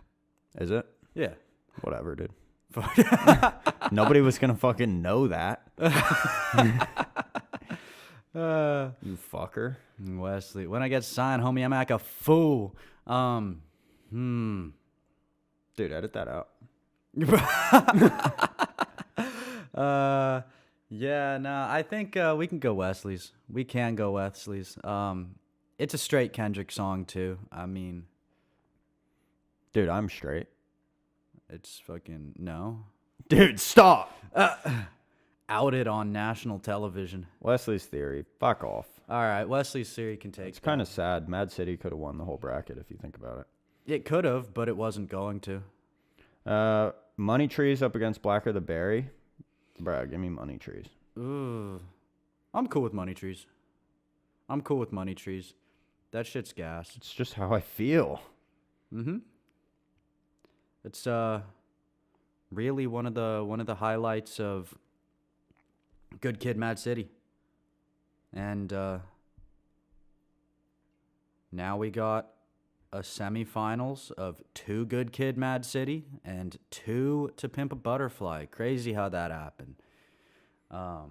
Is it? Yeah. Whatever, dude. Nobody was gonna fucking know that. You fucker. Wesley. When I get signed, homie, I'm like a fool. Dude, edit that out. Yeah, no, I think we can go Wesley's. We can go Wesley's. It's a straight Kendrick song, too. I mean... Dude, I'm straight. It's fucking... No. Dude, stop! Outed on national television. Wesley's Theory. Fuck off. All right, Wesley's Theory can take It's kind of sad. Mad City could have won the whole bracket if you think about it. It could have, but it wasn't going to. Money Trees up against Blacker the Berry. Bruh, give me Money Trees. Ooh. I'm cool with Money Trees. That shit's gas. It's just how I feel. Mm-hmm. It's really one of the highlights of Good Kid, Mad City. And now we got a semifinals of 2 Good Kid, Mad City and 2 To Pimp a Butterfly. Crazy how that happened. We'll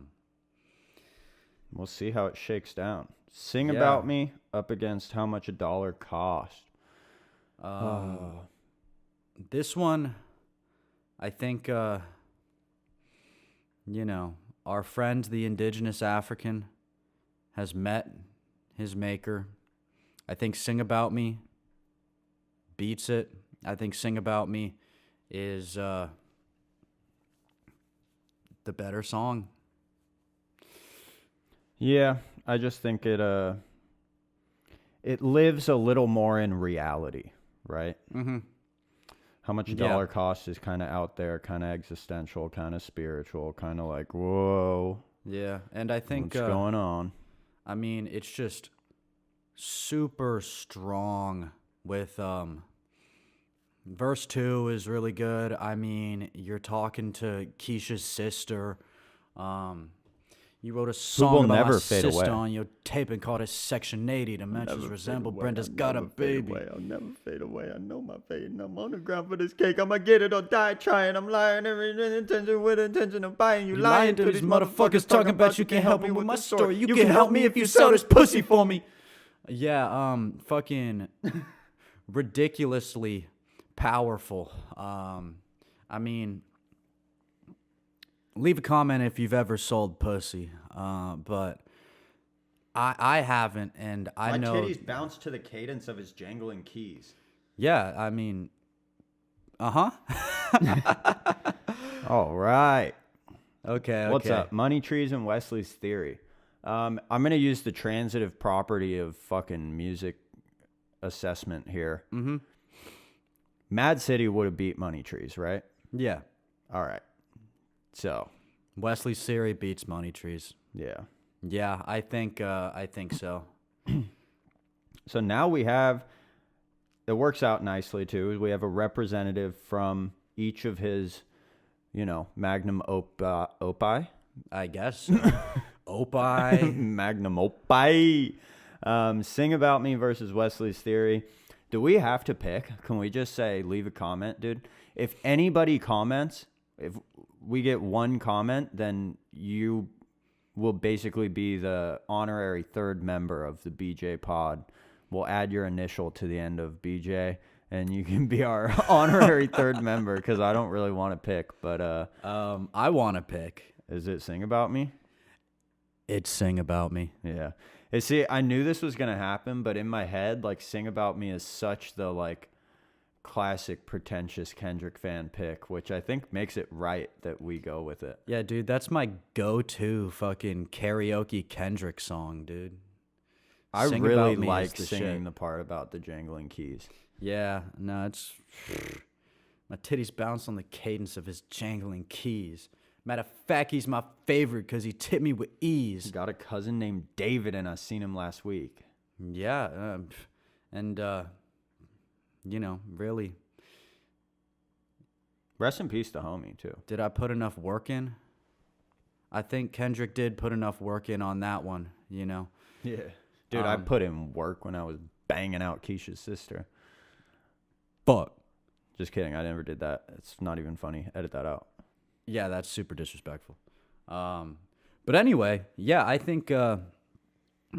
see how it shakes down. Sing About Me up against How Much a Dollar Cost. This one, I think, you know, our friend, the indigenous African, has met his maker. I think Sing About Me beats it. I think Sing About Me is the better song. Yeah, I just think it lives a little more in reality, right? Mm-hmm. How Much a Dollar Cost is kind of out there, kind of existential, kind of spiritual, kind of like, whoa. Yeah, and I think... what's going on? I mean, it's just super strong with... Verse 2 is really good. I mean, you're talking to Keisha's sister. You wrote a song about my sister on your tape and called it Section 80. Dimensions resemble Brenda's got a baby. I'll never fade away. I know my fate, and I'm on the ground for this cake. I'ma get it or die trying. I'm lying every intention with intention of buying. You lying to these motherfuckers talking about you can't help me with my story. You can help me if you sell this pussy for me. Yeah, fucking ridiculously powerful. I mean, leave a comment if you've ever sold pussy. But I haven't, and I know... My titties bounce to the cadence of his jangling keys. Yeah, I mean... Uh-huh. All right. Okay. What's up? Money Trees and Wesley's Theory. I'm going to use the transitive property of fucking music assessment here. Mm-hmm. Mad City would have beat Money Trees, right? Yeah. All right. So, Wesley Siri beats Money Trees. Yeah. Yeah, I think so. So now we have, it works out nicely too. We have a representative from each of his, magnum opus. I guess. Opie. Magnum opus. Sing About Me versus Wesley's Theory. Do we have to pick? Can we just say leave a comment, dude? If anybody comments, if we get one comment, then you will basically be the honorary third member of the BJ pod. We'll add your initial to the end of BJ, and you can be our honorary third member, because I don't really want to pick. But I want to pick. Is it Sing About Me? It's Sing About Me. Yeah. And see, I knew this was going to happen, but in my head, like, Sing About Me is such the, like, classic pretentious Kendrick fan pick, which I think makes it right that we go with it. Yeah, dude, that's my go-to fucking karaoke Kendrick song, dude. I Sing really About Me like is the singing shit. the part about the jangling keys. Yeah, no, it's... My titties bounce on the cadence of his jangling keys. Matter of fact, he's my favorite because he tipped me with ease. Got a cousin named David, and I seen him last week. Yeah, and really, Rest in peace to homie, too. did I put enough work in? I think Kendrick did put enough work in on that one, Yeah. Dude, I put in work when I was banging out Keisha's sister. Fuck. Just kidding. I never did that. It's not even funny. Edit that out. Yeah, that's super disrespectful. But anyway, yeah, I think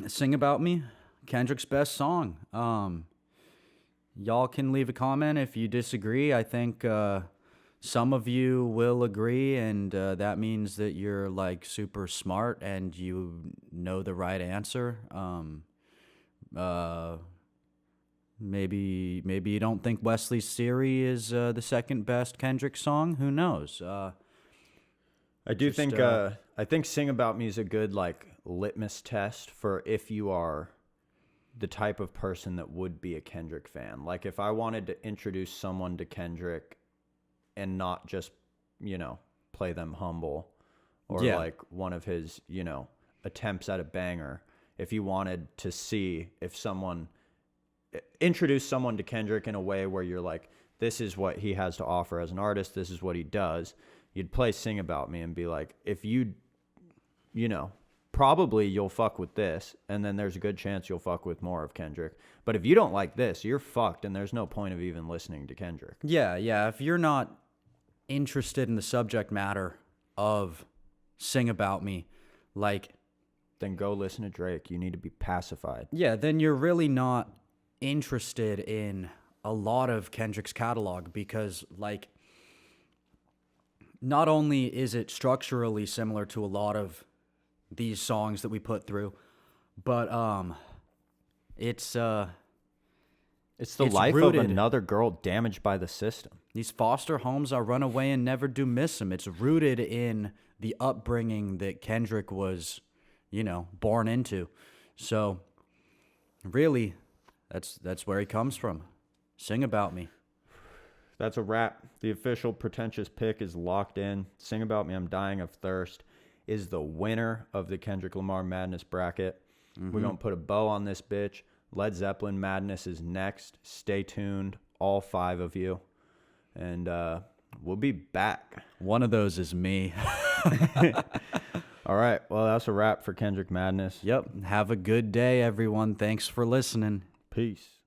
Sing About Me, Kendrick's best song. Y'all can leave a comment if you disagree. I think some of you will agree, and that means that you're like super smart and you know the right answer. Maybe you don't think Wesley's Theory is the second best Kendrick song. Who knows? I think Sing About Me is a good, like, litmus test for if you are the type of person that would be a Kendrick fan. Like, if I wanted to introduce someone to Kendrick and not just, play them humble or like one of his, attempts at a banger, if you wanted to see if introduce someone to Kendrick in a way where you're like, this is what he has to offer as an artist, this is what he does, you'd play Sing About Me and be like, if probably you'll fuck with this, and then there's a good chance you'll fuck with more of Kendrick. But if you don't like this, you're fucked, and there's no point of even listening to Kendrick. Yeah. If you're not interested in the subject matter of Sing About Me, like... Then go listen to Drake. You need to be pacified. Yeah, then you're really not interested in a lot of Kendrick's catalog because, like... Not only is it structurally similar to a lot of these songs that we put through, but it's the life rooted. of another girl damaged by the system. These foster homes I run away and never do miss them. It's rooted in the upbringing that Kendrick was, born into. So, really, that's where he comes from. Sing About Me. That's a wrap. The official pretentious pick is locked in. Sing About Me, I'm Dying of Thirst is the winner of the Kendrick Lamar Madness bracket. Mm-hmm. We're going to put a bow on this bitch. Led Zeppelin Madness is next. Stay tuned, all 5 of you. And we'll be back. One of those is me. All right. Well, that's a wrap for Kendrick Madness. Yep. Have a good day, everyone. Thanks for listening. Peace.